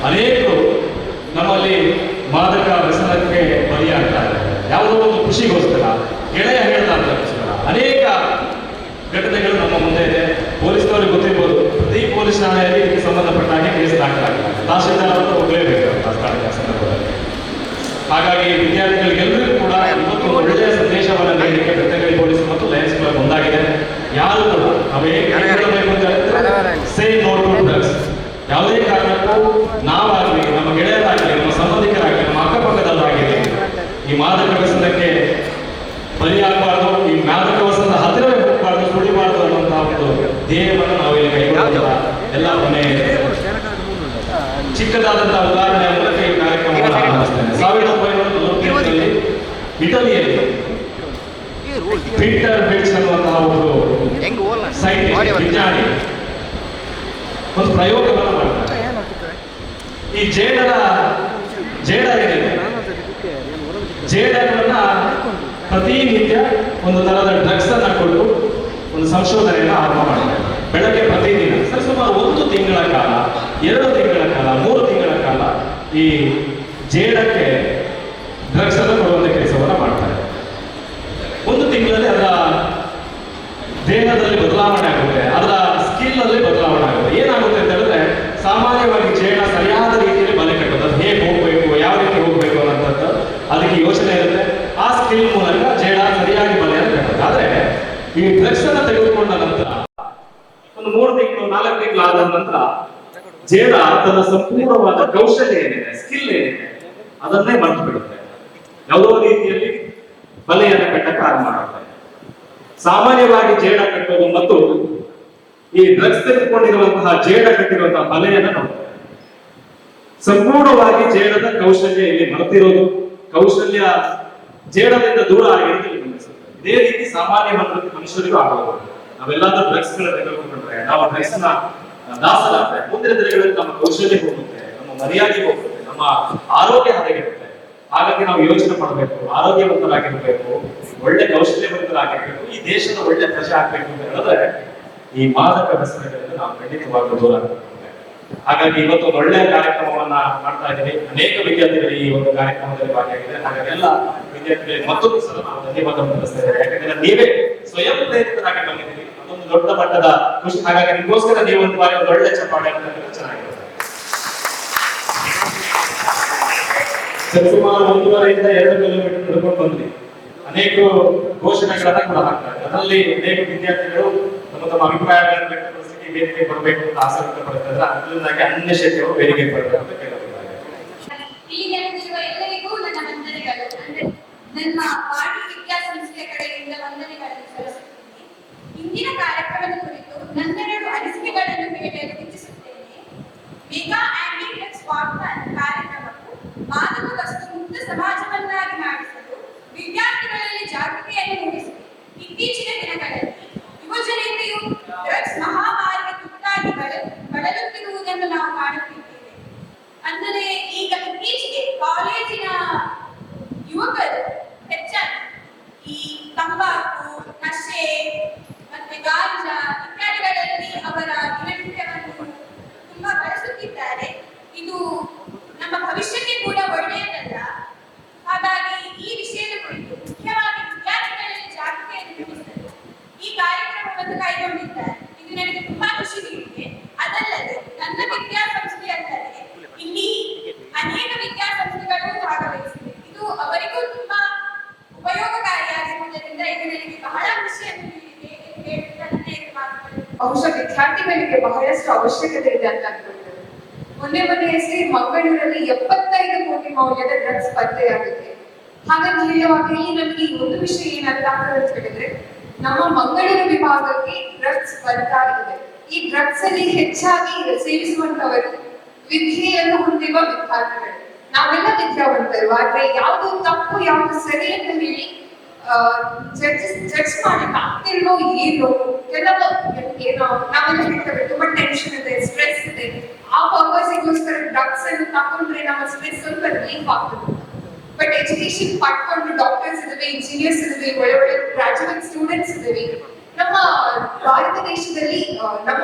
ಅನೇಕರು ನಮ್ಮಲ್ಲಿ ಮಾದಕ ವ್ಯಸನಕ್ಕೆ ಬಲಿಯಾಗ್ತಾರೆ. ಯಾವುದೋ ಒಂದು ಖುಷಿಗೋಸ್ಕರ, ಗೆಳೆಯ ಹೇಳ್ದಾಗೋಸ್ಕರ ಅನೇಕ ಘಟನೆಗಳು ನಮ್ಮ ಮುಂದೆ ಇದೆ. ಪೊಲೀಸ್ನವ್ರಿಗೆ ಗೊತ್ತಿರ್ಬೋದು, ಪ್ರತಿ ಪೊಲೀಸ್ ಠಾಣೆಯಲ್ಲಿ ಇದಕ್ಕೆ ಸಂಬಂಧಪಟ್ಟ ಹಾಗೆ ಕೇಸ್ ದಾಖಲಾಗಿದೆ. ತಹಶೀಲ್ದಾರ್ ಅವರು ಹೋಗಲೇಬೇಕು ಆ ಸ್ಥಳಕ್ಕೆ ಸಂದರ್ಭದಲ್ಲಿ. ಹಾಗಾಗಿ ವಿದ್ಯಾರ್ಥಿಗಳಿಗೆಲ್ಲರಿಗೂ ಕೂಡ ಇವತ್ತು ಒಳ್ಳೆಯ ಸಂದೇಶವನ್ನು ನೀಡಲಿಕ್ಕೆ ಬೆತ್ತಗಳಿ ಪೊಲೀಸ್ ಮತ್ತು ಲಯನ್ಸ್ ಕ್ಲಬ್ ಮುಂದಾಗಿದೆ. ಯಾರು ಕೂಡ ನಾವು ಹೇಗೆ ಹೇಳಬೇಕು ಅಂತ ಹೇಳಿದ್ರೆ, ಸೇ ನೋ ಟು ಡ್ರಗ್ಸ್. ಯಾವುದೇ ಕಾರಣಕ್ಕೂ ನಾವಾಗಲಿ, ನಮ್ಮ ಗೆಳೆಯರಾಗಲಿ, ನಮ್ಮ ಸಂಬಂಧಿಕರಾಗಲಿ, ನಮ್ಮ ಅಕ್ಕಪಕ್ಕದಲ್ಲಾಗಲಿ ಈ ಮಾದಕ ವ್ಯಸನಕ್ಕೆ ಬಲಿಯಾಗಬಾರ್ದು, ಈ ಮಾದಕ ವ್ಯಸನದ ಹತ್ತಿರವೇ ಹೋಗಬಾರ್ದು, ಸುಳಿಬಾರ್ದು ಅನ್ನುವಂತಹ ಒಂದು ಧ್ಯೇಯವನ್ನು ನಾವು ಇಲ್ಲಿ ಕೈಗೊಳ್ಳುವ ಎಲ್ಲ ಕೊನೆ ಚಿಕ್ಕದಾದಂತಹ ಉದಾಹರಣೆಯ ಮೂಲಕ ಈ ಕಾರ್ಯಕ್ರಮವನ್ನು ಆರಂಭಿಸ್ತೇನೆ. 1940ರಲ್ಲಿ ಇಟಲಿಯಲ್ಲಿ ಪೀಟರ್ ಬಿಟ್ಸ್ ಅನ್ನುವಂತಹ ಒಬ್ಬರು ಸೈಂಟಿಸ್ಟ್, ವಿಜ್ಞಾನಿ ಒಂದು ಪ್ರಯೋಗವನ್ನು ಮಾಡ್ತಾರೆ. ಈ ಜೇಡ ಏನಿದೆ, ಜೇಡನ್ನ ಪ್ರತಿನಿತ್ಯ ಒಂದು ತರಹದ ಡ್ರಗ್ಸ್ ಅನ್ನ ಕೊಟ್ಟು ಒಂದು ಸಂಶೋಧನೆಯನ್ನು ಆರಂಭ ಮಾಡಿದ್ದಾರೆ. ಬೆಳಗ್ಗೆ ಪ್ರತಿದಿನ ಸುಮಾರು 1 ತಿಂಗಳ ಕಾಲ, 2 ತಿಂಗಳ ಕಾಲ, 3 ತಿಂಗಳ ಕಾಲ ಈ ಜೇಡಕ್ಕೆ ಡ್ರಗ್ಸ್ ಅನ್ನು ಕೊಡುವಂತ ಕೆಲಸವನ್ನು ಮಾಡ್ತಾರೆ. 1 ತಿಂಗಳಲ್ಲಿ ಅದರ ದೇಹದಲ್ಲಿ ಬದಲಾವಣೆ ಆಗುತ್ತೆ, ಅದರ ಸ್ಕಿಲ್ ಅಲ್ಲಿ ಬದಲಾವಣೆ ಆಗುತ್ತೆ. ಏನಾಗುತ್ತೆ ಅಂತ ಹೇಳಿದ್ರೆ, ಸಾಮಾನ್ಯವಾಗಿ ಜೇಡ ಸರಿಯಾದ ರೀತಿಯಲ್ಲಿ ಬಲೆ ಕಟ್ಟೋದು, ಅದು ಹೇಗೆ ಹೋಗ್ಬೇಕು, ಯಾವ ರೀತಿ ಹೋಗ್ಬೇಕು ಅನ್ನೋಂಥದ್ದು ಅದಕ್ಕೆ ಯೋಚನೆ ಇರುತ್ತೆ. ಆ ಸ್ಕಿಲ್ ಮೂಲಕ ಜೇಡ ಸರಿಯಾಗಿ ಬಲೆಯನ್ನು ಕಟ್ಟುತ್ತೆ. ಆದ್ರೆ ಈ ಡ್ರಗ್ಸ್ ಅನ್ನು ತೆಗೆದುಕೊಂಡ ನಂತರ ಒಂದು 3 ತಿಂಗಳು 4 ತಿಂಗಳು ಆದ ನಂತರ ಜೇಡ ತನ್ನ ಸಂಪೂರ್ಣವಾದ ಕೌಶಲ್ಯ ಏನಿದೆ, ಸ್ಕಿಲ್ ಏನಿದೆ, ಅದನ್ನೇ ಮರೆತು ಬಿಡುತ್ತೆ. ಯಾವುದೋ ರೀತಿಯಲ್ಲಿ ಬಲೆಯನ್ನು ಕಟ್ಟಕ್ಕೆ ಆರಂಭ ಮಾಡುತ್ತೆ. ಸಾಮಾನ್ಯವಾಗಿ ಜೇಡ ಕಟ್ಟೋದು ಮತ್ತು ಈ ಡ್ರಗ್ಸ್ ತೆಗೆದುಕೊಂಡಿರುವಂತಹ ಜೇಡ ಕಟ್ಟಿರುವಂತಹ ಬಲೆಯನ್ನು ನೋಡ್ತಾರೆ. ಸಂಪೂರ್ಣವಾಗಿ ಜೇಡದ ಕೌಶಲ್ಯ ಇಲ್ಲಿ ಮರೆತಿರೋದು, ಕೌಶಲ್ಯ ಜೇಡದಿಂದ ದೂರ ಆಗಿರೋದು ಇಲ್ಲಿ ಗಮನಿಸುತ್ತೆ. ಇದೇ ರೀತಿ ಸಾಮಾನ್ಯ ಮನುಷ್ಯರಿಗೂ ಆಗೋದು. ನಾವೆಲ್ಲಾದ್ರೂ ಡ್ರಗ್ಸ್ ತೆಗೆದುಕೊಂಡ್ರೆ, ನಾವು ಡ್ರಗ್ಸ್ ನ ದಾಸರಾದ್ರೆ ಮುಂದಿನ ದಿನಗಳಲ್ಲಿ ನಮ್ಮ ಕೌಶಲ್ಯ ಹೋಗುತ್ತೆ, ನಮ್ಮ ಮರ್ಯಾದೆ ಹೋಗುತ್ತೆ, ನಮ್ಮ ಆರೋಗ್ಯ ಹದಗೆಡುತ್ತೆ. ಹಾಗಾಗಿ ನಾವು ಯೋಚನೆ ಮಾಡಬೇಕು, ಆರೋಗ್ಯವಂತರಾಗಿರ್ಬೇಕು, ಒಳ್ಳೆ ಕೌಶಲ್ಯವಂತರಾಗಿರ್ಬೇಕು, ಈ ದೇಶದ ಒಳ್ಳೆ ಪ್ರಜೆ ಆಗ್ಬೇಕು ಅಂತ ಹೇಳಿದ್ರೆ ಈ ಮಾದಕ ವ್ಯಸನಗಳಿಂದ ನಾವು ಖಂಡಿತವಾಗ್ಲೂ ದೂರ ಆಗಬೇಕು. ಹಾಗಾಗಿ ಇವತ್ತು ಒಂದು ಒಳ್ಳೆಯ ಕಾರ್ಯಕ್ರಮವನ್ನ ಮಾಡ್ತಾ ಇದ್ದೀವಿ. ಅನೇಕ ವಿದ್ಯಾರ್ಥಿಗಳು ಈ ಒಂದು ಕಾರ್ಯಕ್ರಮದಲ್ಲಿ ಭಾಗಿಯಾಗಿದೆ. ಹಾಗಾಗಿ ಎಲ್ಲ ವಿದ್ಯಾರ್ಥಿಗಳಿಗೆ ಮತ್ತೊಂದು ಸಲ ನಾವು ಧನ್ಯವಾದವನ್ನು ತಿಳಿಸ್ತಾ ಇದ್ದೇವೆ. ಯಾಕಂದ್ರೆ ನೀವೇ ಸ್ವಯಂ ಪ್ರೇರಿತರಾಗಿ ಬಂದಿದ್ದೀರಿ, ಅದೊಂದು ದೊಡ್ಡ ಮಟ್ಟದ ಖುಷಿ. ಹಾಗಾಗಿ ನಿಮಗೋಸ್ಕರ ನೀವು ಒಂದು ಬಾರಿ ಒಂದು ಒಳ್ಳೆ ಚಪ್ಪಾಳೆ ಅಂತ ಚೆನ್ನಾಗಿದೆ. ಸುಮಾರು 1.5 ರಿಂದ 2 ಕಿಲೋಮೀಟರ್ ನಡ್ಕೊಂಡು ಬಂದ್ರಿ. ಅನೇಕ ಘೋಷಣೆಗಳನ್ನ ಕೂಡ ಹಾಕ್ತಾರೆ. ಅದರಲ್ಲಿ ಅನೇಕ ವಿದ್ಯಾರ್ಥಿಗಳು ತಮ್ಮ ಅಭಿಪ್ರಾಯಗಳನ್ನು ವ್ಯಕ್ತಪಡಿಸಿ ವೇದಿಕೆ ಬರಬೇಕು ಅಂತ ಆಸೆ ವ್ಯಕ್ತಪಡಿಸಿದ್ರೆ, ಅದರಿಂದಾಗಿ ಅನ್ಯಶಕ್ತಿ ಅವರು ವೇದಿಕೆ ಬರಬೇಕು ಅಂತ ಕೇಳಬೇಕಾಗಿದೆ. ಇಲ್ಲಿ ನೆರೆದಿರುವ ಎಲ್ಲರಿಗೂ ನನ್ನ ವಂದನೆಗಳು. ನನ್ನ ಪಾಠ ವಿದ್ಯಾಸಂಸ್ಥೆಯ ಕಡೆಯಿಂದ ವಂದನೆಗಳನ್ನು ಸಲ್ಲಿಸುತ್ತೇನೆ. ಇಂದಿನ ಕಾರ್ಯಕ್ರಮದ ಕುರಿತು ನನ್ನೆರಡು ಅನಿಸಿಕೆಗಳನ್ನು ಹೇಳಲು ಇಚ್ಛಿಸುತ್ತೇನೆ. ಮೆಗಾ ಆಂಟಿ ಡ್ರಗ್ಸ್ ವಾಕ್ಥಾನ್ ಕಾರ್ಯಕ್ರಮವು ಮಾದಕ ವಸ್ತು ಮುಕ್ತ ಸಮಾಜವನ್ನಾಗಿ ಮಾಡಿಸಲು ವಿದ್ಯಾರ್ಥಿಗಳಲ್ಲಿ ಜಾಗೃತಿಯನ್ನು ಮೂಡಿಸಿದೆ. ಇತ್ತೀಚಿನ ದಿನಗಳಲ್ಲಿ ಯುವಜನತೆಯು ಡ್ರಗ್ಸ್ ಮಹಾಮಾರಿಗೆ ತುತ್ತಾಗಿ ಬಳಲುತ್ತಿರುವುದನ್ನು ನಾವು ಕಾಣುತ್ತಿದ್ದೇವೆ. ಅಂದರೆ ಈಗ ಇತ್ತೀಚೆಗೆ ಕಾಲೇಜಿನ ಯುವಕರು ಹೆಚ್ಚಾಗಿ ಈ ತಂಬಾಕು, ನಶೆ ಮತ್ತೆ ಗಾಂಜಾ ಇತ್ಯಾದಿಗಳಲ್ಲಿ ಅವರ ದಿನನಿತ್ಯವನ್ನು ತುಂಬಾ ಬಳಸುತ್ತಿದ್ದಾರೆ. ಇದು ನಮ್ಮ ಭವಿಷ್ಯಕ್ಕೆ ಕೂಡ ಒಳ್ಳೆಯದಲ್ಲ. ಹಾಗಾಗಿ ಈ ವಿಷಯದ ಕುರಿತು ಮುಖ್ಯವಾಗಿ ವಿದ್ಯಾರ್ಥಿಗಳಲ್ಲಿ ಜಾಗೃತಿಯನ್ನು ಮೂಡಿಸಲು ಈ ಕಾರ್ಯಕ್ರಮವನ್ನು ಕೈಗೊಂಡಿದ್ದಾರೆ. ಇದು ನನಗೆ ತುಂಬಾ ಖುಷಿ ನೀಡಿದೆ. ಅದಲ್ಲದೆ ನನ್ನ ವಿದ್ಯಾಸಂಸ್ಥೆಯಲ್ಲದೆ ಇಲ್ಲಿ ಅನೇಕ ವಿದ್ಯಾಸಂಸ್ಥೆಗಳು ಭಾಗವಹಿಸಿವೆ. ಇದು ಅವರಿಗೂ ತುಂಬಾ ಉಪಯೋಗಕಾರಿಯಾಗಿರುವುದರಿಂದ ಇದು ನನಗೆ ಬಹಳ ಖುಷಿಯನ್ನು ನೀಡಿದೆ ಎಂದು ಹೇಳುವುದನ್ನೇ ಮಾತುಗಳು. ಬಹುಶಃ ವಿದ್ಯಾರ್ಥಿಗಳಿಗೆ ಬಹಳಷ್ಟು ಅವಶ್ಯಕತೆ ಇದೆ ಅಂತ ಅನ್ಕೊಳ್ತೇವೆ. ಮೊನ್ನೆಯಷ್ಟೇ ಮಂಗಳೂರಲ್ಲಿ 75 ಕೋಟಿ ಮೌಲ್ಯದ ಡ್ರಗ್ಸ್ ಪತ್ತೆಯಾಗಿದೆ. ಹಾಗಾಗಿ ಹೇಳುವಾಗ ಇಲ್ಲಿ ನಮಗೆ ಈ ಒಂದು ವಿಷಯ ಏನಂತ ಹೇಳಿದ್ರೆ, ನಮ್ಮ ಮಂಗಳೂರು ವಿಭಾಗಕ್ಕೆ ಡ್ರಗ್ಸ್ ಬರ್ತಾ ಇದೆ. ಈ ಡ್ರಗ್ಸ್ ಅಲ್ಲಿ ಹೆಚ್ಚಾಗಿ ಸೇವಿಸುವಂತವರು ವಿದ್ಯೆಯನ್ನು ಹೊಂದಿರುವ ವಿದ್ಯಾರ್ಥಿಗಳು. ನಾವೆಲ್ಲ ವಿದ್ಯಾವಂತರು, ಆದ್ರೆ ಯಾವುದು ತಪ್ಪು ಯಾವುದು ಸರಿ ಅಂತ ಹೇಳಿ ಜಡ್ಜ್ ಮಾಡ್ಲಿಕ್ಕೆ ಆಗ್ತಿರೋ ಏನು ಕೆಲವು ಏನೋ ನಾವೆಲ್ಲ ಹೇಳ್ತೇವೆ, ತುಂಬಾ ಟೆನ್ಷನ್ ಇದೆ, ಸ್ಟ್ರೆಸ್ ಇದೆ, ಆ ಪರ್ಪಸ್ಗೋಸ್ಕರ ಡ್ರಗ್ಸ್ ಅನ್ನು ತಗೊಂಡ್ರೆ ನಮ್ಮ ಸ್ಟ್ರೆಸ್ ಸ್ವಲ್ಪ ರಿಲೀಫ್ ಆಗ್ತದೆ. ಬಟ್ ಎಜುಕೇಶನ್ ಪಡ್ಕೊಂಡು ಡಾಕ್ಟರ್ಸ್ ಇದಾವೆ, ಇಂಜಿನಿಯರ್ಸ್ ಇದಾವೆ, ಒಳ್ಳೆ ಒಳ್ಳೆ ಗ್ರಾಜುಯೇಟ್ ಸ್ಟೂಡೆಂಟ್ಸ್ ಇದಾವೆ. ನಮ್ಮ ಭಾರತ ದೇಶದಲ್ಲಿ ನಮ್ಮ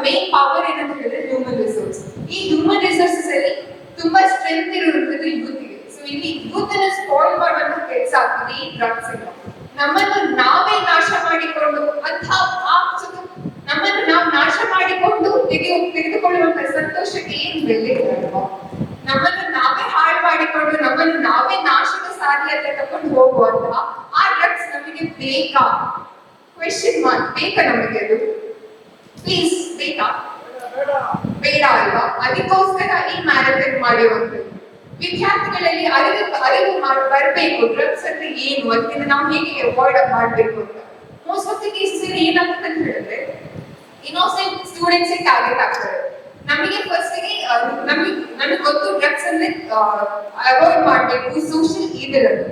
ಮೇನ್ ಪವರ್ ಏನಂತ ಹೇಳಿದ್ರೆ ಹ್ಯೂಮನ್ ರಿಸೋರ್ಸ್. ಈ ಹ್ಯೂಮನ್ ರಿಸೋರ್ಸಸ್ ತುಂಬಾ ಸ್ಟ್ರೆಂತ್ ಇರುವಂತದ್ದು ಯೂತ್ಗೆ. ಸೊ ಇಲ್ಲಿ ಯೂತ್ ಅನ್ನ ಸ್ಪಾಯ್ಲ್ ಮಾಡುವಂತ ಕೆಲಸ ಆಗ್ತದೆ ಈ ಡ್ರಗ್ಸ್ ಇಂದ. ನಮ್ಮನ್ನು ನಾವೇ ನಾಶ ಮಾಡಿಕೊಂಡು ನಮ್ಮನ್ನು ನಾವು ನಾಶ ಮಾಡಿಕೊಂಡು ತೆಗೆದುಕೊಳ್ಳುವಂತ ಸಂತೋಷಕ್ಕೆ ಏನು ಬೆಲೆ ಇರಲ್ವಾ? ನಮ್ಮನ್ನು ನಾವೇ ಹಾಳು ಮಾಡಿಕೊಂಡು ನಮ್ಮನ್ನು ನಾವೇ ನಾಶದ ಸಾಧ್ಯತೆ ತಗೊಂಡು ಹೋಗುವಂತ ಆ ಡ್ರಗ್ಸ್ ನಮಗೆ ಬೇಕಾ? Question mark. ಬೇಕಾ ನಮಗೆ ಅದು? ಪ್ಲೀಸ್ ಬೇಕಾ? ಬೇಡ ಅಲ್ವಾ? ಅದಕ್ಕೋಸ್ಕರ ಈ ಮ್ಯಾರಥಾನ್ ಮಾಡಿರುವಂತದ್ದು. ವಿದ್ಯಾರ್ಥಿಗಳಲ್ಲಿ ಅರಿವು ಬರಬೇಕು ಡ್ರಗ್ಸ್ ಅಂದ್ರೆ ಏನು, ಅದರಿಂದ ನಾವು ಹೇಗೆ ಅವಾಯ್ಡ್ ಮಾಡಬೇಕು ಅಂತ. ಮೋಸ್ಟ್ ಆಫ್ ದಿ ಕೇಸಸ್ ಏನಾಗುತ್ತೆ ಅಂತ ಹೇಳಿದ್ರೆ ಇನ್ನೋಸೆಂಟ್ ಸ್ಟೂಡೆಂಟ್ಸ್ ಟಾರ್ಗೆಟ್ ಆಗ್ತಾರೆ. ನಮಗೆ ಫಸ್ಟ್ ನಮಗೆ ಗೊತ್ತು ಡ್ರಗ್ಸ್ ಅಂದ್ರೆ ಅವಾಯ್ಡ್ ಮಾಡಬೇಕು, ಸೋಷಿಯಲ್ ಈವಿಲ್ ಅದು.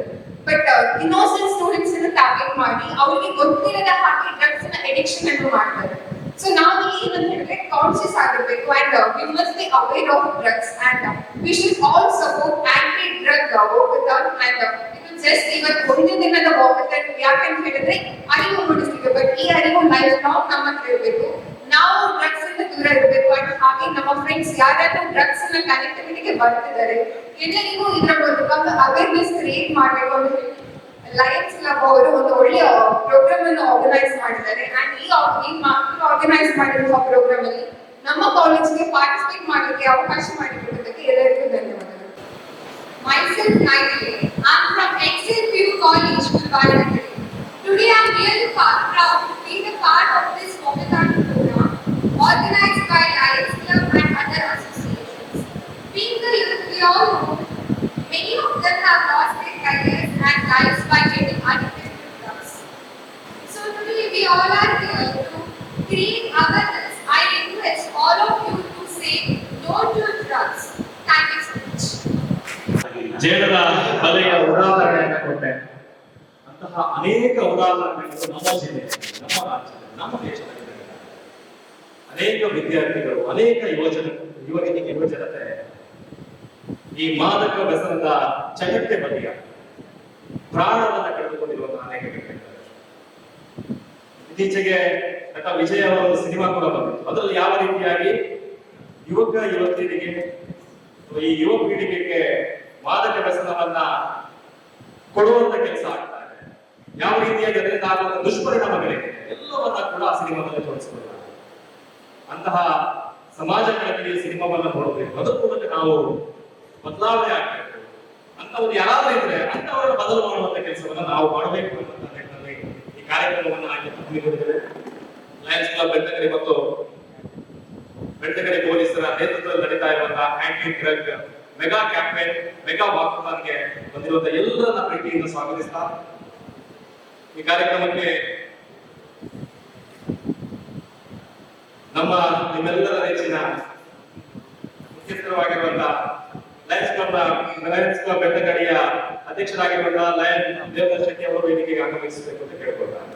ಬಟ್ ಇನ್ನೋಸೆಂಟ್ ಸ್ಟೂಡೆಂಟ್ಸ್ ಅನ್ನು ಟಾರ್ಗೆಟ್ ಮಾಡಿ ಅವರಿಗೆ ಗೊತ್ತಿಲ್ಲದ ಹಾಗೆ ಡ್ರಗ್ಸ್ ನ ಅಡಿಕ್ಷನ್ ಅನ್ನು ಮಾಡ್ತಾರೆ. ಸೊ ನಾವು ಏನಂತ ಹೇಳಿದ್ರೆ ಕಾನ್ಶಿಯಸ್ ಆಗಿರ್ಬೇಕು and we must be aware of drugs and we should all support anti drug walkathon and ಇದು ಜಸ್ಟ್ ಇವತ್ತು ಒಂದು ದಿನದ ವಾಕಥಾನ್. ಯಾಕಂತ ಹೇಳಿದ್ರೆ ಅರಿವು ಮೂಡಿಸ್ಲಿಕ್ಕೆ, ಬಟ್ ಈ ಅರಿವು ಲೈಫ್ ಲಾಂಗ್ ನಮ್ಮ ಹತ್ರ ಇರಬೇಕು. ನಾವು ಡ್ರಗ್ಸ್ ಇಂದ ದೂರ ಇರಬೇಕು ಅಂಡ್ ಹಾಗೆ ನಮ್ಮ ಫ್ರೆಂಡ್ಸ್ ಯಾರ್ಯಾರು ಡ್ರಗ್ಸ್ ನ ಕನೆಕ್ಟಿವಿಟಿಗೆ ಬರ್ತಿದ್ದಾರೆ ಎಲ್ಲರಿಗೂ ಇದರ ಮೂಲಕ ಅವೇರ್ನೆಸ್ ಕ್ರಿಯೇಟ್ ಮಾಡಬೇಕು ಅಂತ ಹೇಳಿ ಲಯನ್ಸ್ ಕ್ಲಬ್ ಅವರು ಒಂದು ಒಳ್ಳೆಯ ಪ್ರೋಗ್ರಾಮ್ ಅನ್ನು ಆರ್ಗನೈಸ್ ಮಾಡಿದ್ದಾರೆ. ಅಂಡ್ ಈ ಆರ್ಗನೈಸ್ ಮಾಡಿರುವ ಪ್ರೋಗ್ರಾಮ್ ಅಲ್ಲಿ ನಮ್ಮ ಕಾಲೇಜ್ಗೆ ಪಾರ್ಟಿಸಿಪೇಟ್ ಮಾಡಲಿಕ್ಕೆ ಅವಕಾಶ ಮಾಡಿಕೊಟ್ಟದಕ್ಕೆ ಎಲ್ಲರಿಗೂ ಧನ್ಯವಾದಗಳು. Myself Naidile, I'm from XLPU College, Gulbarga. Today I'm really proud to be a part of this walkathon program organized by Lions Club and other associations. Being the youth, we all know many of them have lost their careers and lives by getting addicted to drugs. So today we all are here to create awareness. I request all of you to say no to drugs. Thank you so much. ಜೇಡದ ಕಲೆಯ ಉದಾಹರಣೆಯನ್ನು ಕೊಟ್ಟೆ. ಅಂತಹ ಅನೇಕ ಉದಾಹರಣೆಗಳು ನಮ್ಮ ಜಿಲ್ಲೆಯಲ್ಲಿ, ನಮ್ಮ ರಾಜ್ಯದಲ್ಲಿ, ನಮ್ಮ ದೇಶದಲ್ಲಿ ಅನೇಕ ವಿದ್ಯಾರ್ಥಿಗಳು, ಅನೇಕ ಯುವಜನತೆ ಈ ಮಾದಕ ವ್ಯಸನದ ಚಟಕ್ಕೆ ಬಲಿಯ ಪ್ರಾಣವನ್ನ ಕಳೆದುಕೊಂಡಿರುವಂತಹ ಅನೇಕ ವ್ಯಕ್ತಿಗಳು. ಇತ್ತೀಚೆಗೆ ನಟ ವಿಜಯ್ ಅವರ ಒಂದು ಸಿನಿಮಾ ಕೂಡ ಬಂದಿತ್ತು. ಅದರಲ್ಲಿ ಯಾವ ರೀತಿಯಾಗಿ ಯುವತಿಯರಿಗೆ, ಈ ಯುವ ಪೀಳಿಗೆಗೆ ಮಾದಕ ವ್ಯಸನವನ್ನ ಕೊಡುವಂತ ಕೆಲಸ ಆಗ್ತಾ ಇದೆ. ಯಾವ ರೀತಿಯಾಗಿ ಅದರಿಂದ ಆಗುವ ದುಷ್ಪರಿಣಾಮಗಳಿದೆ ಎಲ್ಲವನ್ನ ಕೂಡ ಆ ಸಿನಿಮಾದಲ್ಲಿ ತೋರಿಸಿಕೊಳ್ಳಲಾಗಿದೆ. ಅಂತಹ ಸಮಾಜ ಕಳಕಳಿಯ ಸಿನಿಮಾವನ್ನ ನೋಡಬೇಕು. ಅದರ ಮೂಲಕ ನಾವು ಬದಲಾವಣೆ ಆಗ್ಬೇಕು ಅಂತ ಒಂದು ಯಾರಾದ್ರೂ ಇದ್ರೆ ಅಂತವರ ಬದಲು ಮಾಡುವಂತ ಕೆಲಸವನ್ನ ನಾವು ಮಾಡಬೇಕು ಅನ್ನುವಂತ ನಿಟ್ಟಿನಲ್ಲಿ ಈ ಕಾರ್ಯಕ್ರಮವನ್ನು ಹಮ್ಮಿಕೊಂಡಿದ್ದೇವೆ. ಲಯನ್ಸ್ ಕ್ಲಬ್ ಬೆಳ್ತಂಗಡಿ ಮತ್ತು ಬೆಳ್ತಂಗಡಿ ಪೊಲೀಸರ ನೇತೃತ್ವದಲ್ಲಿ ನಡೀತಾ ಇರುವಂತಹ anti drug mega campaign, mega ವಾಕಥಾನ್ಗೆ ಬಂದಿರುವಂತಹ ಎಲ್ಲರನ್ನ ಪ್ರೀತಿಯಿಂದ ಸ್ವಾಗತಿಸ್ತಾ ಈ ಕಾರ್ಯಕ್ರಮಕ್ಕೆ ನಿಮ್ಮೆಲ್ಲರ ನೆಚ್ಚಿನ ಮುಖ್ಯಸ್ಥರಾಗಿರುವಂತಹ ಲಯನ್ಸ್ ಕ್ಲಬ್ ಬೆಳ್ತಂಗಡಿಯ ಅಧ್ಯಕ್ಷರಾಗಿರುವಂತಹ ಲಯನ್ ದೇವದರ್ ಶೆಟ್ಟಿ ಅವರು ವೇದಿಕೆಗೆ ಆಗಮಿಸಬೇಕು ಅಂತ ಕೇಳ್ಕೊಳ್ತಾರೆ.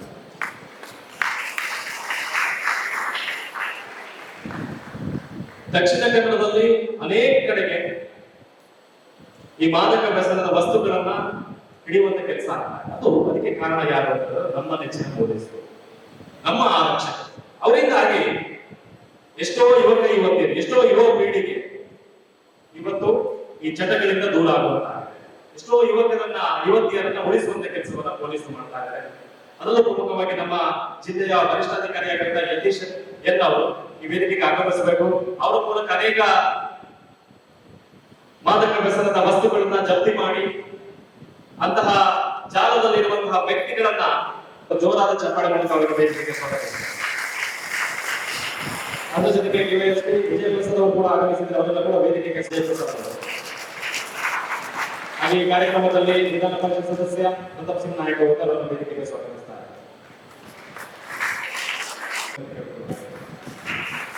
ದಕ್ಷಿಣ ಕನ್ನಡದಲ್ಲಿ ಅನೇಕ ಕಡೆಗೆ ಈ ಮಾದಕ ವ್ಯಸನದ ವಸ್ತುಗಳನ್ನ ಹಿಡಿಯುವಂತ ಕೆಲಸ ಆಗ್ತದೆ. ಅದಕ್ಕೆ ಕಾರಣ ಯಾರು ಅಂತಂದ್ರೆ ನಮ್ಮ ನೆಚ್ಚಿನ ಪೊಲೀಸರು, ನಮ್ಮ ಆರಕ್ಷಕರು. ಅವರಿಂದಾಗಿ ಎಷ್ಟೋ ಯುವತಿಯರು, ಎಷ್ಟೋ ಯುವ ಪೀಳಿಗೆ ಇವತ್ತು ಈ ಚಟಗಳಿಂದ ದೂರ ಆಗುವಂತಾಗಿದೆ. ಎಷ್ಟೋ ಯುವತಿಯರನ್ನ ಉಳಿಸುವಂತ ಕೆಲಸವನ್ನ ಪೊಲೀಸರು ಮಾಡ್ತಾ ಇದ್ದಾರೆ. ಅದರಲ್ಲೂ ಪ್ರಮುಖವಾಗಿ ನಮ್ಮ ಜಿಲ್ಲೆಯ ವರಿಷ್ಠಾಧಿಕಾರಿಯಾಗಿದ್ದ ಯತೀಶ್ ಎನ್ ಅವರು ಈ ವೇದಿಕೆಗೆ ಆಗಮಿಸಬೇಕು. ಅವರ ಮೂಲಕ ಅನೇಕ ಮಾದಕ ವ್ಯಸನದ ವಸ್ತುಗಳನ್ನ ಜಪ್ತಿ ಮಾಡಿ ಅಂತಹ ಜಾಲದಲ್ಲಿರುವಂತಹ ವ್ಯಕ್ತಿಗಳನ್ನ ಜೋರಾದ ಚಪ್ಪಾಳೆ ಮೂಲಕ ಅವರಿಗೆ ವೇದಿಕೆಗೆ ಸ್ವಾಗತಿಸಿದ್ದಾರೆ. ಅದರ ಜೊತೆಗೆ ವಿಜಯ ಪ್ರಸಾದ್ ಅವರು ಕೂಡ ಆಗಮಿಸಿದ್ದಾರೆ. ಅವರೆಲ್ಲ ಕೂಡ ವೇದಿಕೆಗೆ ಸೇರಿಸಿದ್ದಾರೆ. ಹಾಗೆ ಈ ಕಾರ್ಯಕ್ರಮದಲ್ಲಿ ವಿಧಾನ ಪರಿಷತ್ ಸದಸ್ಯ ಪ್ರತಾಪ್ ಸಿಂಗ್ ನಾಯಕ್ ಅವರನ್ನು ವೇದಿಕೆಗೆ ಸ್ವಾಗತಿಸುತ್ತಾರೆ.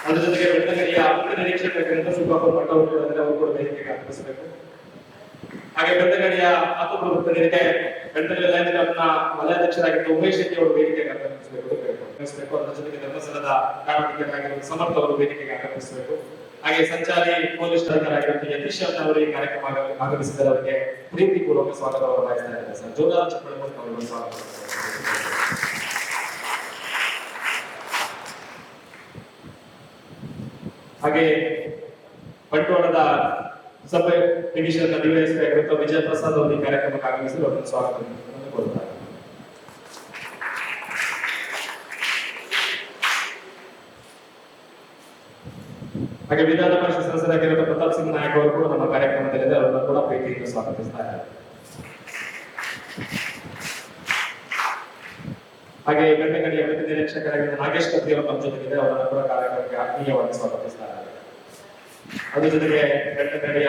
ಅದರ ಜೊತೆಗೆ ಬೆಳ್ತಂಗಡಿಯ ಮುಖ್ಯ ನಿರೀಕ್ಷಕ ಸುಬ್ಬಾಪುರ ಮಠ ಅವರು ಕೂಡ ವೇದಿಕೆಗೆ ಆಗಮಿಸಬೇಕು. ಹಾಗೆ ಬೆಳ್ತಂಗಡಿಯ ಮತ್ತೊಬ್ಬರು ಮುಖ್ಯ ನಿರೀಕ್ಷಕ ಬೆಳ್ತಂಗಡಿ ಲಯನ್ಸ್ ಕ್ಲಬ್ನ ವಲಯಾಧ್ಯಕ್ಷರಾಗಿದ್ದ ಉಮೇಶ್ ಶೆಟ್ಟಿ ಅವರು ವೇದಿಕೆಗೆ ಆಗಮಿಸಬೇಕು. ಅದರ ಜೊತೆಗೆ ಧರ್ಮಸ್ಥಳದ ಕಾರಣಾಧಿಕಾರಿಯಾಗಿರುವ ಸಮರ್ಥ ಅವರು ವೇದಿಕೆಗೆ ಆಗಮಿಸಬೇಕು. ಹಾಗೆ ಸಂಚಾರಿ ಪೊಲೀಸ್ ಅಧಿಕಾರಿಯಾಗಿರುವ ಯತೀಶ್ ಅವರು ಈ ಕಾರ್ಯಕ್ರಮ ಆಗಮಿಸಿದರೆ ಅವರಿಗೆ ಪ್ರೀತಿಪೂರ್ವಕ ಸ್ವಾಗತವನ್ನು ಬಯಸ್ತಾ ಇದ್ದಾರೆ. ಸರ್, ಜೋರಾದ ಚಪ್ಪಾಳೆ ಮೂಲಕ ಅವರಿಗೆ ಸ್ವಾಗತ. ಹಾಗೆ ಬಂಟ್ವಾಳದ ಸಭೆ ಡಿವಿಷನ್ ಡಿವೈಎಸ್ಪಿ ಆಗಿರುವ ವಿಜಯ ಪ್ರಸಾದ್ ಅವರು ಈ ಕಾರ್ಯಕ್ರಮಕ್ಕೆ ಆಗಮಿಸಲು ಅವರನ್ನು ಸ್ವಾಗತ ಕೋರುತ್ತಾರೆ. ಹಾಗೆ ವಿಧಾನ ಪರಿಷತ್ ಸದಸ್ಯರಾಗಿರುವ ಪ್ರತಾಪ್ ಸಿಂಗ್ ನಾಯಕ್ ಅವರು ಕೂಡ ನಮ್ಮ ಕಾರ್ಯಕ್ರಮದಲ್ಲಿದೆ, ಅವರನ್ನು ಕೂಡ ಪ್ರೀತಿಯಿಂದ ಸ್ವಾಗತಿಸ್ತಾ ಇದ್ದಾರೆ. ಹಾಗೆ ಬೆಳ್ತಂಗಡಿಯ ವೃತ್ತಿ ನಿರೀಕ್ಷಕರಾಗಿರುವ ನಾಗೇಶ್ ಕತ್ತಿ ಅವರು ನಮ್ಮ ಜೊತೆಗಿದೆ, ಅವರನ್ನು ಕೂಡ ಕಾರ್ಯಕ್ರಮಕ್ಕೆ ಆತ್ಮೀಯವಾಗಿ ಸ್ವಾಗತಿಸ್ತಾ ಇದ್ದಾರೆ. ಅದ್ರ ಜೊತೆಗೆ ಬೆಳ್ತಂಗಡಿಯ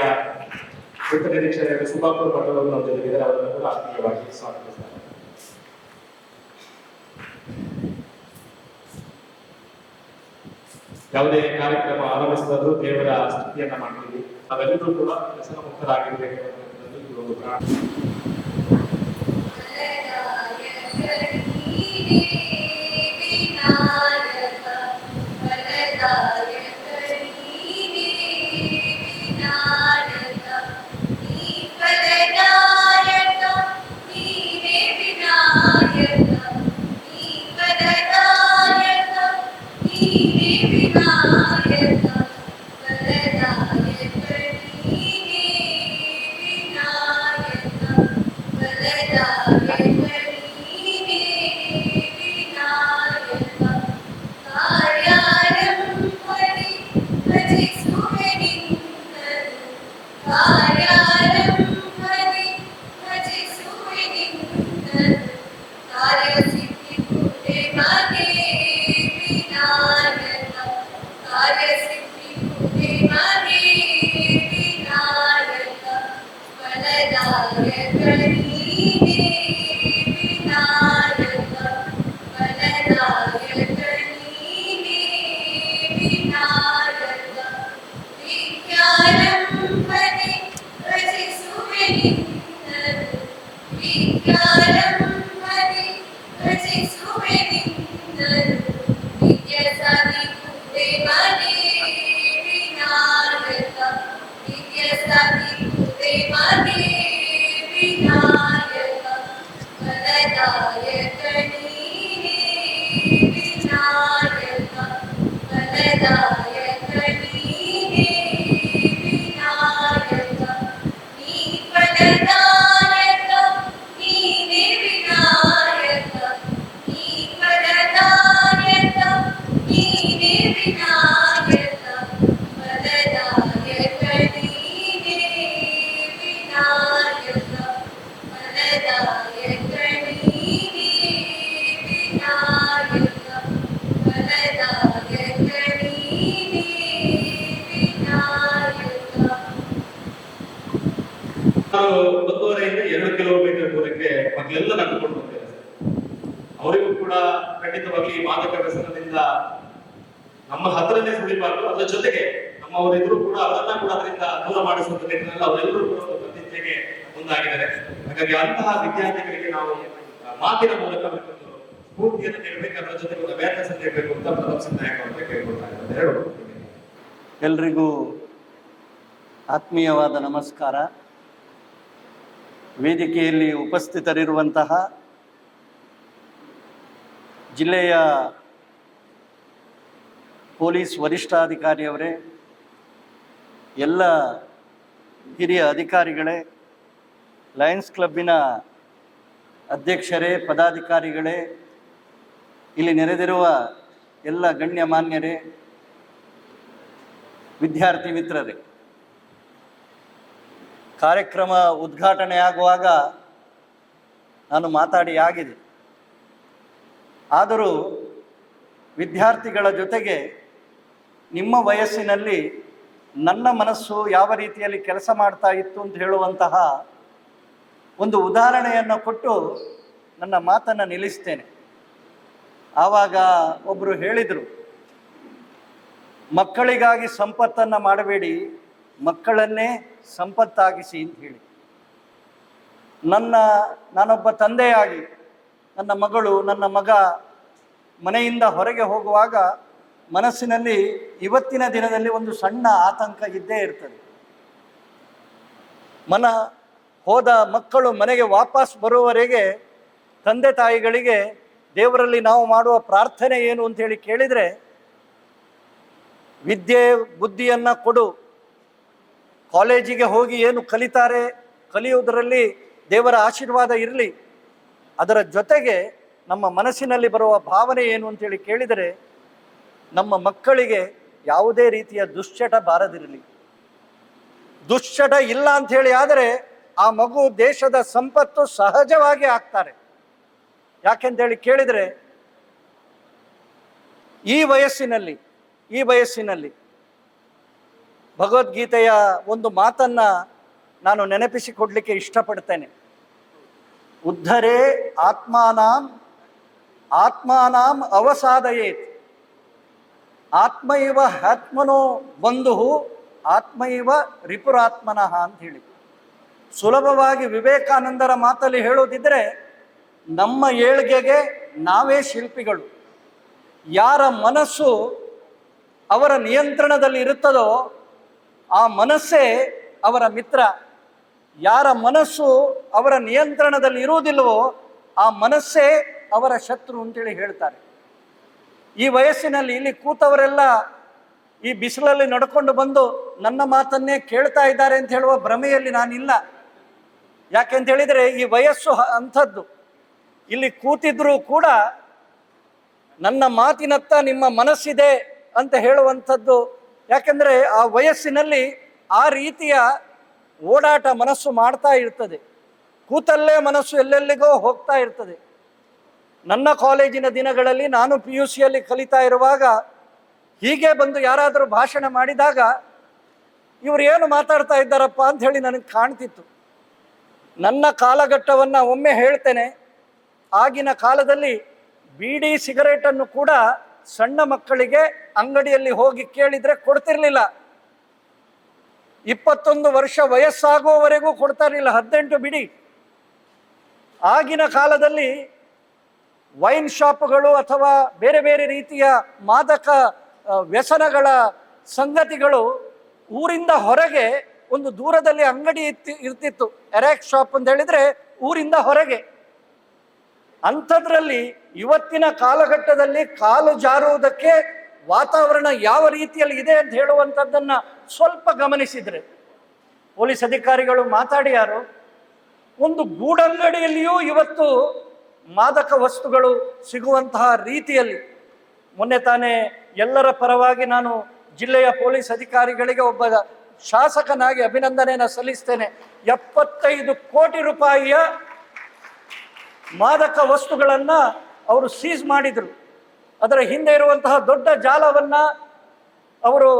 ವೃತ್ತಿ ನಿರೀಕ್ಷಕರಾಗಿರುವ ಸುಭಾಪುರ್ ಮಂಡಲ ನಮ್ಮ ಜೊತೆಗಿದೆ, ಅವರನ್ನು ಕೂಡ ಆತ್ಮೀಯವಾಗಿ ಸ್ವಾಗತಿಸ್ತಾರೆ. ಯಾವುದೇ ಕಾರ್ಯಕ್ರಮ ಆರಂಭಿಸಿದ್ರು ದೇವರ ಸ್ತುತಿಯನ್ನ ಮಾಡ್ತೀವಿ. ನಾವೆಲ್ಲರೂ ಕೂಡ ವ್ಯಸನ ಮುಕ್ತರಾಗಿರ್ಬೇಕು ಅನ್ನೋದ್ರಲ್ಲಿ ಇದು ಒಂದು ಪ್ರಾರ್ಥನೆ. ನಾವು 1.5 ರಿಂದ 2 ಕಿಲೋಮೀಟರ್ ದೂರಕ್ಕೆ ಮಕ್ಕಳೆಲ್ಲ ನಡ್ಕೊಂಡು ಹೋಗ್ತಾರೆ. ಅವರಿಗೂ ಕೂಡ ಖಂಡಿತವಾಗಿ ಈ ಮಾದಕ ವ್ಯಸನದಿಂದ ನಮ್ಮ ಹತ್ರನೇ ಸುಳಿಬಾರ್ದು, ಅದರ ಜೊತೆಗೆ ನಮ್ಮವರಿದ್ರು ಕೂಡ ಅವರನ್ನ ಕೂಡ ಅದರಿಂದ ದೂರ ಮಾಡಿಸುವಂತ ನಿಟ್ಟಿನಲ್ಲಿ ಅವರೆಲ್ಲರೂ ಕೂಡ ಒಂದು ಪ್ರತಿಜ್ಞೆಗೆ ಮುಂದಾಗಿದ್ದಾರೆ. ಹಾಗಾಗಿ ಅಂತಹ ವಿದ್ಯಾರ್ಥಿಗಳಿಗೆ ನಾವು ಮಾತಿನ ಮೂಲಕ ಸ್ಫೂರ್ತಿಯನ್ನು ನೀಡಬೇಕು, ಅದರ ಜೊತೆಗೆ ಒಂದು ಅವೇರ್ನೆಸ್ ನೀಡಬೇಕು ಅಂತ ಪ್ರತಾಪ್ ಸಿಂಗ್ ನಾಯಕ್ ಅವರಿಗೆ ಕೇಳ್ಕೊಳ್ತಾ ಇದ್ದಾರೆ. ಎಲ್ರಿಗೂ ಆತ್ಮೀಯವಾದ ನಮಸ್ಕಾರ. ವೇದಿಕೆಯಲ್ಲಿ ಉಪಸ್ಥಿತರಿರುವಂತಹ ಜಿಲ್ಲೆಯ ಪೊಲೀಸ್ ವರಿಷ್ಠಾಧಿಕಾರಿಯವರೇ, ಎಲ್ಲ ಹಿರಿಯ ಅಧಿಕಾರಿಗಳೇ, ಲಯನ್ಸ್ ಕ್ಲಬ್ಬಿನ ಅಧ್ಯಕ್ಷರೇ, ಪದಾಧಿಕಾರಿಗಳೇ, ಇಲ್ಲಿ ನೆರೆದಿರುವ ಎಲ್ಲ ಗಣ್ಯಮಾನ್ಯರೇ, ವಿದ್ಯಾರ್ಥಿ ಮಿತ್ರರೇ, ಕಾರ್ಯಕ್ರಮ ಉದ್ಘಾಟನೆ ಆಗುವಾಗ ನಾನು ಮಾತಾಡಿ ಆಗಿದೆ. ಆದರೂ ವಿದ್ಯಾರ್ಥಿಗಳ ಜೊತೆಗೆ ನಿಮ್ಮ ವಯಸ್ಸಿನಲ್ಲಿ ನನ್ನ ಮನಸ್ಸು ಯಾವ ರೀತಿಯಲ್ಲಿ ಕೆಲಸ ಮಾಡ್ತಾ ಇತ್ತು ಅಂತ ಹೇಳುವಂತಹ ಒಂದು ಉದಾಹರಣೆಯನ್ನು ಕೊಟ್ಟು ನನ್ನ ಮಾತನ್ನು ನಿಲ್ಲಿಸ್ತೇನೆ. ಆವಾಗ ಒಬ್ಬರು ಹೇಳಿದರು, ಮಕ್ಕಳಿಗಾಗಿ ಸಂಪತ್ತನ್ನು ಮಾಡಬೇಡಿ, ಮಕ್ಕಳನ್ನೇ ಸಂಪತ್ತಾಗಿಸಿ ಅಂತ ಹೇಳಿ. ನಾನೊಬ್ಬ ತಂದೆಯಾಗಿ ನನ್ನ ಮಗಳು, ನನ್ನ ಮಗ ಮನೆಯಿಂದ ಹೊರಗೆ ಹೋಗುವಾಗ ಮನಸ್ಸಿನಲ್ಲಿ ಇವತ್ತಿನ ದಿನದಲ್ಲಿ ಒಂದು ಸಣ್ಣ ಆತಂಕ ಇದ್ದೇ ಇರ್ತದೆ. ಹೋದ ಮಕ್ಕಳು ಮನೆಗೆ ವಾಪಸ್ ಬರುವವರೆಗೆ ತಂದೆ ತಾಯಿಗಳಿಗೆ ದೇವರಲ್ಲಿ ನಾವು ಮಾಡುವ ಪ್ರಾರ್ಥನೆ ಏನು ಅಂತೇಳಿ ಕೇಳಿದರೆ, ವಿದ್ಯೆ ಬುದ್ಧಿಯನ್ನು ಕೊಡು, ಕಾಲೇಜಿಗೆ ಹೋಗಿ ಏನು ಕಲಿತಾರೆ, ಕಲಿಯುವುದರಲ್ಲಿ ದೇವರ ಆಶೀರ್ವಾದ ಇರಲಿ. ಅದರ ಜೊತೆಗೆ ನಮ್ಮ ಮನಸ್ಸಿನಲ್ಲಿ ಬರುವ ಭಾವನೆ ಏನು ಅಂತೇಳಿ ಕೇಳಿದರೆ, ನಮ್ಮ ಮಕ್ಕಳಿಗೆ ಯಾವುದೇ ರೀತಿಯ ದುಶ್ಚಟ ಬಾರದಿರಲಿ. ದುಶ್ಚಟ ಇಲ್ಲ ಅಂಥೇಳಿ ಆದರೆ ಆ ಮಗು ದೇಶದ ಸಂಪತ್ತು ಸಹಜವಾಗಿ ಆಗ್ತಾರೆ. ಯಾಕೆಂತೇಳಿ ಕೇಳಿದರೆ, ಈ ವಯಸ್ಸಿನಲ್ಲಿ ಭಗವದ್ಗೀತೆಯ ಒಂದು ಮಾತನ್ನ ನಾನು ನೆನಪಿಸಿಕೊಡ್ಲಿಕ್ಕೆ ಇಷ್ಟಪಡ್ತೇನೆ. ಉದ್ಧರೇ ಆತ್ಮಾನಾಂ ಅವಸಾದಯೇತ್, ಆತ್ಮೈವ ಆತ್ಮನೋ ಬಂಧು ಆತ್ಮೈವ ರಿಪುರಾತ್ಮನಃ ಅಂತ ಹೇಳಿ. ಸುಲಭವಾಗಿ ವಿವೇಕಾನಂದರ ಮಾತಲ್ಲಿ ಹೇಳೋದಿದ್ರೆ, ನಮ್ಮ ಏಳ್ಗೆಗೆ ನಾವೇ ಶಿಲ್ಪಿಗಳು. ಯಾರ ಮನಸ್ಸು ಅವರ ನಿಯಂತ್ರಣದಲ್ಲಿ ಇರುತ್ತದೋ ಆ ಮನಸ್ಸೇ ಅವರ ಮಿತ್ರ. ಯಾರ ಮನಸ್ಸು ಅವರ ನಿಯಂತ್ರಣದಲ್ಲಿ ಇರುವುದಿಲ್ಲವೋ ಆ ಮನಸ್ಸೇ ಅವರ ಶತ್ರು ಅಂತೇಳಿ ಹೇಳ್ತಾರೆ. ಈ ವಯಸ್ಸಿನಲ್ಲಿ ಇಲ್ಲಿ ಕೂತವರೆಲ್ಲ ಈ ಬಿಸಿಲಲ್ಲಿ ನಡ್ಕೊಂಡು ಬಂದು ನನ್ನ ಮಾತನ್ನೇ ಕೇಳ್ತಾ ಇದ್ದಾರೆ ಅಂತ ಹೇಳುವ ಭ್ರಮೆಯಲ್ಲಿ ನಾನಿಲ್ಲ. ಯಾಕೆಂತ ಹೇಳಿದರೆ, ಈ ವಯಸ್ಸು ಅಂಥದ್ದು. ಇಲ್ಲಿ ಕೂತಿದ್ರೂ ಕೂಡ ನನ್ನ ಮಾತಿನತ್ತ ನಿಮ್ಮ ಮನಸ್ಸಿದೆ ಅಂತ ಹೇಳುವಂಥದ್ದು. ಯಾಕೆಂದರೆ ಆ ವಯಸ್ಸಿನಲ್ಲಿ ಆ ರೀತಿಯ ಓಡಾಟ ಮನಸ್ಸು ಮಾಡ್ತಾ ಇರ್ತದೆ. ಕೂತಲ್ಲೇ ಮನಸ್ಸು ಎಲ್ಲೆಲ್ಲಿಗೋ ಹೋಗ್ತಾ ಇರ್ತದೆ. ನನ್ನ ಕಾಲೇಜಿನ ದಿನಗಳಲ್ಲಿ ನಾನು PUCಯಲ್ಲಿ ಕಲಿತಾ ಇರುವಾಗ ಹೀಗೆ ಬಂದು ಯಾರಾದರೂ ಭಾಷಣ ಮಾಡಿದಾಗ ಇವರು ಏನು ಮಾತಾಡ್ತಾ ಇದ್ದಾರಪ್ಪ ಅಂತ ಹೇಳಿ ನನಗೆ ಕಾಣ್ತಿತ್ತು. ನನ್ನ ಕಾಲಘಟ್ಟವನ್ನು ಒಮ್ಮೆ ಹೇಳ್ತೇನೆ. ಆಗಿನ ಕಾಲದಲ್ಲಿ ಬೀಡಿ ಸಿಗರೇಟನ್ನು ಕೂಡ ಸಣ್ಣ ಮಕ್ಕಳಿಗೆ ಅಂಗಡಿಯಲ್ಲಿ ಹೋಗಿ ಕೇಳಿದರೆ ಕೊಡ್ತಿರ್ಲಿಲ್ಲ. 21 ವರ್ಷ ವಯಸ್ಸಾಗುವವರೆಗೂ ಕೊಡ್ತಾ ಇರಲಿಲ್ಲ, 18 ಬಿಡಿ. ಆಗಿನ ಕಾಲದಲ್ಲಿ ವೈನ್ ಶಾಪ್ಗಳು ಅಥವಾ ಬೇರೆ ಬೇರೆ ರೀತಿಯ ಮಾದಕ ವ್ಯಸನಗಳ ಸಂಗತಿಗಳು ಊರಿಂದ ಹೊರಗೆ ಒಂದು ದೂರದಲ್ಲಿ ಅಂಗಡಿ ಇರ್ತಿತ್ತು. ಎರಾಕ್ ಶಾಪ್ ಅಂತ ಹೇಳಿದ್ರೆ ಊರಿಂದ ಹೊರಗೆ. ಅಂಥದ್ರಲ್ಲಿ ಇವತ್ತಿನ ಕಾಲಘಟ್ಟದಲ್ಲಿ ಕಾಲು ಜಾರುವುದಕ್ಕೆ ವಾತಾವರಣ ಯಾವ ರೀತಿಯಲ್ಲಿ ಇದೆ ಅಂತ ಹೇಳುವಂಥದ್ದನ್ನು ಸ್ವಲ್ಪ ಗಮನಿಸಿದರೆ, ಪೊಲೀಸ್ ಅಧಿಕಾರಿಗಳು ಮಾತಾಡಿಯಾರು, ಒಂದು ಗೂಡಂಗಡಿಯಲ್ಲಿಯೂ ಇವತ್ತು ಮಾದಕ ವಸ್ತುಗಳು ಸಿಗುವಂತಹ ರೀತಿಯಲ್ಲಿ. ಮೊನ್ನೆ ತಾನೇ ಎಲ್ಲರ ಪರವಾಗಿ ನಾನು ಜಿಲ್ಲೆಯ ಪೊಲೀಸ್ ಅಧಿಕಾರಿಗಳಿಗೆ ಒಬ್ಬ ಶಾಸಕನಾಗಿ ಅಭಿನಂದನೆಯನ್ನು ಸಲ್ಲಿಸ್ತೇನೆ. 75 ಕೋಟಿ ರೂಪಾಯಿಯ ಮಾದಕ ವಸ್ತುಗಳನ್ನು ಅವರು ಸೀಸ್ ಮಾಡಿದರು. ಅದರ ಹಿಂದೆ ಇರುವಂತಹ ದೊಡ್ಡ ಜಾಲವನ್ನು ಅವರು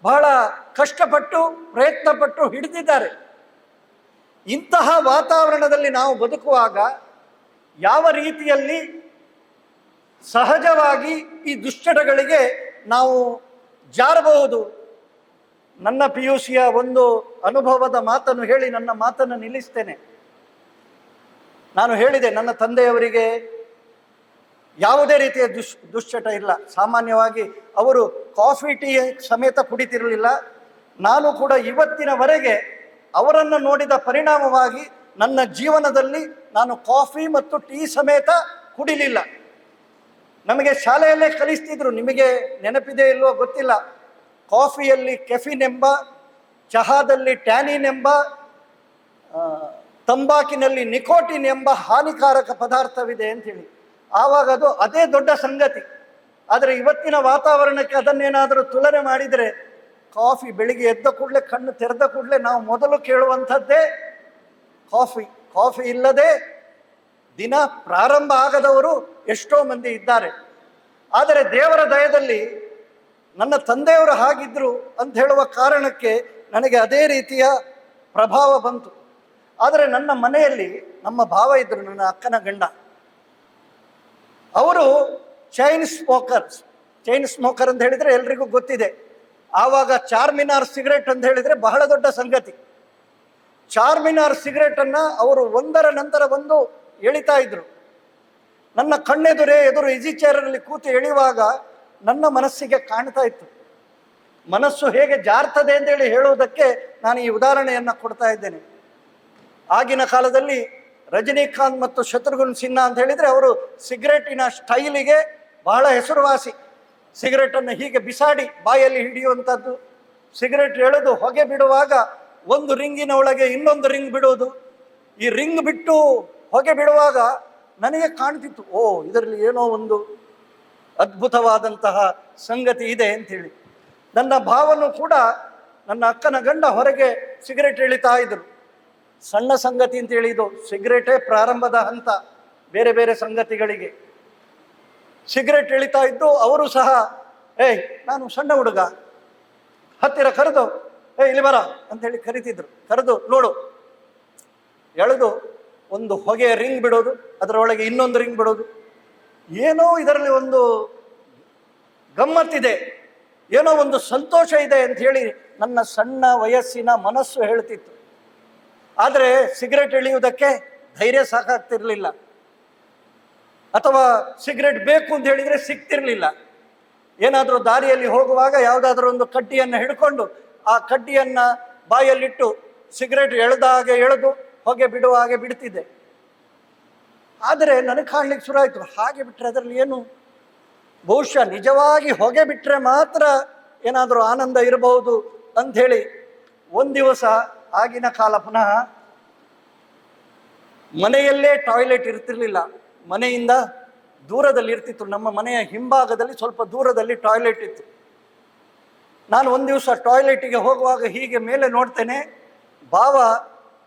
ಬಹಳ ಕಷ್ಟಪಟ್ಟು ಪ್ರಯತ್ನಪಟ್ಟು ಹಿಡಿದಿದ್ದಾರೆ. ಇಂತಹ ವಾತಾವರಣದಲ್ಲಿ ನಾವು ಬದುಕುವಾಗ ಯಾವ ರೀತಿಯಲ್ಲಿ ಸಹಜವಾಗಿ ಈ ದುಶ್ಚಟಗಳಿಗೆ ನಾವು ಜಾರಬಹುದು. ನನ್ನ PUCಯ ಒಂದು ಅನುಭವದ ಮಾತನ್ನು ಹೇಳಿ ನನ್ನ ಮಾತನ್ನು ನಿಲ್ಲಿಸ್ತೇನೆ. ನಾನು ಹೇಳಿದೆ, ನನ್ನ ತಂದೆಯವರಿಗೆ ಯಾವುದೇ ರೀತಿಯ ದುಶ್ಚಟ ಇಲ್ಲ. ಸಾಮಾನ್ಯವಾಗಿ ಅವರು ಕಾಫಿ ಟೀ ಸಮೇತ ಕುಡಿತಿರಲಿಲ್ಲ. ನಾನು ಕೂಡ ಇವತ್ತಿನವರೆಗೆ ಅವರನ್ನು ನೋಡಿದ ಪರಿಣಾಮವಾಗಿ ನನ್ನ ಜೀವನದಲ್ಲಿ ನಾನು ಕಾಫಿ ಮತ್ತು ಟೀ ಸಮೇತ ಕುಡಿಲಿಲ್ಲ. ನಮಗೆ ಶಾಲೆಯಲ್ಲೇ ಕಲಿಸ್ತಿದ್ರು, ನಿಮಗೆ ನೆನಪಿದೆ ಇಲ್ವೋ ಗೊತ್ತಿಲ್ಲ, ಕಾಫಿಯಲ್ಲಿ ಕೆಫಿನ್ ಎಂಬ, ಚಹಾದಲ್ಲಿ ಟ್ಯಾನಿನ್ ಎಂಬ, ತಂಬಾಕಿನಲ್ಲಿ ನಿಕೋಟಿನ್ ಎಂಬ ಹಾನಿಕಾರಕ ಪದಾರ್ಥವಿದೆ ಅಂಥೇಳಿ. ಆವಾಗ ಅದೇ ದೊಡ್ಡ ಸಂಗತಿ. ಆದರೆ ಇವತ್ತಿನ ವಾತಾವರಣಕ್ಕೆ ಅದನ್ನೇನಾದರೂ ತುಲನೆ ಮಾಡಿದರೆ, ಕಾಫಿ ಬೆಳಿಗ್ಗೆ ಎದ್ದ ಕೂಡಲೇ, ಕಣ್ಣು ತೆರೆದ ಕೂಡಲೇ ನಾವು ಮೊದಲು ಕೇಳುವಂಥದ್ದೇ ಕಾಫಿ ಇಲ್ಲದೆ ದಿನ ಪ್ರಾರಂಭ ಆಗದವರು ಎಷ್ಟೋ ಮಂದಿ ಇದ್ದಾರೆ. ಆದರೆ ದೇವರ ದಯದಲ್ಲಿ ನನ್ನ ತಂದೆಯವರು ಹಾಗಿದ್ರು ಅಂತ ಹೇಳುವ ಕಾರಣಕ್ಕೆ ನನಗೆ ಅದೇ ರೀತಿಯ ಪ್ರಭಾವ ಬಂತು. ಆದರೆ ನನ್ನ ಮನೆಯಲ್ಲಿ ನಮ್ಮ ಭಾವ ಇದ್ದರು, ನನ್ನ ಅಕ್ಕನ ಗಂಡ. ಅವರು ಚೈನ್ ಸ್ಮೋಕರ್ ಅಂತ ಹೇಳಿದರೆ ಎಲ್ರಿಗೂ ಗೊತ್ತಿದೆ. ಆವಾಗ ಚಾರ್ಮಿನಾರ್ ಸಿಗರೇಟ್ ಅಂತ ಹೇಳಿದರೆ ಬಹಳ ದೊಡ್ಡ ಸಂಗತಿ. ಚಾರ್ಮಿನಾರ್ ಸಿಗರೇಟನ್ನು ಅವರು ಒಂದರ ನಂತರ ಒಂದು ಎಳಿತಾ ಇದ್ರು. ನನ್ನ ಎದುರು ಈಸಿ ಚೇರಲ್ಲಿ ಕೂತು ಎಳೆಯುವಾಗ ನನ್ನ ಮನಸ್ಸಿಗೆ ಕಾಣ್ತಾ ಇತ್ತು. ಮನಸ್ಸು ಹೇಗೆ ಜಾರ್ತದೆ ಅಂತೇಳಿ ಹೇಳುವುದಕ್ಕೆ ನಾನು ಈ ಉದಾಹರಣೆಯನ್ನು ಕೊಡ್ತಾ ಇದ್ದೇನೆ. ಆಗಿನ ಕಾಲದಲ್ಲಿ ರಜನಿಕಾಂತ್ ಮತ್ತು ಶತ್ರುಘ್ನ ಸಿನ್ಹಾ ಅಂತ ಹೇಳಿದರೆ ಅವರು ಸಿಗರೇಟಿನ ಸ್ಟೈಲಿಗೆ ಬಹಳ ಹೆಸರುವಾಸಿ. ಸಿಗರೇಟನ್ನು ಹೀಗೆ ಬಿಸಾಡಿ ಬಾಯಲ್ಲಿ ಹಿಡಿಯುವಂಥದ್ದು, ಸಿಗರೆಟ್ ಎಳೆದು ಹೊಗೆ ಬಿಡುವಾಗ ಒಂದು ರಿಂಗಿನ ಒಳಗೆ ಇನ್ನೊಂದು ರಿಂಗ್ ಬಿಡೋದು. ಈ ರಿಂಗ್ ಬಿಟ್ಟು ಹೊಗೆ ಬಿಡುವಾಗ ನನಗೆ ಕಾಣ್ತಿತ್ತು, ಓ ಇದರಲ್ಲಿ ಏನೋ ಒಂದು ಅದ್ಭುತವಾದಂತಹ ಸಂಗತಿ ಇದೆ ಅಂತೇಳಿ. ನನ್ನ ಭಾವನೂ ಕೂಡ ನನ್ನ ಅಕ್ಕನ ಗಂಡ ಹೊರಗೆ ಸಿಗರೆಟ್ ಎಳಿತಾ ಇದ್ರು. ಸಣ್ಣ ಸಂಗತಿ ಅಂತೇಳಿ ಇದು ಸಿಗರೇಟೇ ಪ್ರಾರಂಭದ ಹಂತ ಬೇರೆ ಬೇರೆ ಸಂಗತಿಗಳಿಗೆ. ಸಿಗರೆಟ್ ಎಳಿತಾ ಇದ್ದು ಅವರು ಸಹ, ಏಯ್ ನಾನು ಸಣ್ಣ ಹುಡುಗ, ಹತ್ತಿರ ಕರೆದು ಇಲ್ಲಿ ಬರ ಅಂತೇಳಿ ಕರಿತಿದ್ರು. ಕರೆದು ನೋಡು, ಎಳೆದು ಒಂದು ಹೊಗೆಯ ರಿಂಗ್ ಬಿಡೋದು, ಅದರೊಳಗೆ ಇನ್ನೊಂದು ರಿಂಗ್ ಬಿಡೋದು. ಏನೋ ಇದರಲ್ಲಿ ಒಂದು ಗಮ್ಮತ್ತಿದೆ, ಏನೋ ಒಂದು ಸಂತೋಷ ಇದೆ ಅಂತ ಹೇಳಿ ನನ್ನ ಸಣ್ಣ ವಯಸ್ಸಿನ ಮನಸ್ಸು ಹೇಳ್ತಿತ್ತು. ಆದರೆ ಸಿಗರೆಟ್ ಎಳೆಯುವುದಕ್ಕೆ ಧೈರ್ಯ ಸಾಕಾಗ್ತಿರ್ಲಿಲ್ಲ, ಅಥವಾ ಸಿಗರೆಟ್ ಬೇಕು ಅಂತ ಹೇಳಿದರೆ ಸಿಗ್ತಿರ್ಲಿಲ್ಲ. ಏನಾದರೂ ದಾರಿಯಲ್ಲಿ ಹೋಗುವಾಗ ಯಾವುದಾದ್ರೂ ಒಂದು ಕಡ್ಡಿಯನ್ನು ಹಿಡ್ಕೊಂಡು ಆ ಕಡ್ಡಿಯನ್ನು ಬಾಯಲ್ಲಿಟ್ಟು ಸಿಗರೆಟ್ ಎಳೆದಾಗ ಎಳೆದು ಹೊಗೆ ಬಿಡುವ ಹಾಗೆ ಬಿಡ್ತಿದ್ದೆ. ಆದರೆ ನನಗೆ ಕಾಣ್ಲಿಕ್ಕೆ ಶುರು ಆಯಿತು, ಹಾಗೆ ಬಿಟ್ಟರೆ ಅದರಲ್ಲಿ ಏನು, ಬಹುಶಃ ನಿಜವಾಗಿ ಹೊಗೆ ಬಿಟ್ಟರೆ ಮಾತ್ರ ಏನಾದರೂ ಆನಂದ ಇರಬಹುದು ಅಂಥೇಳಿ ಒಂದು ದಿವಸ ಆಗಿನ ಕಾಲ ಪುನಃ ಮನೆಯಲ್ಲೇ ಟಾಯ್ಲೆಟ್ ಇರ್ತಿರ್ಲಿಲ್ಲ, ಮನೆಯಿಂದ ದೂರದಲ್ಲಿ ಇರ್ತಿತ್ತು. ನಮ್ಮ ಮನೆಯ ಹಿಂಭಾಗದಲ್ಲಿ ಸ್ವಲ್ಪ ದೂರದಲ್ಲಿ ಟಾಯ್ಲೆಟ್ ಇತ್ತು. ನಾನು ಒಂದು ದಿವಸ ಟಾಯ್ಲೆಟಿಗೆ ಹೋಗುವಾಗ ಹೀಗೆ ಮೇಲೆ ನೋಡ್ತೇನೆ, ಬಾವ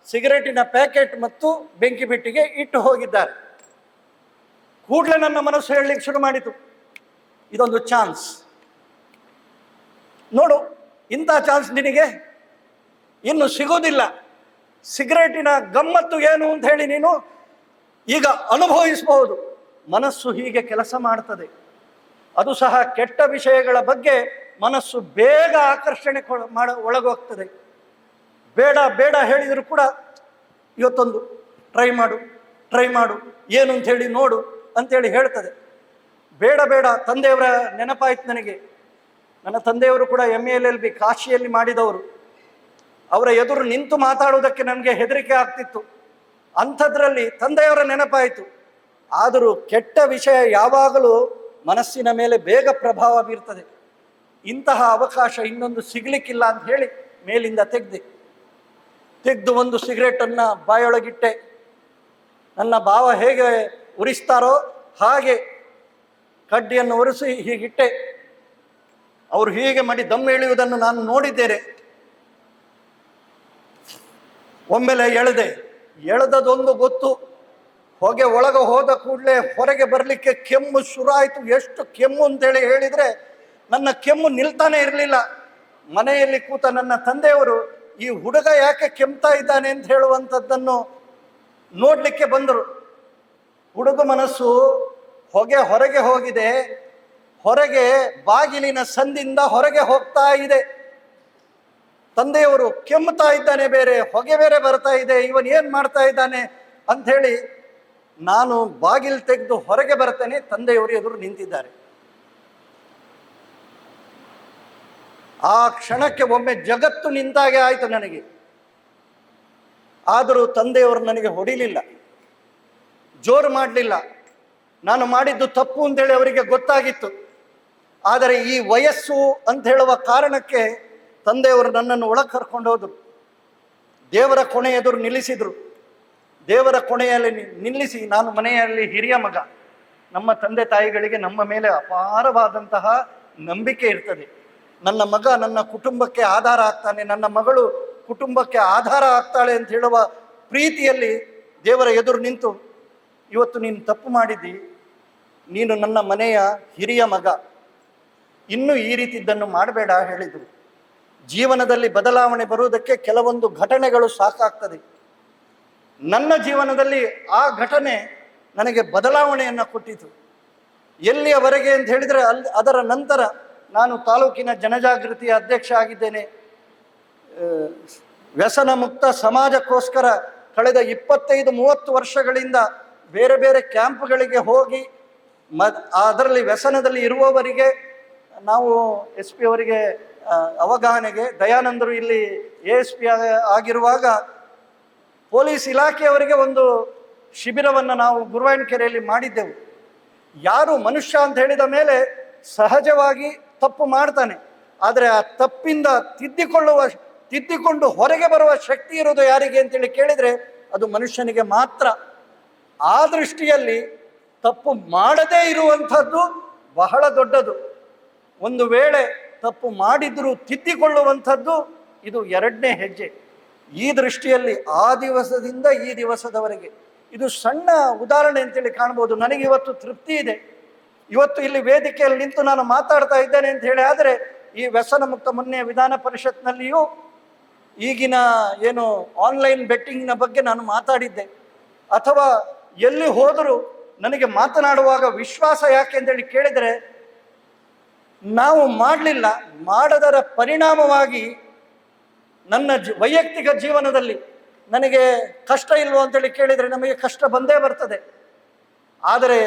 ಸಿಗರೇಟಿನ ಪ್ಯಾಕೆಟ್ ಮತ್ತು ಬೆಂಕಿ ಬಿಟ್ಟಿಗೆ ಇಟ್ಟು ಹೋಗಿದ್ದಾರೆ. ಕೂಡಲೇ ನನ್ನ ಮನಸ್ಸು ಹೇಳಲಿಕ್ಕೆ ಶುರು ಮಾಡಿತು, ಇದೊಂದು ಚಾನ್ಸ್ ನೋಡು, ಇಂಥ ಚಾನ್ಸ್ ನಿನಗೆ ಇನ್ನು ಸಿಗೋದಿಲ್ಲ. ಸಿಗರೇಟಿನ ಗಮ್ಮತ್ತು ಏನು ಅಂತ ಹೇಳಿ ನೀನು ಈಗ ಅನುಭವಿಸಬಹುದು. ಮನಸ್ಸು ಹೀಗೆ ಕೆಲಸ ಮಾಡ್ತದೆ. ಅದು ಸಹ ಕೆಟ್ಟ ವಿಷಯಗಳ ಬಗ್ಗೆ ಮನಸ್ಸು ಬೇಗ ಆಕರ್ಷಣೆ ಒಳಗೋಗ್ತದೆ. ಬೇಡ ಬೇಡ ಹೇಳಿದರೂ ಕೂಡ ಇವತ್ತೊಂದು ಟ್ರೈ ಮಾಡು ಏನು ಅಂತ ಹೇಳಿ ನೋಡು ಅಂತೇಳಿ ಹೇಳ್ತದೆ. ಬೇಡ ಬೇಡ, ತಂದೆಯವರ ನೆನಪಾಯ್ತು ನನಗೆ. ನನ್ನ ತಂದೆಯವರು ಕೂಡ MA-LLB ಕಾಶಿಯಲ್ಲಿ ಮಾಡಿದವರು. ಅವರ ಎದುರು ನಿಂತು ಮಾತಾಡುವುದಕ್ಕೆ ನನಗೆ ಹೆದರಿಕೆ ಆಗ್ತಿತ್ತು. ಅಂಥದ್ರಲ್ಲಿ ತಂದೆಯವರ ನೆನಪಾಯಿತು. ಆದರೂ ಕೆಟ್ಟ ವಿಷಯ ಯಾವಾಗಲೂ ಮನಸ್ಸಿನ ಮೇಲೆ ಬೇಗ ಪ್ರಭಾವ ಬೀರ್ತದೆ. ಇಂತಹ ಅವಕಾಶ ಇನ್ನೊಂದು ಸಿಗಲಿಕ್ಕಿಲ್ಲ ಅಂತ ಹೇಳಿ ಮೇಲಿಂದ ತೆಗೆದು ಒಂದು ಸಿಗರೇಟನ್ನು ಬಾಯೊಳಗಿಟ್ಟೆ. ನನ್ನ ಭಾವ ಹೇಗೆ ಉರಿಸ್ತಾರೋ ಹಾಗೆ ಕಡ್ಡಿಯನ್ನು ಉರಿಸಿ ಹೀಗಿಟ್ಟೆ. ಅವರು ಹೀಗೆ ಮಾಡಿ ದಮ್ ಎಳೆಯುವುದನ್ನು ನಾನು ನೋಡಿದ್ದೇನೆ. ಒಮ್ಮೆಲೆ ಎಳೆದದೊಂದು ಗೊತ್ತು, ಹೊಗೆ ಒಳಗೆ ಹೋದ ಕೂಡಲೇ ಹೊರಗೆ ಬರಲಿಕ್ಕೆ ಕೆಮ್ಮು ಶುರು ಆಯಿತು. ಎಷ್ಟು ಕೆಮ್ಮು ಅಂತೇಳಿ ಹೇಳಿದರೆ ನನ್ನ ಕೆಮ್ಮು ನಿಲ್ತಾನೆ ಇರಲಿಲ್ಲ. ಮನೆಯಲ್ಲಿ ಕೂತ ನನ್ನ ತಂದೆಯವರು ಈ ಹುಡುಗ ಯಾಕೆ ಕೆಮ್ತಾ ಇದ್ದಾನೆ ಅಂತ ಹೇಳುವಂಥದ್ದನ್ನು ನೋಡಲಿಕ್ಕೆ ಬಂದರು. ಹುಡುಗ ಮನಸ್ಸು ಹೊರಗೆ ಹೋಗಿದೆ, ಹೊರಗೆ ಬಾಗಿಲಿನ ಸಂದಿಂದ ಹೊರಗೆ ಹೋಗ್ತಾ ಇದೆ. ತಂದೆಯವರು ಕೆಮ್ಮುತ್ತಾ ಇದ್ದಾನೆ, ಬೇರೆ ಹೊಗೆ ಬೇರೆ ಬರ್ತಾ ಇದೆ, ಇವನ್ ಏನ್ ಮಾಡ್ತಾ ಇದ್ದಾನೆ ಅಂಥೇಳಿ ನಾನು ಬಾಗಿಲು ತೆಗೆದು ಹೊರಗೆ ಬರ್ತೇನೆ. ತಂದೆಯವರು ಎದುರು ನಿಂತಿದ್ದಾರೆ. ಆ ಕ್ಷಣಕ್ಕೆ ಒಮ್ಮೆ ಜಗತ್ತು ನಿಂತಾಗೆ ಆಯಿತು ನನಗೆ. ಆದರೂ ತಂದೆಯವರು ನನಗೆ ಹೊಡಿಲಿಲ್ಲ, ಜೋರು ಮಾಡಲಿಲ್ಲ. ನಾನು ಮಾಡಿದ್ದು ತಪ್ಪು ಅಂತೇಳಿ ಅವರಿಗೆ ಗೊತ್ತಾಗಿತ್ತು. ಆದರೆ ಈ ವಯಸ್ಸು ಅಂತ ಹೇಳುವ ಕಾರಣಕ್ಕೆ ತಂದೆಯವರು ನನ್ನನ್ನು ಒಳಗೆ ಕರ್ಕೊಂಡು ಹೋದರು. ದೇವರ ಕೊನೆ ಎದುರು ನಿಲ್ಲಿಸಿದರು. ದೇವರ ಕೊನೆಯಲ್ಲಿ ನಿಲ್ಲಿಸಿ, ನಾನು ಮನೆಯಲ್ಲಿ ಹಿರಿಯ ಮಗ. ನಮ್ಮ ತಂದೆ ತಾಯಿಗಳಿಗೆ ನಮ್ಮ ಮೇಲೆ ಅಪಾರವಾದಂತಹ ನಂಬಿಕೆ ಇರ್ತದೆ. ನನ್ನ ಮಗ ನನ್ನ ಕುಟುಂಬಕ್ಕೆ ಆಧಾರ ಆಗ್ತಾನೆ, ನನ್ನ ಮಗಳು ಕುಟುಂಬಕ್ಕೆ ಆಧಾರ ಆಗ್ತಾಳೆ ಅಂತ ಹೇಳುವ ಪ್ರೀತಿಯಲ್ಲಿ ದೇವರ ಎದುರು ನಿಂತು, ಇವತ್ತು ನೀನು ತಪ್ಪು ಮಾಡಿದ್ದಿ, ನೀನು ನನ್ನ ಮನೆಯ ಹಿರಿಯ ಮಗ, ಇನ್ನೂ ಈ ರೀತಿದ್ದನ್ನು ಮಾಡಬೇಡ ಹೇಳಿದರು. ಜೀವನದಲ್ಲಿ ಬದಲಾವಣೆ ಬರುವುದಕ್ಕೆ ಕೆಲವೊಂದು ಘಟನೆಗಳು ಸಾಕಾಗ್ತದೆ. ನನ್ನ ಜೀವನದಲ್ಲಿ ಆ ಘಟನೆ ನನಗೆ ಬದಲಾವಣೆಯನ್ನು ಕೊಟ್ಟಿತು. ಎಲ್ಲಿಯವರೆಗೆ ಅಂತ ಹೇಳಿದರೆ ಅದರ ನಂತರ ನಾನು ತಾಲೂಕಿನ ಜನಜಾಗೃತಿಯ ಅಧ್ಯಕ್ಷ ಆಗಿದ್ದೇನೆ. ವ್ಯಸನ ಮುಕ್ತ ಸಮಾಜಕ್ಕೋಸ್ಕರ ಕಳೆದ 25-30 ವರ್ಷಗಳಿಂದ ಬೇರೆ ಬೇರೆ ಕ್ಯಾಂಪ್ಗಳಿಗೆ ಹೋಗಿ ಅದರಲ್ಲಿ ವ್ಯಸನದಲ್ಲಿ ಇರುವವರಿಗೆ ನಾವು SP ಅವರಿಗೆ ಅವಗಾಹನೆಗೆ, ದಯಾನಂದರು ಇಲ್ಲಿ ASP ಆಗಿರುವಾಗ ಪೊಲೀಸ್ ಇಲಾಖೆಯವರಿಗೆ ಒಂದು ಶಿಬಿರವನ್ನು ನಾವು ಗುರುವಾಯಣಕೆರೆಯಲ್ಲಿ ಮಾಡಿದ್ದೆವು. ಯಾರು ಮನುಷ್ಯ ಅಂತ ಹೇಳಿದ ಮೇಲೆ ಸಹಜವಾಗಿ ತಪ್ಪು ಮಾಡ್ತಾನೆ. ಆದರೆ ಆ ತಪ್ಪಿಂದ ತಿದ್ದಿಕೊಂಡು ಹೊರಗೆ ಬರುವ ಶಕ್ತಿ ಇರೋದು ಯಾರಿಗೆ ಅಂತೇಳಿ ಕೇಳಿದರೆ ಅದು ಮನುಷ್ಯನಿಗೆ ಮಾತ್ರ. ಆ ದೃಷ್ಟಿಯಲ್ಲಿ ತಪ್ಪು ಮಾಡದೇ ಇರುವಂಥದ್ದು ಬಹಳ ದೊಡ್ಡದು. ಒಂದು ವೇಳೆ ತಪ್ಪು ಮಾಡಿದ್ರೂ ತಿದ್ದಿಕೊಳ್ಳುವಂಥದ್ದು ಇದು ಎರಡನೇ ಹೆಜ್ಜೆ. ಈ ದೃಷ್ಟಿಯಲ್ಲಿ ಆ ದಿವಸದಿಂದ ಈ ದಿವಸದವರೆಗೆ ಇದು ಸಣ್ಣ ಉದಾಹರಣೆ ಅಂತೇಳಿ ಕಾಣ್ಬೋದು. ನನಗೆ ಇವತ್ತು ತೃಪ್ತಿ ಇದೆ. ಇವತ್ತು ಇಲ್ಲಿ ವೇದಿಕೆಯಲ್ಲಿ ನಿಂತು ನಾನು ಮಾತಾಡ್ತಾ ಇದ್ದೇನೆ ಅಂತ ಹೇಳಿ ಆದರೆ ಈ ವ್ಯಸನ ಮುಕ್ತ ಮೊನ್ನೆ ವಿಧಾನ ಪರಿಷತ್ನಲ್ಲಿಯೂ ಈಗಿನ ಏನು ಆನ್ಲೈನ್ ಬೆಟ್ಟಿಂಗ್ನ ಬಗ್ಗೆ ನಾನು ಮಾತಾಡಿದ್ದೆ. ಅಥವಾ ಎಲ್ಲಿ ಹೋದರೂ ನನಗೆ ಮಾತನಾಡುವಾಗ ವಿಶ್ವಾಸ ಯಾಕೆ ಅಂತೇಳಿ ಕೇಳಿದರೆ, ನಾವು ಮಾಡಲಿಲ್ಲ, ಮಾಡದರ ಪರಿಣಾಮವಾಗಿ ನನ್ನ ವೈಯಕ್ತಿಕ ಜೀವನದಲ್ಲಿ ನನಗೆ ಕಷ್ಟ ಇಲ್ವೋ ಅಂತೇಳಿ ಕೇಳಿದರೆ ನಮಗೆ ಕಷ್ಟ ಬಂದೇ ಬರ್ತದೆ. ಆದರೆ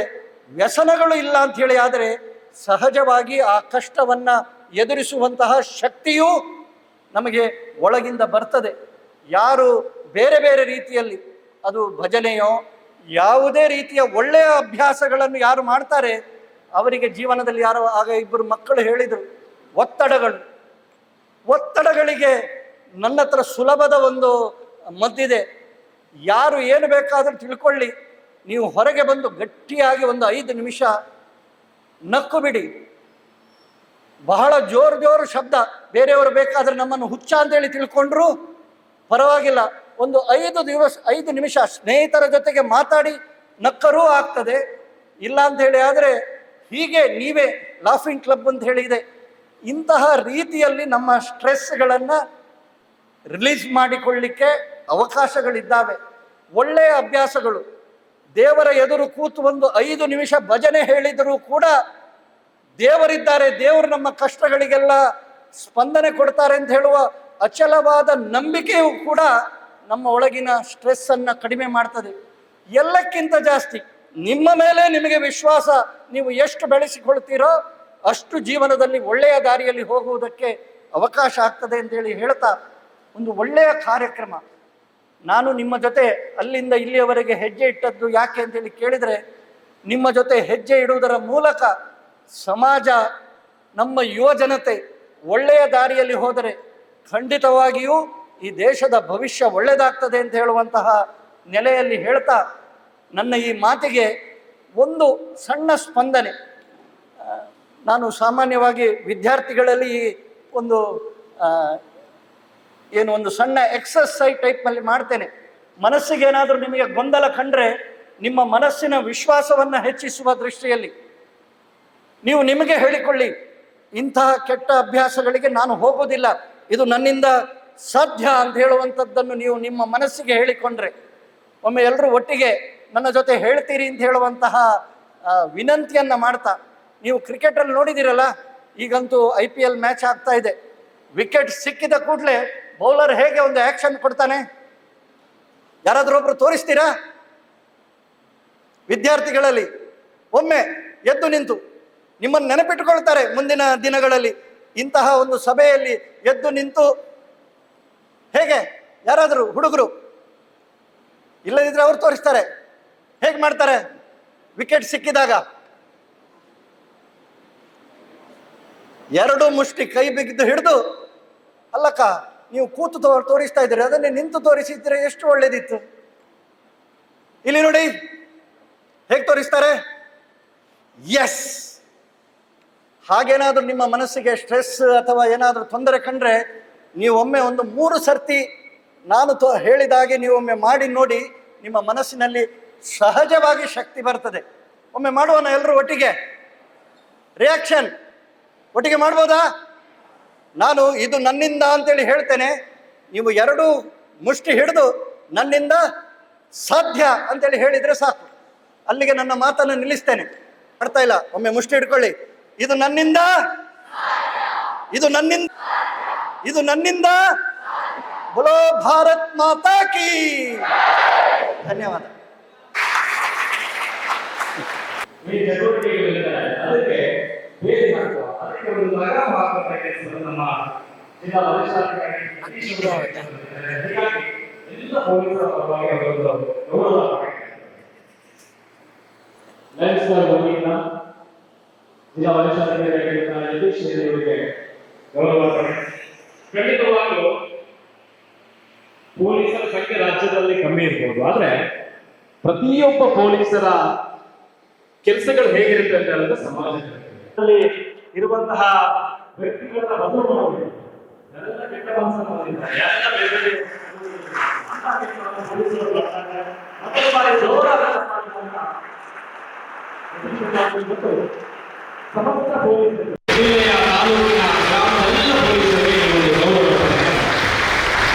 ವ್ಯಸನಗಳು ಇಲ್ಲ ಅಂಥೇಳಿ ಆದರೆ ಸಹಜವಾಗಿ ಆ ಕಷ್ಟವನ್ನು ಎದುರಿಸುವಂತಹ ಶಕ್ತಿಯೂ ನಮಗೆ ಒಳಗಿಂದ ಬರ್ತದೆ. ಯಾರು ಬೇರೆ ಬೇರೆ ರೀತಿಯಲ್ಲಿ ಅದು ಭಜನೆಯೋ ಯಾವುದೇ ರೀತಿಯ ಒಳ್ಳೆಯ ಅಭ್ಯಾಸಗಳನ್ನು ಯಾರು ಮಾಡ್ತಾರೆ ಅವರಿಗೆ ಜೀವನದಲ್ಲಿ ಯಾರೋ ಆಗ ಇಬ್ಬರು ಮಕ್ಕಳು ಹೇಳಿದರು, ಒತ್ತಡಗಳಿಗೆ ನನ್ನ ಹತ್ರ ಸುಲಭದ ಒಂದು ಮದ್ದಿದೆ. ಯಾರು ಏನು ಬೇಕಾದರೂ ತಿಳ್ಕೊಳ್ಳಿ, ನೀವು ಹೊರಗೆ ಬಂದು ಗಟ್ಟಿಯಾಗಿ ಒಂದು 5 ನಿಮಿಷ ನಕ್ಕು ಬಿಡಿ. ಬಹಳ ಜೋರು ಶಬ್ದ, ಬೇರೆಯವರು ಬೇಕಾದರೆ ನಮ್ಮನ್ನು ಹುಚ್ಚ ಅಂತೇಳಿ ತಿಳ್ಕೊಂಡ್ರು ಪರವಾಗಿಲ್ಲ. ಒಂದು 5 ನಿಮಿಷ ಸ್ನೇಹಿತರ ಜೊತೆಗೆ ಮಾತಾಡಿ ನಕ್ಕರೂ ಆಗ್ತದೆ. ಇಲ್ಲ ಅಂಥೇಳಿ ಆದರೆ ಹೀಗೆ ನೀವೇ ಲಾಫಿಂಗ್ ಕ್ಲಬ್ ಅಂತ ಹೇಳಿದೆ. ಇಂತಹ ರೀತಿಯಲ್ಲಿ ನಮ್ಮ ಸ್ಟ್ರೆಸ್ಗಳನ್ನು ರಿಲೀಸ್ ಮಾಡಿಕೊಳ್ಳಿಕ್ಕೆ ಅವಕಾಶಗಳಿದ್ದಾವೆ. ಒಳ್ಳೆಯ ಅಭ್ಯಾಸಗಳು, ದೇವರ ಎದುರು ಕೂತು ಒಂದು 5 ನಿಮಿಷ ಭಜನೆ ಹೇಳಿದರೂ ಕೂಡ ದೇವರಿದ್ದಾರೆ, ದೇವರು ನಮ್ಮ ಕಷ್ಟಗಳಿಗೆಲ್ಲ ಸ್ಪಂದನೆ ಕೊಡ್ತಾರೆ ಅಂತ ಹೇಳುವ ಅಚಲವಾದ ನಂಬಿಕೆಯೂ ಕೂಡ ನಮ್ಮ ಒಳಗಿನ ಸ್ಟ್ರೆಸ್ಸನ್ನು ಕಡಿಮೆ ಮಾಡ್ತದೆ. ಎಲ್ಲಕ್ಕಿಂತ ಜಾಸ್ತಿ ನಿಮ್ಮ ಮೇಲೆ ನಿಮಗೆ ವಿಶ್ವಾಸ ನೀವು ಎಷ್ಟು ಬೆಳೆಸಿಕೊಳ್ತೀರೋ ಅಷ್ಟು ಜೀವನದಲ್ಲಿ ಒಳ್ಳೆಯ ದಾರಿಯಲ್ಲಿ ಹೋಗುವುದಕ್ಕೆ ಅವಕಾಶ ಆಗ್ತದೆ ಅಂತೇಳಿ ಹೇಳ್ತಾ, ಒಂದು ಒಳ್ಳೆಯ ಕಾರ್ಯಕ್ರಮ. ನಾನು ನಿಮ್ಮ ಜೊತೆ ಅಲ್ಲಿಂದ ಇಲ್ಲಿಯವರೆಗೆ ಹೆಜ್ಜೆ ಇಟ್ಟದ್ದು ಯಾಕೆ ಅಂತೇಳಿ ಕೇಳಿದರೆ, ನಿಮ್ಮ ಜೊತೆ ಹೆಜ್ಜೆ ಇಡುವುದರ ಮೂಲಕ ಸಮಾಜ, ನಮ್ಮ ಯುವ ಜನತೆ ಒಳ್ಳೆಯ ದಾರಿಯಲ್ಲಿ ಹೋದರೆ ಖಂಡಿತವಾಗಿಯೂ ಈ ದೇಶದ ಭವಿಷ್ಯ ಒಳ್ಳೆಯದಾಗ್ತದೆ ಅಂತ ಹೇಳುವಂತಹ ನೆಲೆಯಲ್ಲಿ ಹೇಳ್ತಾ, ನನ್ನ ಈ ಮಾತಿಗೆ ಒಂದು ಸಣ್ಣ ಸ್ಪಂದನೆ. ನಾನು ಸಾಮಾನ್ಯವಾಗಿ ವಿದ್ಯಾರ್ಥಿಗಳಲ್ಲಿ ಒಂದು ಒಂದು ಸಣ್ಣ ಎಕ್ಸರ್ಸೈಸ್ ಟೈಪ್ನಲ್ಲಿ ಮಾಡ್ತೇನೆ. ಮನಸ್ಸಿಗೆ ಏನಾದರೂ ನಿಮಗೆ ಗೊಂದಲ ಕಂಡ್ರೆ ನಿಮ್ಮ ಮನಸ್ಸಿನ ವಿಶ್ವಾಸವನ್ನು ಹೆಚ್ಚಿಸುವ ದೃಷ್ಟಿಯಲ್ಲಿ ನೀವು ನಿಮಗೆ ಹೇಳಿಕೊಳ್ಳಿ, ಇಂತಹ ಕೆಟ್ಟ ಅಭ್ಯಾಸಗಳಿಗೆ ನಾನು ಹೋಗೋದಿಲ್ಲ, ಇದು ನನ್ನಿಂದ ಸಾಧ್ಯ ಅಂತ ಹೇಳುವಂಥದ್ದನ್ನು ನೀವು ನಿಮ್ಮ ಮನಸ್ಸಿಗೆ ಹೇಳಿಕೊಂಡ್ರೆ ಒಮ್ಮೆ ಎಲ್ಲರೂ ಒಟ್ಟಿಗೆ ನನ್ನ ಜೊತೆ ಹೇಳ್ತೀರಿ ಅಂತ ಹೇಳುವಂತಹ ವಿನಂತಿಯನ್ನು ಮಾಡ್ತಾ, ನೀವು ಕ್ರಿಕೆಟಲ್ಲಿ ನೋಡಿದ್ದೀರಲ್ಲ, ಈಗಂತೂ IPL ಮ್ಯಾಚ್ ಆಗ್ತಾ ಇದೆ. ವಿಕೆಟ್ ಸಿಕ್ಕಿದ ಕೂಡಲೇ ಬೌಲರ್ ಹೇಗೆ ಒಂದು ಆ್ಯಕ್ಷನ್ ಕೊಡ್ತಾನೆ, ಯಾರಾದರೂ ಒಬ್ರು ತೋರಿಸ್ತೀರಾ? ವಿದ್ಯಾರ್ಥಿಗಳಲ್ಲಿ ಒಮ್ಮೆ ಎದ್ದು ನಿಂತು ನಿಮ್ಮನ್ನು ನೆನಪಿಟ್ಟುಕೊಳ್ತಾರೆ. ಮುಂದಿನ ದಿನಗಳಲ್ಲಿ ಇಂತಹ ಒಂದು ಸಭೆಯಲ್ಲಿ ಎದ್ದು ನಿಂತು ಹೇಗೆ ಯಾರಾದರೂ ಹುಡುಗರು ಇಲ್ಲದಿದ್ದರೆ ಅವರು ತೋರಿಸ್ತಾರೆ. ಹೇಗೆ ಮಾಡ್ತಾರೆ? ವಿಕೆಟ್ ಸಿಕ್ಕಿದಾಗ 2 ಮುಷ್ಟಿ ಕೈ ಬಿಗಿದು ಹಿಡಿದು, ಅಲ್ಲಕ್ಕ ನೀವು ಕೂತು ತೋರಿಸ್ತಾ ಇದ್ದೀರಿ, ಅದನ್ನೇ ನಿಂತು ತೋರಿಸಿದ್ರೆ ಎಷ್ಟು ಒಳ್ಳೇದಿತ್ತು. ಇಲ್ಲಿ ನೋಡಿ ಹೇಗೆ ತೋರಿಸ್ತಾರೆ. ಎಸ್, ಹಾಗೇನಾದರೂ ನಿಮ್ಮ ಮನಸ್ಸಿಗೆ ಸ್ಟ್ರೆಸ್ ಅಥವಾ ಏನಾದರೂ ತೊಂದರೆ ಕಂಡ್ರೆ ನೀವು ಒಮ್ಮೆ ಒಂದು 3 ಸರ್ತಿ ನಾನು ಹೇಳಿದಾಗೆ ನೀವು ಒಮ್ಮೆ ಮಾಡಿ ನೋಡಿ, ನಿಮ್ಮ ಮನಸ್ಸಿನಲ್ಲಿ ಸಹಜವಾಗಿ ಶಕ್ತಿ ಬರ್ತದೆ. ಒಮ್ಮೆ ಮಾಡುವನ ಎಲ್ಲರೂ ಒಟ್ಟಿಗೆ ರಿಯಾಕ್ಷನ್ ಒಟ್ಟಿಗೆ ಮಾಡ್ಬೋದಾ? ನಾನು ಇದು ನನ್ನಿಂದ ಅಂತೇಳಿ ಹೇಳ್ತೇನೆ, ನೀವು 2 ಮುಷ್ಟಿ ಹಿಡಿದು ನನ್ನಿಂದ ಸಾಧ್ಯ ಅಂತೇಳಿ ಹೇಳಿದರೆ ಸಾಕು. ಅಲ್ಲಿಗೆ ನನ್ನ ಮಾತನ್ನು ನಿಲ್ಲಿಸ್ತೇನೆ. ಮಾಡ್ತಾ ಇಲ್ಲ, ಒಮ್ಮೆ ಮುಷ್ಟಿ ಹಿಡ್ಕೊಳ್ಳಿ. ಇದು ನನ್ನಿಂದ, ಇದು ನನ್ನಿಂದ, ಇದು ನನ್ನಿಂದ. ಬೋಲೋ ಭಾರತ್ ಮಾತಾ ಕೀ. ಧನ್ಯವಾದ. ಅದಕ್ಕೆ ಬೇರೆ ಹಾಕುವ, ಅದಕ್ಕೆ ಒಂದು ಲಗಾಮ ಹಾಕುವಂತ ಕೆಲಸವನ್ನು ನಮ್ಮ ಜಿಲ್ಲಾ ವರಿಷ್ಠಾಧಿಕಾರಿ ಹೀಗಾಗಿ ಎಲ್ಲ ಪೊಲೀಸರ ಪರವಾಗಿ ಅವರೊಂದು ಗೌರವ ಜಿಲ್ಲಾ ವರಿಷ್ಠಾಧಿಕಾರಿಯವರಿಗೆ ಗೌರವಾರ್ಪಣೆ. ಖಂಡಿತವಾಗ್ಲೂ ಪೊಲೀಸರ ಸಂಖ್ಯೆ ರಾಜ್ಯದಲ್ಲಿ ಕಮ್ಮಿ ಇರ್ಬೋದು, ಆದ್ರೆ ಪ್ರತಿಯೊಬ್ಬ ಪೊಲೀಸರ ಕೆಲಸಗಳು ಹೇಗಿರುತ್ತೆ ಅಂತ ಹೇಳಿದ್ರೆ ಸಮಾಜದಲ್ಲಿ ಇರುವಂತಹ ವ್ಯಕ್ತಿಗಳನ್ನ ಬದಲು ಮಾಡಿ ಯಾರೆಲ್ಲ ಕೆಟ್ಟ ಮನಸ್ಸನ್ನು ಹೊಂದಿದ್ದಾರೆ, ಯಾರೆಲ್ಲ ಬೇರೆ ಬೇರೆ ಅಂತಹ ಕೆಲಸವನ್ನು ಪೊಲೀಸರು ಮಾಡ್ತಾರೆ, ಮತ್ತೊಂದು ಬಾರಿ ಜೋರಾದ ಸಮಾಜವನ್ನ ಮತ್ತು ಸಮಸ್ತ ಪೊಲೀಸರು ಜಿಲ್ಲೆಯ ತಾಲೂಕಿನ ಗ್ರಾಮದ ಎಲ್ಲ ಪೊಲೀಸರಿಗೆ ಈ ಒಂದು ಗೌರವ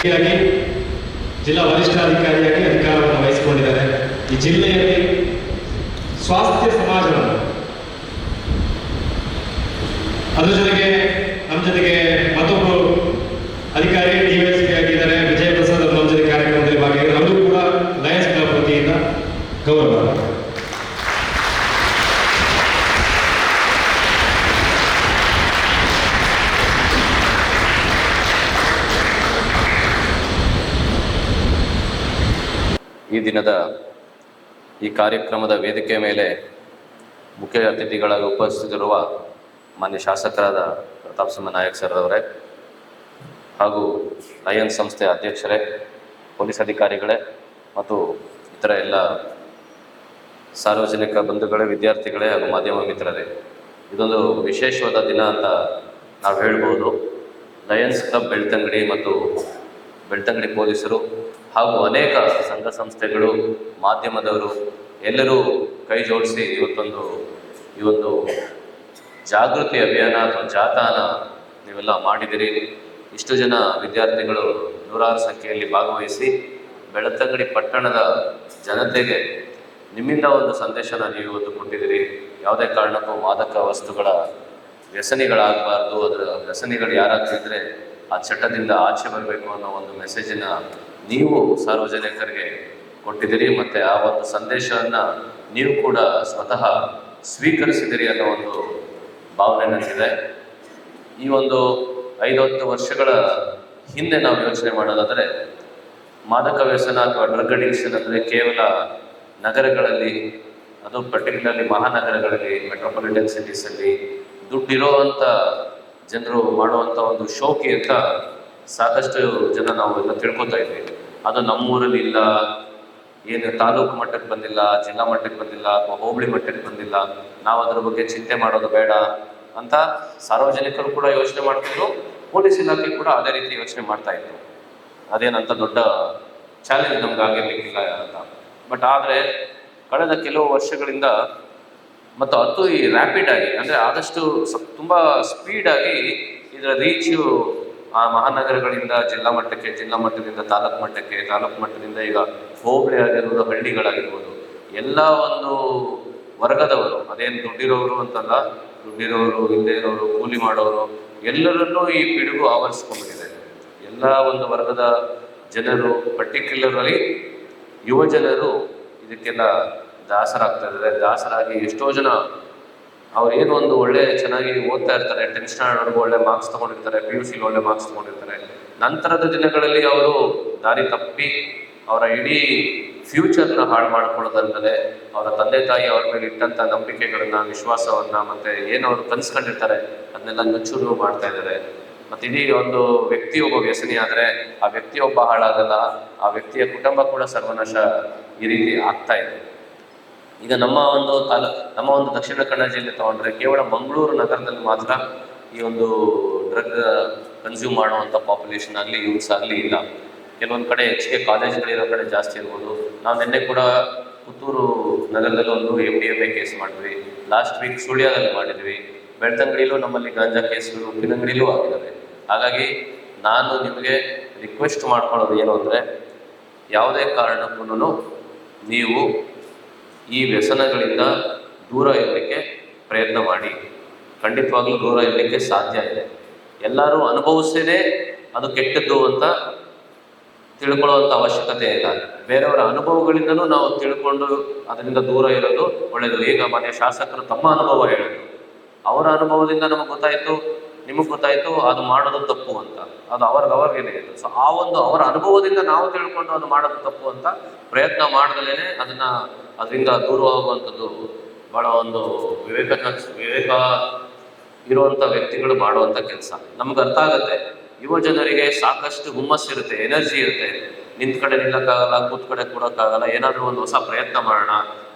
ಜಿಲ್ಲಾ ವರಿಷ್ಠಾಧಿಕಾರಿಯಾಗಿ ಅಧಿಕಾರವನ್ನು ವಹಿಸಿಕೊಂಡಿದ್ದಾರೆ. ಈ ಜಿಲ್ಲೆಯಲ್ಲಿ ಸ್ವಾಸ್ಥ್ಯ ಸಮಾಜವನ್ನು ಅದರ ಜೊತೆಗೆ ನಮ್ಮ ಜೊತೆಗೆ ಮತ್ತೊಬ್ಬರು ಅಧಿಕಾರಿ ಡಿವೈಎಸ್ಪಿ ಆಗಿದ್ದಾರೆ ವಿಜಯ ಪ್ರಸಾದ್ ಅವರು ನಮ್ಮ ಜೊತೆ ಕಾರ್ಯಕ್ರಮದಲ್ಲಿ ಭಾಗಿಯಾಗಿದ್ದಾರೆ. ಅವರು ಕೂಡ ಲಯನ್ಸ್ ಕ್ಲಬ್ ವತಿಯಿಂದ ಗೌರವ. ಈ ದಿನದ ಈ ಕಾರ್ಯಕ್ರಮದ ವೇದಿಕೆ ಮೇಲೆ ಮುಖ್ಯ ಅತಿಥಿಗಳಾಗಿ ಉಪಸ್ಥಿತರಿರುವ ಮಾನ್ಯ ಶಾಸಕರಾದ ಪ್ರತಾಪ್ ಸಿಂಹ ನಾಯಕ್ ಸರ್ ಅವರೇ, ಹಾಗೂ ಲಯನ್ಸ್ ಸಂಸ್ಥೆಯ ಅಧ್ಯಕ್ಷರೇ, ಪೊಲೀಸ್ ಅಧಿಕಾರಿಗಳೇ ಮತ್ತು ಇತರ ಎಲ್ಲ ಸಾರ್ವಜನಿಕ ಬಂಧುಗಳೇ, ವಿದ್ಯಾರ್ಥಿಗಳೇ ಹಾಗೂ ಮಾಧ್ಯಮ ಮಿತ್ರರೇ, ಇದೊಂದು ವಿಶೇಷವಾದ ದಿನ ಅಂತ ನಾವು ಹೇಳ್ಬೋದು. ಲಯನ್ಸ್ ಕ್ಲಬ್ ಬೆಳ್ತಂಗಡಿ ಮತ್ತು ಬೆಳ್ತಂಗಡಿ ಪೊಲೀಸರು ಹಾಗೂ ಅನೇಕ ಸಂಘ ಸಂಸ್ಥೆಗಳು, ಮಾಧ್ಯಮದವರು ಎಲ್ಲರೂ ಕೈ ಜೋಡಿಸಿ ಈ ಒಂದು ಜಾಗೃತಿ ಅಭಿಯಾನ ಅಥವಾ ಜಾಥಾನ ನೀವೆಲ್ಲ ಮಾಡಿದಿರಿ. ಇಷ್ಟು ಜನ ವಿದ್ಯಾರ್ಥಿಗಳು ನೂರಾರು ಸಂಖ್ಯೆಯಲ್ಲಿ ಭಾಗವಹಿಸಿ ಬೆಳ್ತಂಗಡಿ ಪಟ್ಟಣದ ಜನತೆಗೆ ನಿಮ್ಮಿಂದ ಒಂದು ಸಂದೇಶನ ನೀವು ಇವತ್ತು ಕೊಟ್ಟಿದ್ದೀರಿ. ಯಾವುದೇ ಕಾರಣಕ್ಕೂ ಮಾದಕ ವಸ್ತುಗಳ ವ್ಯಸನಿಗಳಾಗಬಾರ್ದು, ಅದರ ವ್ಯಸನಿಗಳು ಯಾರಾಗ್ತಿದ್ರೆ ಆ ಚಟ್ಟದಿಂದ ಆಚೆ ಬರಬೇಕು ಅನ್ನೋ ಒಂದು ಮೆಸೇಜನ್ನು ನೀವು ಸಾರ್ವಜನಿಕರಿಗೆ ಕೊಟ್ಟಿದ್ದೀರಿ. ಮತ್ತು ಆ ಒಂದು ಸಂದೇಶವನ್ನು ನೀವು ಕೂಡ ಸ್ವತಃ ಸ್ವೀಕರಿಸಿದಿರಿ ಅನ್ನೋ ಒಂದು ಭಾವನೆ ನನಗಿದೆ. ಈ ಒಂದು 5-10 ವರ್ಷಗಳ ಹಿಂದೆ ನಾವು ಯೋಚನೆ ಮಾಡೋದಾದರೆ ಮಾದಕ ವ್ಯಸನ ಅಥವಾ ಡ್ರಗ್ ಅಡಿಕ್ಷನ್ ಅಂದರೆ ಕೇವಲ ನಗರಗಳಲ್ಲಿ, ಅದು ಪರ್ಟಿಕ್ಯುಲರ್ಲಿ ಮಹಾನಗರಗಳಲ್ಲಿ, ಮೆಟ್ರೋಪಾಲಿಟನ್ ಸಿಟೀಸಲ್ಲಿ ದುಡ್ಡಿರೋವಂಥ ಜನರು ಮಾಡುವಂಥ ಒಂದು ಶೋಕಿ ಅಂತ ಸಾಕಷ್ಟು ಜನ ನಾವು ಎಲ್ಲ ತಿಳ್ಕೊತಾ ಇದ್ವಿ. ಅದು ನಮ್ಮೂರಲ್ಲಿ ಇಲ್ಲ, ಏನು ತಾಲೂಕು ಮಟ್ಟಕ್ಕೆ ಬಂದಿಲ್ಲ, ಜಿಲ್ಲಾ ಮಟ್ಟಕ್ಕೆ ಬಂದಿಲ್ಲ, ಅಥವಾ ಹೋಬಳಿ ಮಟ್ಟಕ್ಕೆ ಬಂದಿಲ್ಲ, ನಾವು ಅದರ ಬಗ್ಗೆ ಚಿಂತೆ ಮಾಡೋದು ಬೇಡ ಅಂತ ಸಾರ್ವಜನಿಕರು ಕೂಡ ಯೋಚನೆ ಮಾಡ್ತಿದ್ರು. ಪೊಲೀಸ್ ಇಲಾಖೆ ಕೂಡ ಅದೇ ರೀತಿ ಯೋಚನೆ ಮಾಡ್ತಾ ಇದ್ರು. ಅದೇನಂತ ದೊಡ್ಡ ಚಾಲೆಂಜ್ ನಮ್ಗೆ ಆಗಿರ್ಲಿಕ್ಕಿಲ್ಲ ಅಂತ. ಬಟ್ ಆದರೆ ಕಳೆದ ಕೆಲವು ವರ್ಷಗಳಿಂದ ಮತ್ತು ಅದು ಈ ರ್ಯಾಪಿಡ್ ಆಗಿ, ಅಂದರೆ ಆದಷ್ಟು ತುಂಬ ಸ್ಪೀಡಾಗಿ ಇದರ ರೀಚು ಆ ಮಹಾನಗರಗಳಿಂದ ಜಿಲ್ಲಾ ಮಟ್ಟಕ್ಕೆ, ಜಿಲ್ಲಾ ಮಟ್ಟದಿಂದ ತಾಲೂಕು ಮಟ್ಟಕ್ಕೆ, ತಾಲೂಕು ಮಟ್ಟದಿಂದ ಈಗ ಹೋಬಳಿ ಆಗಿರ್ಬೋದು, ಹಳ್ಳಿಗಳಾಗಿರ್ಬೋದು, ಎಲ್ಲ ಒಂದು ವರ್ಗದವರು, ಅದೇನು ದುಡ್ಡಿರೋರು ಅಂತಲ್ಲ, ದುಡ್ಡಿರೋರು, ಇಲ್ಲದೆ ಇರೋರು, ಕೂಲಿ ಮಾಡೋರು ಎಲ್ಲರನ್ನೂ ಈ ಪಿಡುಗು ಆವರಿಸ್ಕೊಂಡ್ಬಿಟ್ಟಿದೆ. ಎಲ್ಲ ಒಂದು ವರ್ಗದ ಜನರು, ಪರ್ಟಿಕ್ಯುಲರ್ಲಿ ಯುವ ಜನರು ಇದಕ್ಕೆಲ್ಲ ದಾಸರಾಗ್ತಾ ಇದ್ದಾರೆ. ದಾಸರಾಗಿ ಎಷ್ಟೋ ಜನ ಅವ್ರೇನು ಒಂದು ಒಳ್ಳೆ ಚೆನ್ನಾಗಿ ಓದ್ತಾ ಇರ್ತಾರೆ, 10th ಸ್ಟ್ಯಾಂಡರ್ಡ್ವರೆಗೂ ಒಳ್ಳೆ ಮಾರ್ಕ್ಸ್ ತೊಗೊಂಡಿರ್ತಾರೆ, PUC ಒಳ್ಳೆ ಮಾರ್ಕ್ಸ್ ತೊಗೊಂಡಿರ್ತಾರೆ. ನಂತರದ ದಿನಗಳಲ್ಲಿ ಅವರು ದಾರಿ ತಪ್ಪಿ ಅವರ ಇಡೀ ಫ್ಯೂಚರ್ನ ಹಾಳು ಮಾಡ್ಕೊಳ್ಳೋದಲ್ಲದೆ ಅವರ ತಂದೆ ತಾಯಿ ಅವ್ರ ಮೇಲೆ ಇಟ್ಟಂಥ ನಂಬಿಕೆಗಳನ್ನ, ವಿಶ್ವಾಸವನ್ನ, ಮತ್ತೆ ಏನು ಅವರು ಕನ್ಸ್ಕೊಂಡಿರ್ತಾರೆ ಅದನ್ನೆಲ್ಲ ನುಚ್ಚುರು ಮಾಡ್ತಾ ಇದ್ದಾರೆ. ಮತ್ತು ಇಡೀ ಒಂದು ವ್ಯಕ್ತಿ ಒಬ್ಬ ವ್ಯಸನಿ ಆದರೆ ಆ ವ್ಯಕ್ತಿ ಒಬ್ಬ ಹಾಳಾಗಲ್ಲ, ಆ ವ್ಯಕ್ತಿಯ ಕುಟುಂಬ ಕೂಡ ಸರ್ವನಾಶ ಈ ರೀತಿ ಆಗ್ತಾ ಇದೆ. ಈಗ ನಮ್ಮ ಒಂದು ದಕ್ಷಿಣ ಕನ್ನಡ ಜಿಲ್ಲೆ ತಗೊಂಡ್ರೆ ಕೇವಲ ಮಂಗಳೂರು ನಗರದಲ್ಲಿ ಮಾತ್ರ ಈ ಒಂದು ಡ್ರಗ್ ಕನ್ಸ್ಯೂಮ್ ಮಾಡುವಂಥ ಪಾಪ್ಯುಲೇಷನ್ ಆಗಲಿ, ಯೂತ್ಸ್ ಆಗಲಿ ಇಲ್ಲ. ಕೆಲವೊಂದು ಕಡೆ ಹೆಚ್ಚಿಗೆ ಕಾಲೇಜ್ಗಳಿರೋ ಕಡೆ ಜಾಸ್ತಿ ಇರ್ಬೋದು. ನಾವು ನಿನ್ನೆ ಕೂಡ ಪುತ್ತೂರು ನಗರದಲ್ಲಿ ಒಂದು MDMA ಕೇಸ್ ಮಾಡಿದ್ವಿ, ಲಾಸ್ಟ್ ವೀಕ್ ಸುಳ್ಯದಲ್ಲಿ ಮಾಡಿದ್ವಿ, ಬೆಳ್ತಂಗಡಿಲೂ ನಮ್ಮಲ್ಲಿ ಗಾಂಜಾ ಕೇಸ್ಗಳು, ಉಪ್ಪಿನಂಗಡಿಲೂ ಆಗಿದ್ದಾವೆ. ಹಾಗಾಗಿ ನಾನು ನಿಮಗೆ ರಿಕ್ವೆಸ್ಟ್ ಮಾಡ್ಕೊಳ್ಳೋದು ಏನು ಅಂದರೆ, ಯಾವುದೇ ಕಾರಣಕ್ಕೂ ನೀವು ಈ ವ್ಯಸನಗಳಿಂದ ದೂರ ಇರಲಿಕ್ಕೆ ಪ್ರಯತ್ನ ಮಾಡಿ. ಖಂಡಿತವಾಗ್ಲೂ ದೂರ ಇರಲಿಕ್ಕೆ ಸಾಧ್ಯ ಇದೆ. ಎಲ್ಲರೂ ಅನುಭವಿಸದೇ ಅದು ಕೆಟ್ಟದ್ದು ಅಂತ ತಿಳ್ಕೊಳ್ಳುವಂಥ ಅವಶ್ಯಕತೆ ಇಲ್ಲ. ಬೇರೆಯವರ ಅನುಭವಗಳಿಂದನೂ ನಾವು ತಿಳ್ಕೊಂಡು ಅದರಿಂದ ದೂರ ಇರೋದು ಒಳ್ಳೆಯದು. ಈಗ ಮನೆಯ ಶಾಸಕರು ತಮ್ಮ ಅನುಭವ ಹೇಳಿದ್ರು, ಅವರ ಅನುಭವದಿಂದ ನಮಗೆ ಗೊತ್ತಾಯಿತು, ನಿಮಗೆ ಗೊತ್ತಾಯಿತು ಅದು ಮಾಡೋದು ತಪ್ಪು ಅಂತ. ಅದು ಅವ್ರಿಗೇನೆ ಇದೆ. ಸೊ ಆ ಒಂದು ಅವರ ಅನುಭವದಿಂದ ನಾವು ತಿಳ್ಕೊಂಡು ಅದು ಮಾಡೋದು ತಪ್ಪು ಅಂತ ಪ್ರಯತ್ನ ಮಾಡ್ದಲೇ ಅದರಿಂದ ದೂರ ಹೋಗುವಂಥದ್ದು ಭಾಳ ಒಂದು ಇರುವಂಥ ವ್ಯಕ್ತಿಗಳು ಮಾಡುವಂಥ ಕೆಲಸ. ನಮ್ಗೆ ಅರ್ಥ ಆಗುತ್ತೆ, ಯುವ ಜನರಿಗೆ ಸಾಕಷ್ಟು ಹುಮ್ಮಸ್ಸಿರುತ್ತೆ, ಎನರ್ಜಿ ಇರುತ್ತೆ. ನಿಂತ ಕಡೆ ನಿಲ್ಲಕ್ಕಾಗಲ್ಲ, ಕೂತ್ ಕಡೆ ಕೊಡೋಕ್ಕಾಗಲ್ಲ, ಏನಾದರೂ ಒಂದು ಹೊಸ ಪ್ರಯತ್ನ ಮಾಡೋಣ,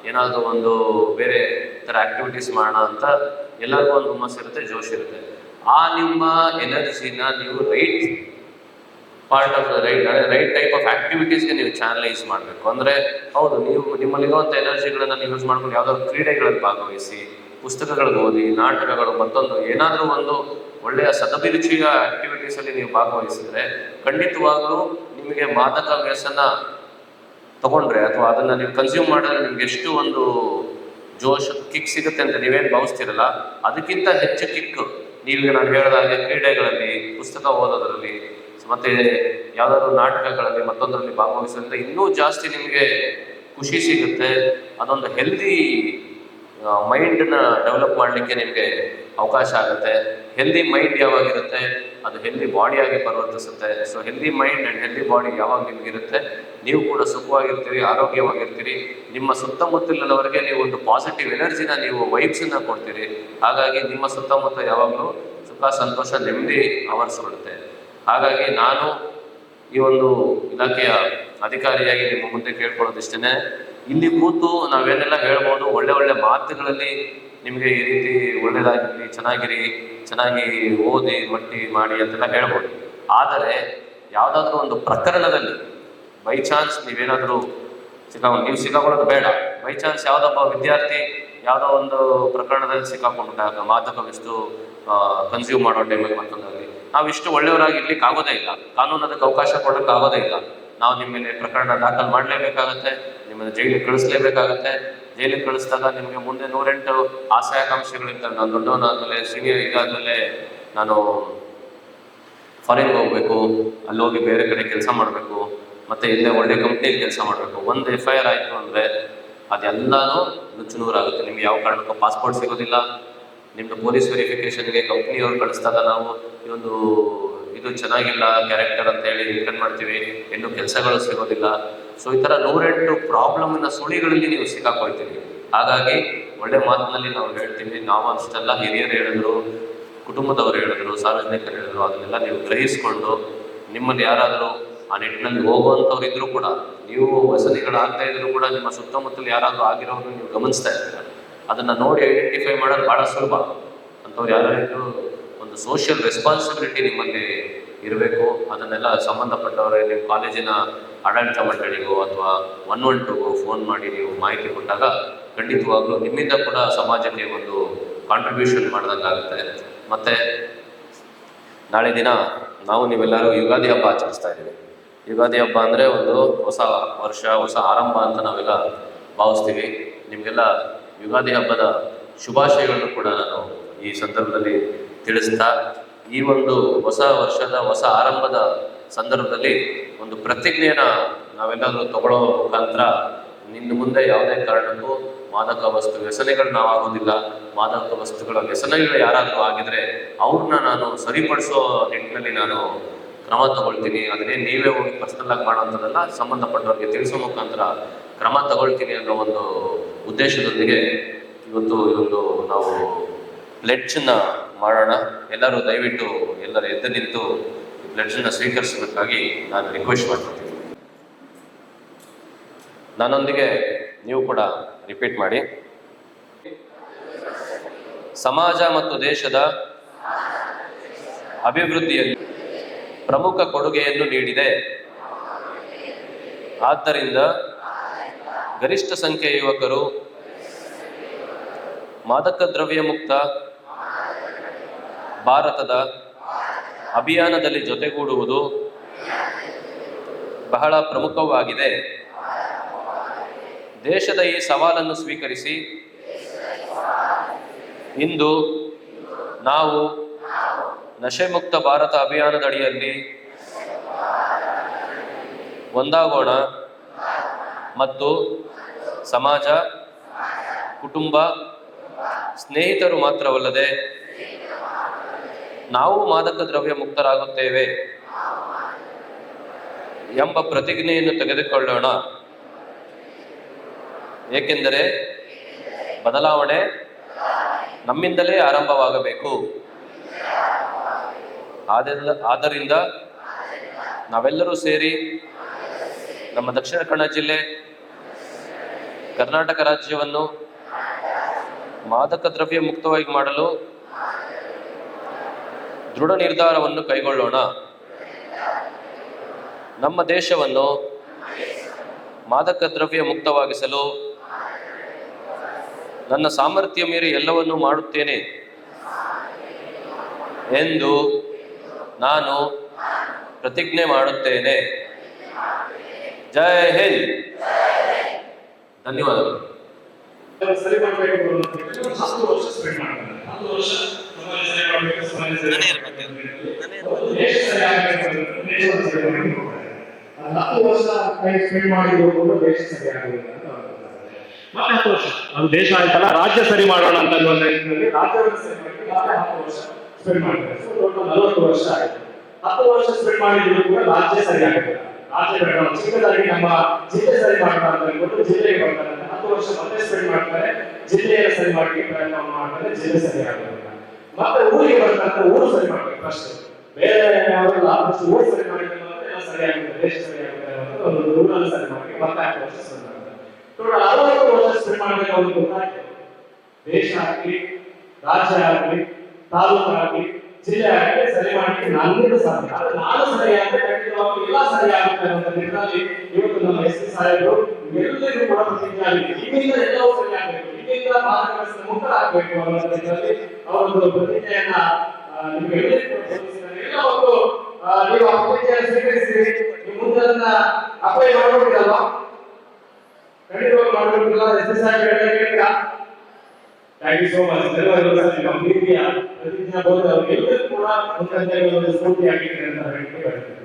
ಏನಾದರೂ ಒಂದು ಬೇರೆ ಥರ ಆಕ್ಟಿವಿಟೀಸ್ ಮಾಡೋಣ ಅಂತ ಎಲ್ಲರಿಗೂ ಒಂದು ಹುಮ್ಮಸ್ಸಿರುತ್ತೆ, ಜೋಶ್ ಇರುತ್ತೆ. ಆ ನಿಮ್ಮ ಎನರ್ಜಿನ ನೀವು right part of right type of ಆಕ್ಟಿವಿಟೀಸ್ಗೆ ನೀವು ಚಾನಲೈಸ್ ಮಾಡಬೇಕು. ಅಂದರೆ ಹೌದು, ನೀವು ನಿಮ್ಮಲ್ಲಿರುವಂಥ ಎನರ್ಜಿಗಳನ್ನು ನೀವು ಯೂಸ್ ಮಾಡ್ಕೊಂಡು ಯಾವುದಾದ್ರು ಕ್ರೀಡೆಗಳಲ್ಲಿ ಭಾಗವಹಿಸಿ, ಪುಸ್ತಕಗಳು ಓದಿ, ನಾಟಕಗಳು, ಮತ್ತೊಂದು ಏನಾದರೂ ಒಂದು ಒಳ್ಳೆಯ ಸದಭಿರುಚಿಯ ಆಕ್ಟಿವಿಟೀಸಲ್ಲಿ ನೀವು ಭಾಗವಹಿಸಿದ್ರೆ ಖಂಡಿತವಾಗ್ಲೂ ನಿಮಗೆ ಮಾದಕ ವ್ಯಸನ ತಗೊಂಡ್ರೆ ಅಥವಾ ಅದನ್ನು ನೀವು ಕನ್ಸ್ಯೂಮ್ ಮಾಡಿದ್ರೆ ನಿಮ್ಗೆ ಎಷ್ಟು ಒಂದು ಜೋಶ್ ಕಿಕ್ ಸಿಗುತ್ತೆ ಅಂತ ನೀವೇನು ಭಾವಿಸ್ತಿರಲ್ಲ, ಅದಕ್ಕಿಂತ ಹೆಚ್ಚು ಕಿಕ್ ನೀವೀಗ ನಾನು ಹೇಳಿದ ಹಾಗೆ ಕ್ರೀಡೆಗಳಲ್ಲಿ, ಪುಸ್ತಕ ಓದೋದ್ರಲ್ಲಿ, ಮತ್ತೆ ಯಾವುದಾದ್ರು ನಾಟಕಗಳಲ್ಲಿ ಮತ್ತೊಂದರಲ್ಲಿ ಭಾಗವಹಿಸೋದ್ರಿಂದ ಇನ್ನೂ ಜಾಸ್ತಿ ನಿಮಗೆ ಖುಷಿ ಸಿಗುತ್ತೆ. ಅದೊಂದು ಹೆಲ್ದಿ ಮೈಂಡನ್ನ ಡೆವಲಪ್ ಮಾಡಲಿಕ್ಕೆ ನಿಮಗೆ ಅವಕಾಶ ಆಗುತ್ತೆ. ಹೆಲ್ದಿ ಮೈಂಡ್ ಯಾವಾಗಿರುತ್ತೆ ಅದು ಹೆಲ್ದಿ ಬಾಡಿಯಾಗಿ ಪರಿವರ್ತಿಸುತ್ತೆ. So healthy mind and healthy body ಯಾವಾಗ ನಿಮಗಿರುತ್ತೆ, ನೀವು ಕೂಡ ಸುಖವಾಗಿರ್ತೀರಿ, ಆರೋಗ್ಯವಾಗಿರ್ತೀರಿ. ನಿಮ್ಮ ಸುತ್ತಮುತ್ತಲಿನವರಿಗೆ ನೀವು ಒಂದು ಪಾಸಿಟಿವ್ ಎನರ್ಜಿನ, ನೀವು ವೈಬ್ಸನ್ನ ಕೊಡ್ತೀರಿ. ಹಾಗಾಗಿ ನಿಮ್ಮ ಸುತ್ತಮುತ್ತ ಯಾವಾಗಲೂ ಸುಖ, ಸಂತೋಷ, ನೆಮ್ಮದಿ ಆವರಿಸಿಕೊಳ್ಳುತ್ತೆ. ಹಾಗಾಗಿ ನಾನು ಈ ಒಂದು ಇಲಾಖೆಯ ಅಧಿಕಾರಿಯಾಗಿ ನಿಮ್ಮ ಮುಂದೆ ಕೇಳ್ಕೊಳ್ಳೋದಿಷ್ಟೇ, ಇಲ್ಲಿ ಕೂತು ನಾವೇನೆಲ್ಲ ಹೇಳ್ಬೋದು, ಒಳ್ಳೆ ಒಳ್ಳೆ ಮಾತುಗಳಲ್ಲಿ ನಿಮಗೆ ಈ ರೀತಿ ಒಳ್ಳೆಯದಾಗಿರಲಿ, ಚೆನ್ನಾಗಿ ಓದಿ ಮಾಡಿ ಅಂತೆಲ್ಲ ಹೇಳ್ಬೋದು. ಆದರೆ ಯಾವುದಾದ್ರೂ ಒಂದು ಪ್ರಕರಣದಲ್ಲಿ ಬೈ ಚಾನ್ಸ್ ನೀವೇನಾದರೂ ನೀವು ಸಿಕ್ಕಾಕೊಳ್ಳೋದು ಬೇಡ. ಬೈ ಚಾನ್ಸ್ ಯಾವುದೊಬ್ಬ ವಿದ್ಯಾರ್ಥಿ ಯಾವುದೋ ಒಂದು ಪ್ರಕರಣದಲ್ಲಿ ಸಿಕ್ಕಾಕೊಂಡ್ಬಿಟ್ಟಾಗ, ಮಾದಕ ವಸ್ತು ಕನ್ಸ್ಯೂಮ್ ಮಾಡೋ ಟೈಮಲ್ಲಿ ಮತ್ತೊಂದಲ್ಲಿ ನಾವಿಷ್ಟು ಒಳ್ಳೆಯವರಾಗಿರ್ಲಿಕ್ಕೆ ಆಗೋದೇ ಇಲ್ಲ. ಕಾನೂನು ಅದಕ್ಕೆ ಅವಕಾಶ ಕೊಡೋಕ್ಕೆ ಆಗೋದೇ ಇಲ್ಲ. ನಾವು ನಿಮ್ಮ ಮೇಲೆ ಪ್ರಕರಣ ದಾಖಲು ಮಾಡಲೇಬೇಕಾಗತ್ತೆ, ನಿಮ್ಮನ್ನು ಜೈಲಿಗೆ ಕಳಿಸ್ಲೇಬೇಕಾಗತ್ತೆ. ಜೈಲಿಗೆ ಕಳಿಸಿದಾಗ ನಿಮಗೆ ಮುಂದೆ 108 ಆಸೆ ಆಕಾಂಕ್ಷೆಗಳಿರ್ತವೆ. ನಾನು ದೊಡ್ಡವನಾದ್ಮೇಲೆ, ಸೀನಿಯರ್ ಇದಾದ್ಮೇಲೆ ನಾನು ಫಾರಿನ್ಗೆ ಹೋಗ್ಬೇಕು, ಅಲ್ಲಿ ಹೋಗಿ ಬೇರೆ ಕಡೆ ಕೆಲಸ ಮಾಡಬೇಕು, ಮತ್ತೆ ಇಲ್ಲೇ ಒಳ್ಳೆ ಕಂಪ್ನಿಯಲ್ಲಿ ಕೆಲಸ ಮಾಡಬೇಕು. ಒಂದು FIR ಆಯಿತು ಅಂದರೆ ಅದೆಲ್ಲನೂ ನುಚ್ಚುನೂರಾಗುತ್ತೆ. ನಿಮ್ಗೆ ಯಾವ ಕಾರಣಕ್ಕೂ ಪಾಸ್ಪೋರ್ಟ್ ಸಿಗೋದಿಲ್ಲ. ನಿಮ್ಮದು ಪೊಲೀಸ್ ವೆರಿಫಿಕೇಷನ್ಗೆ ಕಂಪ್ನಿಯವ್ರು ಕಳಿಸಿದಾಗ ನಾವು ಇದು ಚೆನ್ನಾಗಿಲ್ಲ ಕ್ಯಾರೆಕ್ಟರ್ ಅಂತ ಹೇಳಿ ರಿಟರ್ನ್ ಮಾಡ್ತೀವಿ, ಇನ್ನೂ ಕೆಲಸಗಳು ಸಿಗೋದಿಲ್ಲ. ಸೊ ಈ ಥರ 108 ಪ್ರಾಬ್ಲಮ್ನ ಸುಳಿಗಳಲ್ಲಿ ನೀವು ಸಿಕ್ಕಾಕೊಳ್ತೀವಿ. ಹಾಗಾಗಿ ಒಳ್ಳೆ ಮಾತಿನಲ್ಲಿ ನಾವು ಹೇಳ್ತೀವಿ, ನಾವು ಅಷ್ಟೆಲ್ಲ ಹಿರಿಯರು ಹೇಳಿದ್ರು, ಕುಟುಂಬದವರು ಹೇಳಿದ್ರು, ಸಾರ್ವಜನಿಕರು ಹೇಳಿದ್ರು, ಅದನ್ನೆಲ್ಲ ನೀವು ಗ್ರಹಿಸ್ಕೊಂಡು ನಿಮ್ಮಲ್ಲಿ ಯಾರಾದರೂ ಆ ನಿಟ್ಟಿನಲ್ಲಿ ಹೋಗುವಂಥವ್ರು ಇದ್ರೂ ಕೂಡ, ನೀವು ವ್ಯಸನಿಗಳಾಗ್ತಾ ಇದ್ರು ಕೂಡ ನಿಮ್ಮ ಸುತ್ತಮುತ್ತಲು ಯಾರಾದರೂ ಆಗಿರೋರು ನೀವು ಗಮನಿಸ್ತಾ ಇರ್ತೀರ. ಅದನ್ನು ನೋಡಿ ಐಡೆಂಟಿಫೈ ಮಾಡೋದು ಭಾಳ ಸುಲಭ. ಅಂಥವ್ರು ಯಾರಾದ್ರೂ ಒಂದು ಸೋಷಿಯಲ್ ರೆಸ್ಪಾನ್ಸಿಬಿಲಿಟಿ ನಿಮ್ಮಲ್ಲಿ ಇರಬೇಕು. ಅದನ್ನೆಲ್ಲ ಸಂಬಂಧಪಟ್ಟವರೇ ನಿಮ್ಮ ಕಾಲೇಜಿನ ಆಡಳಿತ ಮಂಡಳಿಗೋ ಅಥವಾ 112ಗೋ ಫೋನ್ ಮಾಡಿ ನೀವು ಮಾಹಿತಿ ಕೊಟ್ಟಾಗ ಖಂಡಿತವಾಗ್ಲೂ ನಿಮ್ಮಿಂದ ಕೂಡ ಸಮಾಜಕ್ಕೆ ಒಂದು ಕಾಂಟ್ರಿಬ್ಯೂಷನ್ ಮಾಡ್ದಂಗಾಗುತ್ತೆ. ಮತ್ತು ನಾಳೆ ದಿನ ನಾವು ನೀವೆಲ್ಲರೂ ಯುಗಾದಿ ಹಬ್ಬ ಆಚರಿಸ್ತಾ ಇದ್ದೀವಿ. ಯುಗಾದಿ ಹಬ್ಬ ಅಂದರೆ ಒಂದು ಹೊಸ ವರ್ಷ, ಹೊಸ ಆರಂಭ ಅಂತ ನಾವೆಲ್ಲ ಭಾವಿಸ್ತೀವಿ. ನಿಮಗೆಲ್ಲ ಯುಗಾದಿ ಹಬ್ಬದ ಶುಭಾಶಯಗಳನ್ನು ಕೂಡ ನಾನು ಈ ಸಂದರ್ಭದಲ್ಲಿ ತಿಳಿಸ್ತಾ, ಈ ಒಂದು ಹೊಸ ವರ್ಷದ ಹೊಸ ಆರಂಭದ ಸಂದರ್ಭದಲ್ಲಿ ಒಂದು ಪ್ರತಿಜ್ಞೆಯನ್ನು ನಾವೆಲ್ಲರೂ ತಗೊಳ್ಳೋ ಮುಖಾಂತರ ನಿನ್ನ ಮುಂದೆ ಯಾವುದೇ ಕಾರಣಕ್ಕೂ ಮಾದಕ ವಸ್ತು ವ್ಯಸನಿಗಳು ನಾವಾಗೋದಿಲ್ಲ. ಮಾದಕ ವಸ್ತುಗಳ ವ್ಯಸನಗಳು ಯಾರಾದರೂ ಆಗಿದ್ರೆ ಅವ್ರನ್ನ ನಾನು ಸರಿಪಡಿಸೋ ನಿಟ್ಟಿನಲ್ಲಿ ನಾನು ಕ್ರಮ ತಗೊಳ್ತೀನಿ. ಅದನ್ನೇ ನೀವೇ ಹೋಗಿ ಪರ್ಸನಲ್ ಆಗಿ ಮಾಡೋಂಥದ್ದೆಲ್ಲ ಸಂಬಂಧಪಟ್ಟವ್ರಿಗೆ ತಿಳಿಸೋ ಮುಖಾಂತರ ಕ್ರಮ ತಗೊಳ್ತೀನಿ ಅನ್ನೋ ಒಂದು ಉದ್ದೇಶದೊಂದಿಗೆ ಇವತ್ತು ನಾವು ಪ್ಲೆಡ್ಜನ್ನ ಮಾಡೋಣ. ಎಲ್ಲರೂ ದಯವಿಟ್ಟು ಎಲ್ಲರೂ ಎದ್ದು ನಿಂತು ಪ್ಲೆಡ್ಜನ್ನ ಸ್ವೀಕರಿಸಬೇಕಾಗಿ ನಾನು ರಿಕ್ವೆಸ್ಟ್ ಮಾಡ್ತೀನಿ. ನನ್ನೊಂದಿಗೆ ನೀವು ಕೂಡ ರಿಪೀಟ್ ಮಾಡಿ. ಸಮಾಜ ಮತ್ತು ದೇಶದ ಅಭಿವೃದ್ಧಿಯಲ್ಲಿ ಪ್ರಮುಖ ಕೊಡುಗೆಯನ್ನು ನೀಡಿದೆ. ಆದ್ದರಿಂದ ಗರಿಷ್ಠ ಸಂಖ್ಯೆಯ ಯುವಕರು ಮಾದಕ ದ್ರವ್ಯ ಮುಕ್ತ ಭಾರತದ ಅಭಿಯಾನದಲ್ಲಿ ಜೊತೆಗೂಡುವುದು ಬಹಳ ಪ್ರಮುಖವಾಗಿದೆ. ದೇಶದ ಈ ಸವಾಲನ್ನು ಸ್ವೀಕರಿಸಿ ಇಂದು ನಾವು ನಶೆ ಮುಕ್ತ ಭಾರತ ಅಭಿಯಾನದ ಅಡಿಯಲ್ಲಿ ಒಂದಾಗೋಣ ಮತ್ತು ಸಮಾಜ, ಕುಟುಂಬ, ಸ್ನೇಹಿತರು ಮಾತ್ರವಲ್ಲದೆ ನಾವು ಮಾದಕ ದ್ರವ್ಯ ಮುಕ್ತರಾಗುತ್ತೇವೆ ಎಂಬ ಪ್ರತಿಜ್ಞೆಯನ್ನು ತೆಗೆದುಕೊಳ್ಳೋಣ. ಏಕೆಂದರೆ ಬದಲಾವಣೆ ನಮ್ಮಿಂದಲೇ ಆರಂಭವಾಗಬೇಕು. ಆದ್ದರಿಂದ ನಾವೆಲ್ಲರೂ ಸೇರಿ ನಮ್ಮ ದಕ್ಷಿಣ ಕನ್ನಡ ಜಿಲ್ಲೆ ಕರ್ನಾಟಕ ರಾಜ್ಯವನ್ನು ಮಾದಕ ದ್ರವ್ಯ ಮುಕ್ತವಾಗಿ ಮಾಡಲು ದೃಢ ನಿರ್ಧಾರವನ್ನು ಕೈಗೊಳ್ಳೋಣ. ನಮ್ಮ ದೇಶವನ್ನು ಮಾದಕ ದ್ರವ್ಯ ಮುಕ್ತವಾಗಿಸಲು ನನ್ನ ಸಾಮರ್ಥ್ಯ ಮೀರಿ ಎಲ್ಲವನ್ನೂ ಮಾಡುತ್ತೇನೆ ಎಂದು ನಾನು ಪ್ರತಿಜ್ಞೆ ಮಾಡುತ್ತೇನೆ. ಜೈ ಹಿಂದ್. ಧನ್ಯವಾದಗಳು. ಸರಿ ಮಾಡಬೇಕು ಅನ್ನೋದಕ್ಕೆ 10 ವರ್ಷ ಸ್ಪೆಂಡ್ ಮಾಡ್ತಾರೆ. 10 ವರ್ಷ ಸಮಾಜ ಸೇವೆ ಮಾಡಬೇಕು, ಸಮಾಜ ಸೇವೆ ಮಾಡಬೇಕು, ದೇಶ ಸೇವೆ ಆಗಬೇಕು, ದೇಶವನ್ನು ಸೇವೆ ಮಾಡಬೇಕು. 10 ವರ್ಷ ಸ್ಪೆಂಡ್ ಮಾಡಿದ್ರು ದೇಶ ಸರಿ ಆಗುವುದಿಲ್ಲ ಅಂತ ಅಂತಾರೆ. ಮತ್ತೆ 10 ವರ್ಷ ಅದು ದೇಶ ಆಯ್ತಲ್ಲ, ರಾಜ್ಯ ಸರಿ ಮಾಡೋಣ ಅಂತ ನಿಟ್ಟಿನಲ್ಲಿ ರಾಜ್ಯವನ್ನು ಸರಿ ಮಾಡಿ ಮತ್ತೆ 10 ವರ್ಷ ಸ್ಪೆಂಡ್ ಮಾಡ್ತಾರೆ. ಸೊ ಟೋಟಲ್ 40 ವರ್ಷ ಆಯ್ತು. 10 ವರ್ಷ ಸ್ಪೆಂಡ್ ಮಾಡಿದ್ರು ಕೂಡ ರಾಜ್ಯ ಸರಿ ಆಗುದಿಲ್ಲ. ರಾಜ್ಯ ಬೇಡ, ಚಿಕ್ಕದಾಗಿ ನಮ್ಮ ಜಿಲ್ಲೆ ಸರಿ ಮಾಡೋಣ ಅಂತ ಹೇಳ್ಬಿಟ್ಟು ಜಿಲ್ಲೆಗೆ ಬರ್ತಾರೆ. 10 ವರ್ಷ ಮತ್ತೆ ಸ್ಪೆಂಡ್ ಮಾಡ್ತಾರೆ, ಜಿಲ್ಲೆಯನ್ನು ಸರಿ ಮಾಡಲಿಕ್ಕೆ ಪ್ರಯತ್ನ ಮಾಡ್ತಾರೆ, ಜಿಲ್ಲೆ ಸರಿ ಆಗೋದಿಲ್ಲ. ಮತ್ತೆ ಊರಿಗೆ ಬರ್ತಾರೆ, ಊರು ಸರಿ ಮಾಡ್ಬೇಕು ಫಸ್ಟ್. ಬೇರೆ ಯಾವೆಲ್ಲ ಫಸ್ಟ್ ಊರು ಸರಿ ಮಾಡಿದ್ರೆ ಎಲ್ಲ ಸರಿ ಆಗುತ್ತೆ, ದೇಶ ಸರಿ ಆಗುತ್ತೆ ಅನ್ನೋದು ಒಂದು ಊರಲ್ಲಿ ಸರಿ ಮಾಡಿ ಮತ್ತೆ 10 ವರ್ಷ ಸ್ಪೆಂಡ್ ಮಾಡ್ತಾರೆ. ಟೋಟಲ್ 60 ವರ್ಷ ಸ್ಪೆಂಡ್ ಮಾಡಬೇಕು. ಅವ್ರಿಗೆ ಗೊತ್ತಾಯ್ತು ದೇಶ ಆಗಲಿ, ರಾಜ್ಯ ಆಗಲಿ, ತಾಲೂಕು ಆಗಲಿ, ಜಿಲ್ಲೆ ಆಗಲಿ ಸರಿ ಮಾಡಲಿಕ್ಕೆ ನನ್ನಿಂದ ಸಾಧ್ಯ. ಆದ್ರೆ ನಾನು ಸರಿ ಆದ್ರೆ ಖಂಡಿತವಾಗಿ ಎಲ್ಲ ಸರಿ ಆಗುತ್ತೆ ಅನ್ನೋ ನಿಟ್ಟಿನಲ್ಲಿ ಇವತ್ತು ನಮ್ಮ ಎಸ್ ಪಿ ಸಾಹೇಬರು ಎಲ್ಲರಿಗೂ ಕೂಡ ಪ್ರತಿಜ್ಞೆ ಆಗಿದೆ. ಇಲ್ಲಿಂದ ಎಲ್ಲವೂ ಸರಿ ಆಗಬೇಕು, ಇಲ್ಲಿಂದ ಮಾದಕ ಮುಕ್ತರಾಗಬೇಕು ಅನ್ನೋ ನಿಟ್ಟಿನಲ್ಲಿ ಅವರೊಂದು ಪ್ರತಿಜ್ಞೆಯನ್ನ ನಿಮ್ಗೆಲ್ಲರಿಗೂ ತೋರಿಸಿದ್ದಾರೆ. ಎಲ್ಲ ಒಂದು ನೀವು ಆ ಪ್ರತಿಜ್ಞೆಯನ್ನು ಸ್ವೀಕರಿಸಿರಿ. ನೀವು ಮುಂದೆ ಅದನ್ನ ಅಪ್ಲೈ ಮಾಡ್ಬಿಟ್ಟಿರಲ್ವಾ? ಖಂಡಿತವಾಗಿ ಮಾಡ್ಬಿಟ್ಟಿಲ್ಲ. ಎಸ್ ಪಿ ಸಾಹೇಬ್ ಹೇಳಿದ್ದೀರಾ? Thank you so much. ನಮ್ಮ ಪ್ರೀತಿಯ ಪ್ರತಿಜ್ಞಾಬದ್ಧ ಅವರಿಗೆಲ್ಲರೂ ಕೂಡ ಒಂದು ಸ್ಫೂರ್ತಿಯಾಗಿದೆ ಅಂತ ಹೇಳಲಿಕ್ಕೆ ಬಯಸ್ತೇನೆ.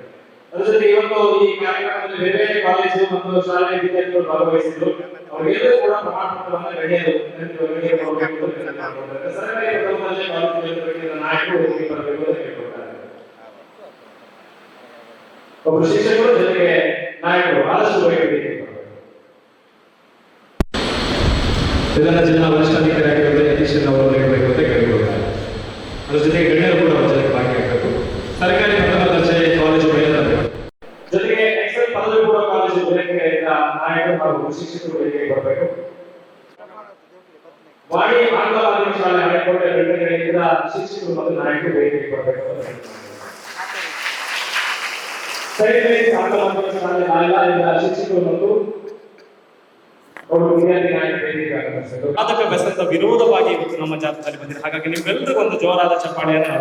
ಅದ್ರ ಜೊತೆ ಇವತ್ತು ಈ ಕಾರ್ಯಕ್ರಮದಲ್ಲಿ ಬೇರೆ ಬೇರೆ ಕಾಲೇಜು ಮತ್ತು ಶಾಲೆಯ ವಿದ್ಯಾರ್ಥಿಗಳು ಭಾಗವಹಿಸಿದ್ರು. ಅವರಿಗೆಲ್ಲರೂ ಕೂಡ ಪ್ರಮಾಣ ಪತ್ರವನ್ನು ಗಡಿಯಲು ಸರ್ಕಾರಿ ಪ್ರಥಮ ಕಾಲೇಜುಗಳ ನಾಯಕರು ಬರಬೇಕು ಅಂತ ಕೇಳ್ಕೊಳ್ತಾರೆ. ಒಬ್ಬರು ಶಿಕ್ಷಕರು ಜೊತೆಗೆ ನಾಯಕರು ಆದಷ್ಟು ಬೇಗ ಇದನ್ನ ಜಿಲ್ಲಾ ವರಿಷ್ಠಾಧಿಕಾರಿಯಾಗಿರುವ ಯತೀಶ್ ಅವರು ನೀಡಬೇಕು ಅಂತ ಕೇಳಿಕೊಳ್ತಾರೆ. ಅದ್ರ ಜೊತೆಗೆ ಗಣ್ಯರು ಕೂಡ ಜೊತೆಗೆ ಭಾಗಿಯಾಗಬೇಕು. ಸರ್ಕಾರಿ ಪ್ರಥಮ ದರ್ಜೆ ಕಾಲೇಜು ಜೊತೆಗೆ ಎಕ್ಸೆಲ್ ಪದವಿ ಪೂರ್ವ ಕಾಲೇಜು ವೇದಿಕೆಯಿಂದ ನಾಯಕರು ಹಾಗೂ ಶಿಕ್ಷಕರು ವೇದಿಕೆಗೆ ಬರಬೇಕು. ವಾಣಿ ಆಂಗ್ಲ ಮಾಧ್ಯಮ ಶಾಲೆ ಹಳೆಕೋಟೆ ವೇದಿಕೆಯಿಂದ ಶಿಕ್ಷಕರು ಮತ್ತು ನಾಯಕರು ವೇದಿಕೆಗೆ ಬರಬೇಕು. ಸೈಡ್ ಆಂಗ್ಲ ಮಾಧ್ಯಮ ಶಾಲೆ ನಾಲೆಯಿಂದ ಶಿಕ್ಷಕರು ಮತ್ತು ಮಾದಕ ವ್ಯಸನದ ವಿರೋಧವಾಗಿ ಇವತ್ತು ನಮ್ಮ ಜಾಥಾದಲ್ಲಿ ಬಂದಿದೆ. ಹಾಗಾಗಿ ನಿಮ್ಮೆಲ್ಲರಿಗೂ ಒಂದು ಜೋರಾದ ಚಪ್ಪಾಳೆಯನ್ನು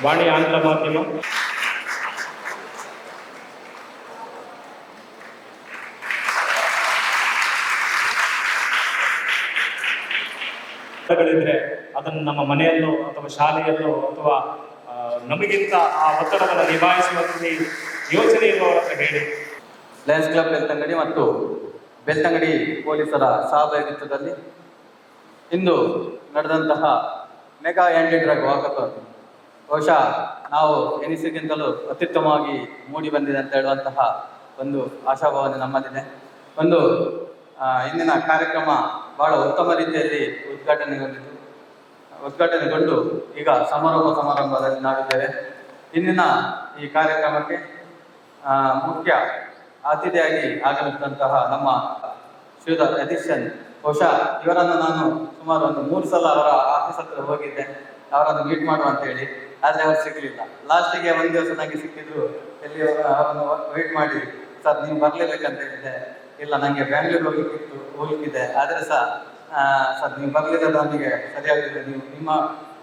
ವಾಣಿ ಆಂಗ್ಲ ಮಾಧ್ಯಮ ಗಳಿದ್ರೆ ಅದನ್ನು ನಮ್ಮ ಮನೆಯಲ್ಲೋ ಅಥವಾ ಶಾಲೆಯಲ್ಲೋ ಅಥವಾ ನಮಗಿಂತ ಆ ಒತ್ತಡವನ್ನು ನಿಭಾಯಿಸುವಂತೆ ಯೋಚನೆ ಇರುವವರ ಹತ್ರ ಹೇಳಿ. ಲಯನ್ಸ್ ಕ್ಲಬ್ ಬೆಳ್ತಂಗಡಿ ಮತ್ತು ಬೆಳ್ತಂಗಡಿ ಪೊಲೀಸರ ಸಹಭಾಗಿತ್ವದಲ್ಲಿ ಇಂದು ನಡೆದಂತಹ ಮೆಗಾ ಆ್ಯಂಟಿ ಡ್ರಗ್ ವಾಕಥಾನ್ ಬಹುಶಃ ನಾವು ಎನಿಸಿಗಿಂತಲೂ ಅತ್ಯುತ್ತಮವಾಗಿ ಮೂಡಿ ಬಂದಿದೆ ಅಂತ ಹೇಳುವಂತಹ ಒಂದು ಆಶಾಭಾವನೆ ನಮ್ಮಲ್ಲಿದೆ. ಒಂದು ಇಂದಿನ ಕಾರ್ಯಕ್ರಮ ಬಹಳ ಉತ್ತಮ ರೀತಿಯಲ್ಲಿ ಉದ್ಘಾಟನೆಗೊಂಡು ಈಗ ಸಮಾರಂಭದಲ್ಲಿ ನಾವಿದ್ದೇವೆ. ಇಂದಿನ ಈ ಕಾರ್ಯಕ್ರಮಕ್ಕೆ ಮುಖ್ಯ ಅತಿಥಿಯಾಗಿ ಆಗಮಿಸಿದಂತಹ ನಮ್ಮ ಶ್ರೀಯುತ ಯತೀಶನ್, ಬಹುಶಃ ಇವರನ್ನು ನಾನು ಸುಮಾರು ಒಂದು 3 ಸಲ ಅವರ ಆಫೀಸ್ ಹತ್ರ ಹೋಗಿದ್ದೆ ಅವರನ್ನು ಮೀಟ್ ಮಾಡುವ ಅಂತ ಹೇಳಿ. ಆದರೆ ಅವರು ಸಿಗಲಿಲ್ಲ. ಲಾಸ್ಟಿಗೆ ಒಂದು ದಿವಸ ನನಗೆ ಸಿಕ್ಕಿದ್ರು. ಎಲ್ಲಿ ಅವರನ್ನು ವೆಯ್ಟ್ ಮಾಡಿ, ಸರ್ ನೀವು ಬರಲೇಬೇಕಂತ ಹೇಳಿದ್ದೆ. ಇಲ್ಲ, ನನಗೆ ಬ್ಯಾಂಗ್ಳೂರ್ ಹೋಗ್ಲಿಕ್ಕಿದೆ, ಆದರೆ ಸರ್ ನೀವು ಬರಲಿಲ್ಲ, ನನಗೆ ಸರಿಯಾಗಿದೆ,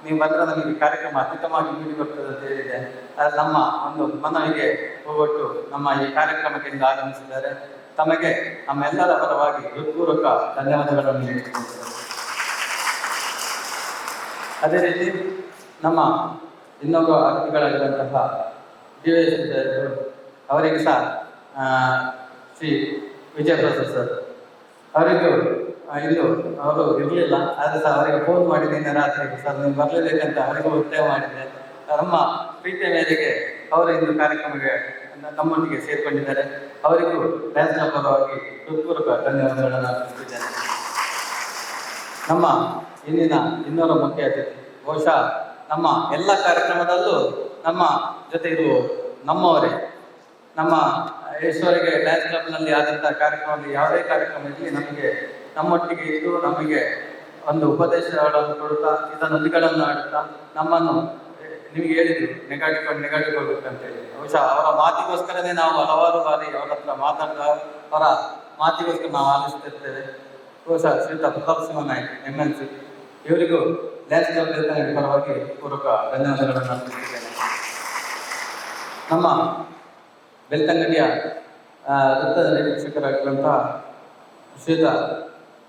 ನೀವು ಬಂದರೆ ನಮಗೆ ಕಾರ್ಯಕ್ರಮ ಅತ್ಯುತ್ತಮವಾಗಿ ನೀಡಿ ಬರ್ತದೆ ಅಂತ ಹೇಳಿದೆ. ಆದರೆ ನಮ್ಮ ಒಂದು ಮನವಿಗೆ ಹೋಗೊಟ್ಟು ನಮ್ಮ ಈ ಕಾರ್ಯಕ್ರಮಕ್ಕೆ ಇಂದು ಆಗಮಿಸಿದ್ದಾರೆ. ತಮಗೆ ನಮ್ಮೆಲ್ಲರ ಪರವಾಗಿ ಹೃತ್ಪೂರ್ವಕ ಧನ್ಯವಾದಗಳನ್ನು ನೀಡುತ್ತೇನೆ. ಅದೇ ರೀತಿ ನಮ್ಮ ಇನ್ನೊಬ್ಬ ಅತಿಥಿಗಳಾಗಿರುವಂತಹ DYSP ಅವರಿಗೆ ಸಹ ಶ್ರೀ ವಿಜಯಪ್ರಸಾದ್ ಸರ್ ಅವರಿಗೂ ಇಂದು ಅವರು ಇರಲಿಲ್ಲ. ಆದರೆ ಸಹ ಅವರಿಗೆ ಫೋನ್ ಮಾಡಿ ನಿನ್ನೆ ರಾತ್ರಿ ಸರ್ ನೀವು ಬರಲೇಬೇಕಂತ ಅವರಿಗೂ ಒತ್ತಾಯ ಮಾಡಿದ್ದೆ. ನಮ್ಮ ಪ್ರೀತಿಯ ಮೇರೆಗೆ ಅವರು ಇಂದು ಕಾರ್ಯಕ್ರಮಕ್ಕೆ ನಮ್ಮೊಂದಿಗೆ ಸೇರಿಕೊಂಡಿದ್ದಾರೆ. ಅವರಿಗೂ ಡ್ಯಾನ್ಸ್ನ ಪರವಾಗಿ ಹೃತ್ಪೂರ್ವಕ ಧನ್ಯವಾದಗಳನ್ನು ಅರ್ಪಿಸುತ್ತಿದ್ದೇನೆ. ನಮ್ಮ ಇಂದಿನ ಇನ್ನೊಬ್ಬ ಮುಖ್ಯ ಅತಿಥಿ, ಬಹುಶಃ ನಮ್ಮ ಎಲ್ಲ ಕಾರ್ಯಕ್ರಮದಲ್ಲೂ ನಮ್ಮ ಜೊತೆ ಇರುವವರು ನಮ್ಮವರೇ. ನಮ್ಮ ಈಶ್ವರಿಗೆ ಡ್ಯಾನ್ಸ್ ಕ್ಲಬ್ನಲ್ಲಿ ಆದಂತಹ ಕಾರ್ಯಕ್ರಮದಲ್ಲಿ ಯಾವುದೇ ಕಾರ್ಯಕ್ರಮ ಇರಲಿ ನಮ್ಮೊಟ್ಟಿಗೆ ಇದ್ದು ನಮಗೆ ಒಂದು ಉಪದೇಶಗಳನ್ನು ಕೊಡುತ್ತಾ ಇದನ್ನು ನುಡಿಗಳನ್ನು ಆಡುತ್ತಾ ನಮ್ಮನ್ನು ನಿಮಗೆ ಹೇಳಿದ್ರು ನೆಗಾಡಿಕೊಳ್ಬೇಕಂತೇಳಿ. ಬಹುಶಃ ಅವರ ಮಾತಿಗೋಸ್ಕರನೇ ನಾವು ಹಲವಾರು ಬಾರಿ ಅವರ ಹತ್ರ ಅವರ ಮಾತಿಗೋಸ್ಕರ ನಾವು ಆಲಿಸುತ್ತಿರ್ತೇವೆ. ಬಹುಶಃ ಶ್ರೀಯುತ ಪ್ರತಾಪ್ ಸಿಂಹ ನಾಯ್ಕ MLC ಇವರಿಗೂ ಡ್ಯಾನ್ಸ್ ಕ್ಲಬ್ ಬೆಳ್ತಂಗಡಿ ಪರವಾಗಿ ಪೂರ್ವಕ ಧನ್ಯವಾದಗಳನ್ನು ಅರ್ಪಿಸುತ್ತೇನೆ. ನಮ್ಮ ಬೆಳ್ತಂಗಡಿಯ ವೃತ್ತದ ನಿರೀಕ್ಷಕರಾಗಿರುವಂತಹ ಶ್ರೀಯುತ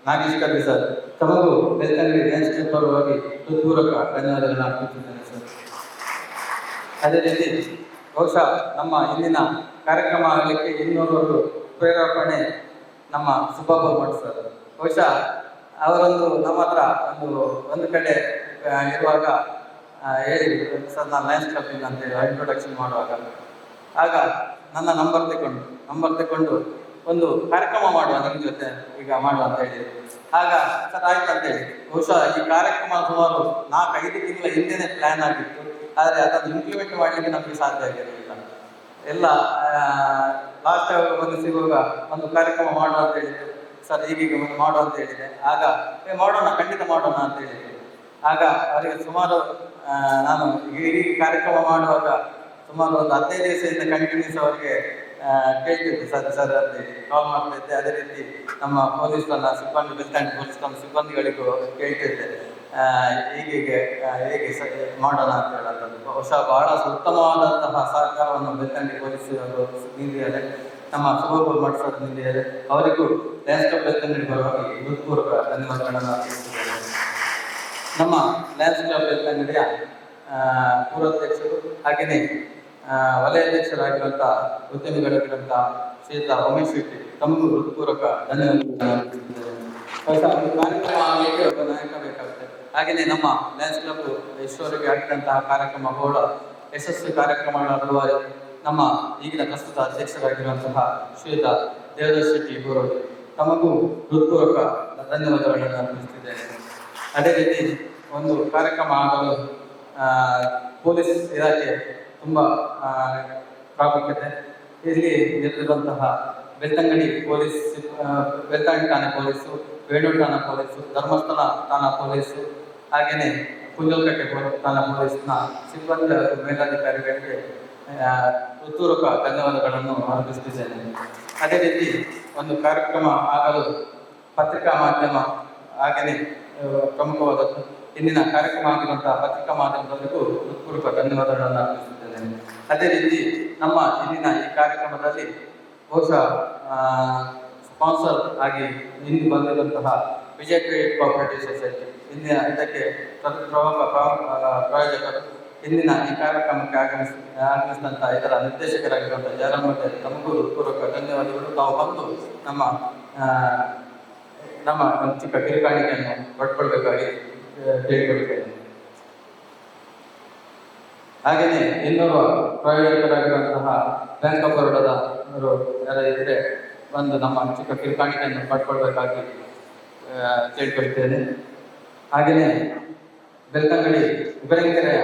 ನಾಗೇಶ್ ಕರ್ವಿ ಸರ್ ತಮಗೂ ಬೆಳ್ತಂಗಡಿ ಡ್ಯಾನ್ಸ್ ಕ್ಲಬ್ ಪರವಾಗಿ ಹೃತ್ಪೂರ್ವಕ ಧನ್ಯವಾದಗಳನ್ನು ಅರ್ಪಿಸುತ್ತೇನೆ ಸರ್. ಅದೇ ರೀತಿ ಬಹುಶಃ ನಮ್ಮ ಇಂದಿನ ಕಾರ್ಯಕ್ರಮ ಆಗಲಿಕ್ಕೆ ಇನ್ನೊಂದು ಪ್ರೇರೇಪಣೆ ನಮ್ಮ ಸುಬ್ಬಾಬು ಮಠ್ ಸರ್. ಬಹುಶಃ ಅವರೊಂದು ನಮ್ಮ ಹತ್ರ ಒಂದು ಕಡೆ ಇರುವಾಗ ಹೇಳಿದ್ರು, ಸರ್ ನಾನು ಲಯನ್ಸ್ ಕ್ಲಬ್ಬಿಂದ ಅಂತೇಳಿ ಇಂಟ್ರೊಡಕ್ಷನ್ ಮಾಡುವಾಗ ಆಗ ನನ್ನ ನಂಬರ್ ತಗೊಂಡು ಒಂದು ಕಾರ್ಯಕ್ರಮ ಮಾಡುವ ನಿಮ್ಮ ಜೊತೆ ಈಗ ಮಾಡುವ ಅಂತ ಹೇಳಿದ್ರು. ಆಗ ಸರ್ ಆಯ್ತು ಅಂತೇಳಿ ಬಹುಶಃ ಈ ಕಾರ್ಯಕ್ರಮ ಸುಮಾರು 4-5 ತಿಂಗಳ ಹಿಂದೆನೇ ಪ್ಲಾನ್ ಆಗಿತ್ತು. ಆದರೆ ಅದನ್ನು ಇಂಪ್ಲಿಮೆಂಟ್ ಮಾಡಲಿಕ್ಕೆ ನಮಗೆ ಸಾಧ್ಯ ಆಗಿರಲಿಲ್ಲ. ಎಲ್ಲ ಲಾಸ್ಟ್ ಒಂದು ಸಿಗುವಾಗ ಒಂದು ಕಾರ್ಯಕ್ರಮ ಮಾಡುವ ಅಂತ ಹೇಳಿದ್ರು. ಸರ್ ಈಗೀಗ ಒಂದು ಮಾಡುವ ಅಂತ ಹೇಳಿದೆ. ಆಗ ಮಾಡೋಣ, ಖಂಡಿತ ಮಾಡೋಣ ಅಂತ ಹೇಳಿದ್ರು. ಆಗ ಅವರಿಗೆ ಸುಮಾರು ನಾನು ಈ ಕಾರ್ಯಕ್ರಮ ಮಾಡುವಾಗ ಸುಮಾರು ಒಂದು 15 ದಿವಸದಿಂದ ಕಂಟಿನ್ಯೂಸ್ ಅವರಿಗೆ ಕೇಳ್ತಿದ್ದೆ, ಸರ್ ಅಂತೇಳಿ ಕಾಲ್ ಮಾಡ್ತಾ ಇದ್ದೆ. ಅದೇ ರೀತಿ ನಮ್ಮ ಪೊಲೀಸ್ನ ಸಿಬ್ಬಂದಿ ಬೆಳ್ತಂಗಡಿ ಪೊಲೀಸ್ ನಮ್ಮ ಸಿಬ್ಬಂದಿಗಳಿಗೂ ಕೇಳ್ತಿದ್ದೆ, ಹೀಗೆ ಹೇಗೆ ಮಾಡೋಣ ಅಂತ ಹೇಳೋದು. ಬಹುಶಃ ಬಹಳ ಉತ್ತಮವಾದಂತಹ ಸಹಕಾರವನ್ನು ಬೆಳ್ತಂಗಡಿ ಪೊಲೀಸರು ನೀಡಿದ್ದಾರೆ. ನಮ್ಮ ಸುಬ್ಬಾಬು ಮಠ್ ಸರ್ ನೀಡಿದ್ದಾರೆ. ಅವರಿಗೂ ಡ್ಯಾನ್ಸ್ ಕ್ಲಬ್ ಬೆಳ್ತಂಗಡಿ ಪರವಾಗಿ ಹೃತ್ಪೂರ್ವಕ ಧನ್ಯವಾದಗಳನ್ನು ಅರ್ಪಿಸುತ್ತೇನೆ. ನಮ್ಮ ಡ್ಯಾನ್ಸ್ ಕ್ಲಬ್ ಬೆಳ್ತಂಗಡಿಯ ಪೂರ್ವಾಧ್ಯಕ್ಷರು ಹಾಗೆಯೇ ವಲಯಾಧ್ಯಕ್ಷರಾಗಿರುವಂಥ ಉದ್ಯಮಿಗಳಾಗಿರುವಂಥ ಶ್ರೀಯುತ ಉಮೇಶ್ ಶೆಟ್ಟಿ ತಮಗೂ ಹೃತ್ಪೂರ್ವಕ ಧನ್ಯವಾದಗಳನ್ನು ಅರ್ಪಿಸುತ್ತೇನೆ. ಕಾರ್ಯಕ್ರಮ ಆಗಲಿಕ್ಕೆ ಒಬ್ಬ ನಾಯಕ ಬೇಕಾಗುತ್ತೆ. ಹಾಗೆಯೇ ನಮ್ಮ ಡ್ಯಾನ್ಸ್ ಕ್ಲಬ್ ಈಶ್ವರಿಗೆ ಆಗಿದ್ದಂತಹ ಕಾರ್ಯಕ್ರಮ ಬಹಳ ಯಶಸ್ವಿ ಕಾರ್ಯಕ್ರಮಗಳ ನಮ್ಮ ಈಗಿನ ಪ್ರಸ್ತುತ ಅಧ್ಯಕ್ಷರಾಗಿರುವಂತಹ ಶ್ರೀಯುತ ದೇವದಾಸ್ ಶೆಟ್ಟಿ ಗೋರೋಡಿ ತಮಗೂ ಹೃತ್ಪೂರ್ವಕ ಧನ್ಯವಾದಗಳನ್ನು ಅರ್ಪಿಸುತ್ತಿದ್ದೇನೆ. ಅದೇ ರೀತಿ ಒಂದು ಕಾರ್ಯಕ್ರಮ ಆಗಲು ಪೊಲೀಸ್ ಇಲಾಖೆ ತುಂಬ ಪ್ರಾಮುಖ್ಯತೆ. ಇಲ್ಲಿ ಇರುವಂತಹ ಬೆಳ್ತಂಗಡಿ ಪೊಲೀಸ್, ಬೆಳ್ತಂಗಡಿ ಠಾಣೆ ಪೊಲೀಸು, ಬೇಡೂರು ಠಾಣಾ ಪೊಲೀಸು, ಧರ್ಮಸ್ಥಳ ಠಾಣಾ ಪೊಲೀಸು, ಹಾಗೆಯೇ ಕುಂಜಲ್ಕಟ್ಟೆ ಠಾಣಾ ಪೊಲೀಸ್ನ ಸಿಬ್ಬಂದಿ ಮೇಲಧಿಕಾರಿಗಳಿಗೆ ಹೃತ್ಪೂರ್ವಕ ಧನ್ಯವಾದಗಳನ್ನು ಅರ್ಪಿಸುತ್ತಿದ್ದೇನೆ. ಅದೇ ರೀತಿ ಒಂದು ಕಾರ್ಯಕ್ರಮ ಆಗಲು ಪತ್ರಿಕಾ ಮಾಧ್ಯಮ ಹಾಗೆಯೇ ಪ್ರಮುಖವಾದದ್ದು. ಇಂದಿನ ಕಾರ್ಯಕ್ರಮ ಆಗಿರುವಂತಹ ಪತ್ರಿಕಾ ಮಾಧ್ಯಮದಲ್ಲಿಗೂ ಹೃತ್ಪೂರ್ವಕ ಧನ್ಯವಾದಗಳನ್ನು ಅರ್ಪಿಸುತ್ತಿದ್ದೇನೆ. ಅದೇ ರೀತಿ ನಮ್ಮ ಇಂದಿನ ಈ ಕಾರ್ಯಕ್ರಮದಲ್ಲಿ ಬಹುಶಃ ಸ್ಪಾನ್ಸರ್ ಆಗಿ ಇಂದು ಬಂದಿರುವಂತಹ ವಿಜಯ ಕ್ರೆಡಿಟ್ ಕೋಆಪರೇಟಿವ್ ಸೊಸೈಟಿ ಇದಕ್ಕೆ ಪ್ರಮುಖ ಪ್ರಾಯೋಜಕರು. ಇಂದಿನ ಈ ಕಾರ್ಯಕ್ರಮಕ್ಕೆ ಆಗಮಿಸಿದಂಥ ಇದರ ನಿರ್ದೇಶಕರಾಗಿರುವಂಥ ಜಯರಾಮ್ ತಮಗೂ ಹೃತ್ಪೂರ್ವಕ ಧನ್ಯವಾದಗಳು. ತಾವು ಬಂದು ನಮ್ಮ ಚಿಕ್ಕ ಕಿರುಕಾಣಿಕೆಯನ್ನು ಪಡ್ಕೊಳ್ಬೇಕಾಗಿ ಕೇಳಿಕೊಳ್ಳುತ್ತೇನೆ. ಹಾಗೆಯೇ ಇನ್ನೋರ್ವ ಪ್ರಾಯೋಜಕರಾಗಿರುವಂತಹ ಬ್ಯಾಂಕ್ ಆಫ್ ಬರೋಡಾದವರು ಯಾರ ಇದ್ದರೆ ಬಂದು ನಮ್ಮ ಚಿಕ್ಕ ಕಿರುಕಾಣಿಕೆಯನ್ನು ಪಡ್ಕೊಳ್ಬೇಕಾಗಿ ಕೇಳಿಕೊಳ್ಳುತ್ತೇನೆ. ಹಾಗೆಯೇ ಬೆಳ್ತಂಗಡಿ ಉಬರಂಗೆರೆಯ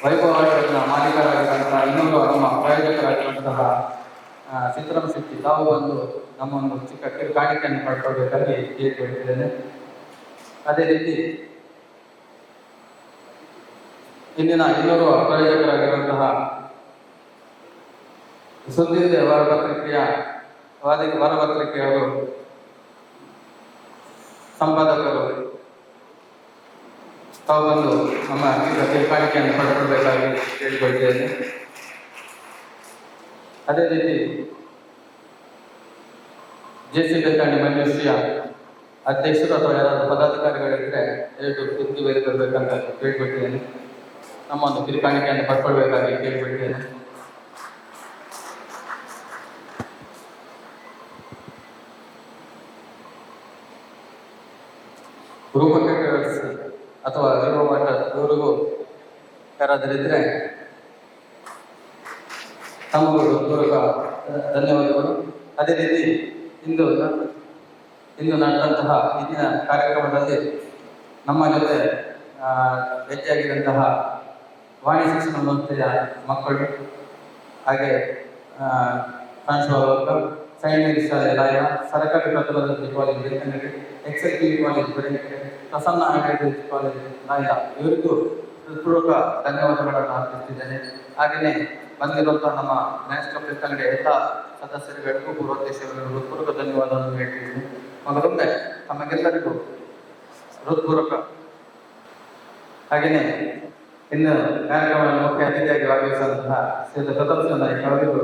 ವೈಭವ ಆಟದ ಮಾಲೀಕರಾಗಿರುವಂತಹ ಇನ್ನೊಂದು ನಮ್ಮ ಪ್ರಾಯೋಜಕರಾಗಿರುವಂತಹ ಸಿದ್ದರಾಮ ಶೆಟ್ಟಿ ತಾವು ಬಂದು ನಮ್ಮ ಒಂದು ಚಿಕ್ಕ ಕಿರುಕಾಣಿಕೆಯನ್ನು ಪಡ್ಕೊಳ್ಬೇಕಾಗಿ ಕೇಳಿಕೊಳ್ಳುತ್ತೇನೆ. ಅದೇ ರೀತಿ ಇಂದಿನ ಇನ್ನೋರ್ವ ಪ್ರಾಯೋಜಕರಾಗಿರುವಂತಹ ಸುದ್ದಿ ವಾರಪತ್ರಿಕೆಯವರು ಸಂಪಾದಕರು ತಾವು ಬಂದು ನಮ್ಮ ಕಿರುಕಾಣಿಕೆಯನ್ನು ಪಡ್ಕೊಳ್ಬೇಕಾಗಿ ಕೇಳಿಕೊಳ್ತೇನೆ. ಅದೇ ರೀತಿ JC ಬೆಳ್ತಂಗಡಿ ಮಂಜುಶ್ರೀಯ ಅಧ್ಯಕ್ಷರು ಅಥವಾ ಯಾರಾದರೂ ಪದಾಧಿಕಾರಿಗಳಿದ್ದರೆ ದಯವಿಟ್ಟು ಬೇರೆ ಬರಬೇಕಂತ ಕೇಳಿಕೊಳ್ತೇನೆ. ನಮ್ಮ ಒಂದು ಕಿರುಕಾಣಿಕೆಯನ್ನು ಪಡ್ಕೊಳ್ಬೇಕಾಗಿ ಕೇಳಿಕೊಳ್ತೇನೆ. ರೂಪಕ್ಕೆ ಅಥವಾ ರೂಪವಾಟ ಇವರಿಗೂ ಯಾರಾದರೂ ಇದ್ದರೆ ತಮಗೂ ಪೂರ್ವಕ ಧನ್ಯವಾದಗಳು. ಅದೇ ರೀತಿ ಇಂದು ನಡೆದಂತಹ ಇಂದಿನ ಕಾರ್ಯಕ್ರಮದಲ್ಲಿ ನಮ್ಮ ಜೊತೆ ಹೆಚ್ಚಾಗಿರುವಂತಹ ವಾಣಿ ಶಿಕ್ಷಣ ಸಂಸ್ಥೆಯ ಮಕ್ಕಳು, ಹಾಗೆ ಟ್ರಾನ್ಸ್ಫರ್ ಸೈಂಟ್ ಮೇರಿ ಶಾಲೆ ಲಾಯ, ಸರ್ಕಾರಿ ಪ್ರತಿಭಾ ಕಾಲೇಜ್ ಬೆಳ್ತಂಗಡಿ, XLP ಕಾಲೇಜ್ ಬೆಳಗ್ಗೆ, ಪ್ರಸನ್ನ ಆಡಳಿತ ಕಾಲೇಜ್ ಲಾಯ, ಇವರಿಗೂ ಹೃತ್ಪೂರ್ವಕ ಧನ್ಯವಾದಗಳನ್ನು ಅರ್ಪಿಸುತ್ತಿದ್ದೇನೆ. ಹಾಗೆಯೇ ಬಂದಿರುವಂತಹ ನಮ್ಮ ಲಯನ್ಸ್ ಕ್ಲಬ್ ಬೆಳ್ತಂಗಡಿ ಎಲ್ಲ ಸದಸ್ಯರಿಗೂ ಪೂರ್ವಾಧ್ಯಕ್ಷರಿಗೂ ಹೃತ್ಪೂರ್ವಕ ಧನ್ಯವಾದವನ್ನು ಹೇಳ್ತಿದ್ದೀನಿ. ಮಗದೊಮ್ಮೆ ತಮಗೆಲ್ಲರಿಗೂ ಹೃತ್ಪೂರ್ವಕ. ಹಾಗೆಯೇ ಇನ್ನು ಕಾರ್ಯಕ್ರಮವನ್ನು ಮುಖ್ಯ ಅತಿಥಿಯಾಗಿ ಭಾಗವಹಿಸುವಂತಹ ಶ್ರೀಯುತ ಪ್ರತಾಪ್ ನಾಯ್ಕ ಅವರಿಗೂ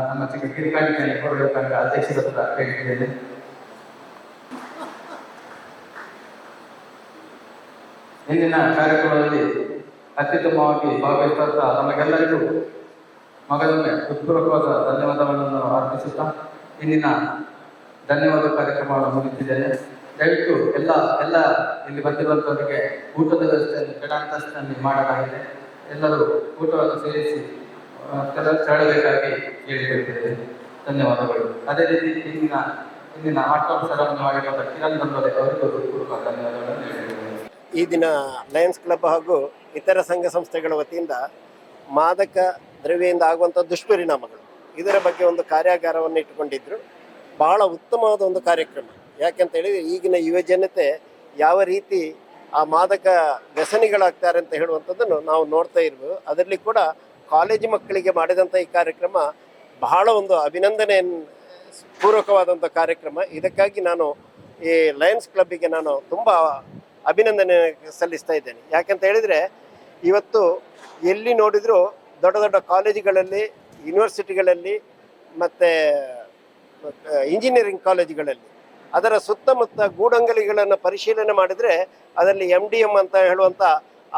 ನಮ್ಮ ಚಿಕ್ಕ ಕಿರಿಕಾಣಿಕೆಯನ್ನು ಕೊಡಬೇಕಂತ ಅಧ್ಯಕ್ಷರ ಹತ್ರ ಹೇಳಿದ್ದೇನೆ. ಇಂದಿನ ಕಾರ್ಯಕ್ರಮದಲ್ಲಿ ಅತ್ಯುತ್ತಮವಾಗಿ ಭಾಗವಹಿಸುವಂತಹ ನಮಗೆಲ್ಲರಿಗೂ ಮಗದೊಮ್ಮೆ ಹೃತ್ಪೂರ್ವಕವಾದ ಧನ್ಯವಾದಗಳನ್ನು ಅರ್ಪಿಸುತ್ತಾ ಇಂದಿನ ಧನ್ಯವಾದ ಕಾರ್ಯಕ್ರಮವನ್ನು ಮುಗಿಸಿದ್ದೇನೆ. ದಯವಿಟ್ಟು ಎಲ್ಲ ಇಲ್ಲಿ ಬಂದಿರುವಂಥವರಿಗೆ ಊಟದ ವ್ಯವಸ್ಥೆಯನ್ನು ಕೆಳಾಂತಸ್ತಿನಲ್ಲಿ ಮಾಡಲಾಗಿದೆ. ಎಲ್ಲರೂ ಊಟವನ್ನು ಸೇರಿಸಿ ತೆರಳಬೇಕಾಗಿ ಹೇಳಿದ್ದೇವೆ. ಧನ್ಯವಾದಗಳು. ಅದೇ ರೀತಿ ಇಂದಿನ ಆಟೋತ್ಸವವನ್ನು ಮಾಡಿರುವಂಥ ಕಿರಣ್ ಬಂದೋಲೆ ಅವರಿಗೂ ಹೃತ್ಪೂರ್ವಕ ಧನ್ಯವಾದಗಳನ್ನು ಹೇಳಿದ್ದೇವೆ. ಈ ದಿನ ಲಯನ್ಸ್ ಕ್ಲಬ್ ಹಾಗೂ ಇತರ ಸಂಘ ಸಂಸ್ಥೆಗಳ ವತಿಯಿಂದ ಮಾದಕ ದ್ರವ್ಯದಿಂದ ಆಗುವಂಥ ದುಷ್ಪರಿಣಾಮಗಳು ಇದರ ಬಗ್ಗೆ ಒಂದು ಕಾರ್ಯಾಗಾರವನ್ನು ಇಟ್ಟುಕೊಂಡಿದ್ದರು. ಬಹಳ ಉತ್ತಮವಾದ ಒಂದು ಕಾರ್ಯಕ್ರಮ. ಯಾಕೆಂತೇಳಿ ಈಗಿನ ಯುವ ಜನತೆ ಯಾವ ರೀತಿ ಆ ಮಾದಕ ವ್ಯಸನಿಗಳಾಗ್ತಾರೆ ಅಂತ ಹೇಳುವಂಥದ್ದನ್ನು ನಾವು ನೋಡ್ತಾ ಇರ್ಬೋದು. ಅದರಲ್ಲಿ ಕೂಡ ಕಾಲೇಜು ಮಕ್ಕಳಿಗೆ ಮಾಡಿದಂಥ ಈ ಕಾರ್ಯಕ್ರಮ ಬಹಳ ಒಂದು ಅಭಿನಂದನೆ ಪೂರ್ವಕವಾದಂಥ ಕಾರ್ಯಕ್ರಮ. ಇದಕ್ಕಾಗಿ ನಾನು ಈ ಲಯನ್ಸ್ ಕ್ಲಬ್ಬಿಗೆ ನಾನು ತುಂಬ ಅಭಿನಂದನೆ ಸಲ್ಲಿಸ್ತಾ ಇದ್ದೇನೆ. ಯಾಕಂತ ಹೇಳಿದರೆ ಇವತ್ತು ಎಲ್ಲಿ ನೋಡಿದರೂ ದೊಡ್ಡ ದೊಡ್ಡ ಕಾಲೇಜುಗಳಲ್ಲಿ, ಯೂನಿವರ್ಸಿಟಿಗಳಲ್ಲಿ ಮತ್ತು ಇಂಜಿನಿಯರಿಂಗ್ ಕಾಲೇಜುಗಳಲ್ಲಿ ಅದರ ಸುತ್ತಮುತ್ತ ಗೂಡಂಗಲಿಗಳನ್ನು ಪರಿಶೀಲನೆ ಮಾಡಿದರೆ ಅದರಲ್ಲಿ MDM ಅಂತ ಹೇಳುವಂಥ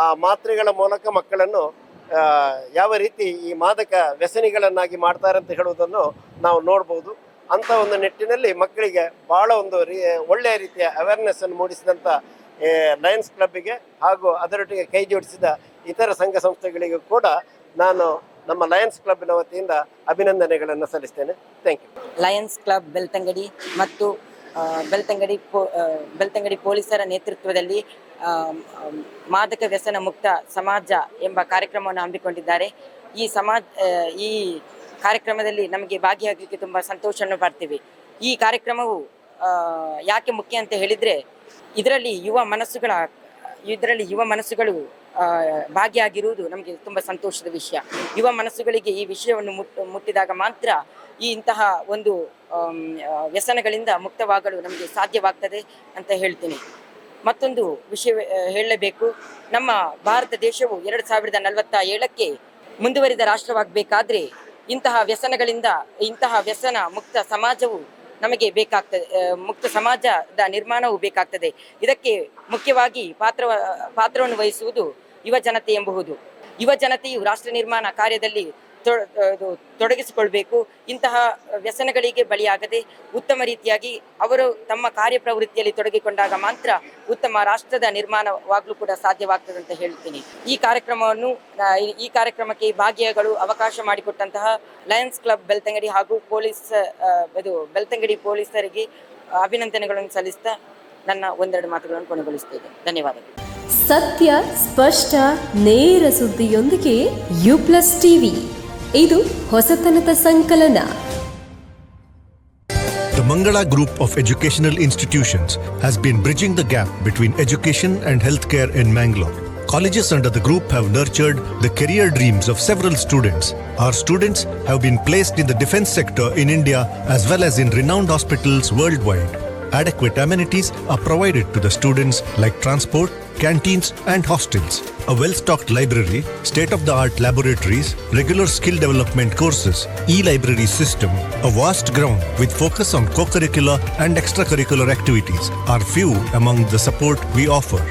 ಆ ಮಾತ್ರೆಗಳ ಮೂಲಕ ಮಕ್ಕಳನ್ನು ಯಾವ ರೀತಿ ಈ ಮಾದಕ ವ್ಯಸನಿಗಳನ್ನಾಗಿ ಮಾಡ್ತಾರೆ ಅಂತ ಹೇಳುವುದನ್ನು ನಾವು ನೋಡ್ಬೋದು. ಅಂಥ ಒಂದು ನಿಟ್ಟಿನಲ್ಲಿ ಮಕ್ಕಳಿಗೆ ಭಾಳ ಒಂದು ಒಳ್ಳೆಯ ರೀತಿಯ ಅವೇರ್ನೆಸ್ಸನ್ನು ಮೂಡಿಸಿದಂಥ ಲಯನ್ಸ್ ಕ್ಲಬ್ಬಿಗೆ ಹಾಗೂ ಅದರೊಟ್ಟಿಗೆ ಕೈ ಜೋಡಿಸಿದ ಇತರ ಸಂಘ ಸಂಸ್ಥೆಗಳಿಗೂ ಕೂಡ ನಾನು ನಮ್ಮ ಲಯನ್ಸ್ ಕ್ಲಬ್ನ ವತಿಯಿಂದ ಅಭಿನಂದನೆಗಳನ್ನು ಸಲ್ಲಿಸ್ತೇನೆ. Thank you. Lions club Beltangady ಮತ್ತು ಬೆಳ್ತಂಗಡಿ ಪೊಲೀಸರ ನೇತೃತ್ವದಲ್ಲಿ ಮಾದಕ ವ್ಯಸನ ಮುಕ್ತ ಸಮಾಜ ಎಂಬ ಕಾರ್ಯಕ್ರಮವನ್ನು ಹಮ್ಮಿಕೊಂಡಿದ್ದಾರೆ. ಈ ಕಾರ್ಯಕ್ರಮದಲ್ಲಿ ನಮಗೆ ಭಾಗಿಯಾಗಲಿಕ್ಕೆ ತುಂಬ ಸಂತೋಷವನ್ನು ಪಡ್ತೀವಿ. ಈ ಕಾರ್ಯಕ್ರಮವು ಯಾಕೆ ಮುಖ್ಯ ಅಂತ ಹೇಳಿದರೆ ಇದರಲ್ಲಿ ಯುವ ಮನಸ್ಸುಗಳು ಭಾಗಿಯಾಗಿರುವುದು ನಮಗೆ ತುಂಬ ಸಂತೋಷದ ವಿಷಯ. ಯುವ ಮನಸ್ಸುಗಳಿಗೆ ಈ ವಿಷಯವನ್ನು ಮುಟ್ಟಿದಾಗ ಮಾತ್ರ ಇಂತಹ ಒಂದು ವ್ಯಸನಗಳಿಂದ ಮುಕ್ತವಾಗಲು ನಮಗೆ ಸಾಧ್ಯವಾಗ್ತದೆ ಅಂತ ಹೇಳ್ತೀನಿ. ಮತ್ತೊಂದು ವಿಷಯ ಹೇಳಲೇಬೇಕು. ನಮ್ಮ ಭಾರತ ದೇಶವು 2047ಕ್ಕೆ ಮುಂದುವರಿದ ರಾಷ್ಟ್ರವಾಗಬೇಕಾದ್ರೆ ಇಂತಹ ವ್ಯಸನ ಮುಕ್ತ ಸಮಾಜವು ನಮಗೆ ಬೇಕಾಗ್ತದೆ. ಮುಕ್ತ ಸಮಾಜದ ನಿರ್ಮಾಣವು ಬೇಕಾಗ್ತದೆ. ಇದಕ್ಕೆ ಮುಖ್ಯವಾಗಿ ಪಾತ್ರವನ್ನು ವಹಿಸುವುದು ಯುವ ಜನತೆ ಎಂಬುದು. ಯುವ ಜನತೆಯು ರಾಷ್ಟ್ರ ನಿರ್ಮಾಣ ಕಾರ್ಯದಲ್ಲಿ ತೊಡಗಿಸಿಕೊಳ್ಬೇಕು. ಇಂತಹ ವ್ಯಸನಗಳಿಗೆ ಬಲಿಯಾಗದೆ ಉತ್ತಮ ರೀತಿಯಾಗಿ ಅವರು ತಮ್ಮ ಕಾರ್ಯಪ್ರವೃತ್ತಿಯಲ್ಲಿ ತೊಡಗಿಕೊಂಡಾಗ ಮಾತ್ರ ಉತ್ತಮ ರಾಷ್ಟ್ರದ ನಿರ್ಮಾಣವಾಗಲು ಕೂಡ ಸಾಧ್ಯವಾಗ್ತದೆ ಅಂತ ಹೇಳ್ತೀನಿ. ಈ ಕಾರ್ಯಕ್ರಮಕ್ಕೆ ಭಾಗಿಯಾಗಲು ಅವಕಾಶ ಮಾಡಿಕೊಟ್ಟಂತಹ ಲಯನ್ಸ್ ಕ್ಲಬ್ ಬೆಳ್ತಂಗಡಿ ಹಾಗೂ ಬೆಳ್ತಂಗಡಿ ಪೊಲೀಸರಿಗೆ ಅಭಿನಂದನೆಗಳನ್ನು ಸಲ್ಲಿಸ್ತಾ ನನ್ನ ಒಂದೆರಡು ಮಾತುಗಳನ್ನು ಕೊನೆಗೊಳಿಸ್ತೇನೆ. ಧನ್ಯವಾದಗಳು. ಸತ್ಯ, ಸ್ಪಷ್ಟ, ನೇರ ಸುದ್ದಿಯೊಂದಿಗೆ U+ TV. ಇದು ಹೊಸತನದ ಸಂಕಲನ. The Mangala Group of Educational Institutions has been bridging the gap between education and healthcare in Mangalore. Colleges under the group have nurtured the career dreams of several students. Our students have been placed in the defense sector in India as well as in renowned hospitals worldwide. Adequate amenities are provided to the students like transport, canteens and hostels. A well-stocked library, state-of-the-art laboratories, regular skill development courses, e-library system, a vast ground with focus on co-curricular and extracurricular activities are few among the support we offer.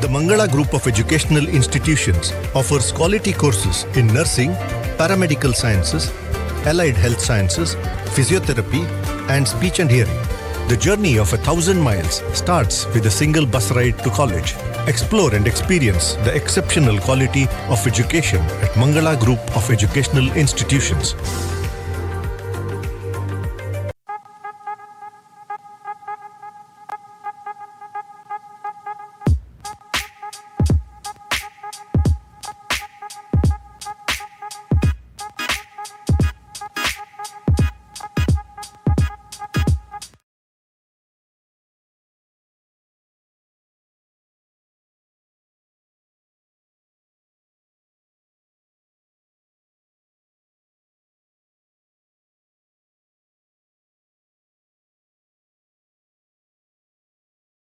The Mangala Group of Educational Institutions offers quality courses in nursing, paramedical sciences, allied health sciences, physiotherapy, and speech and hearing. The journey of 1,000 miles starts with a single bus ride to college. Explore and experience the exceptional quality of education at Mangala Group of Educational Institutions.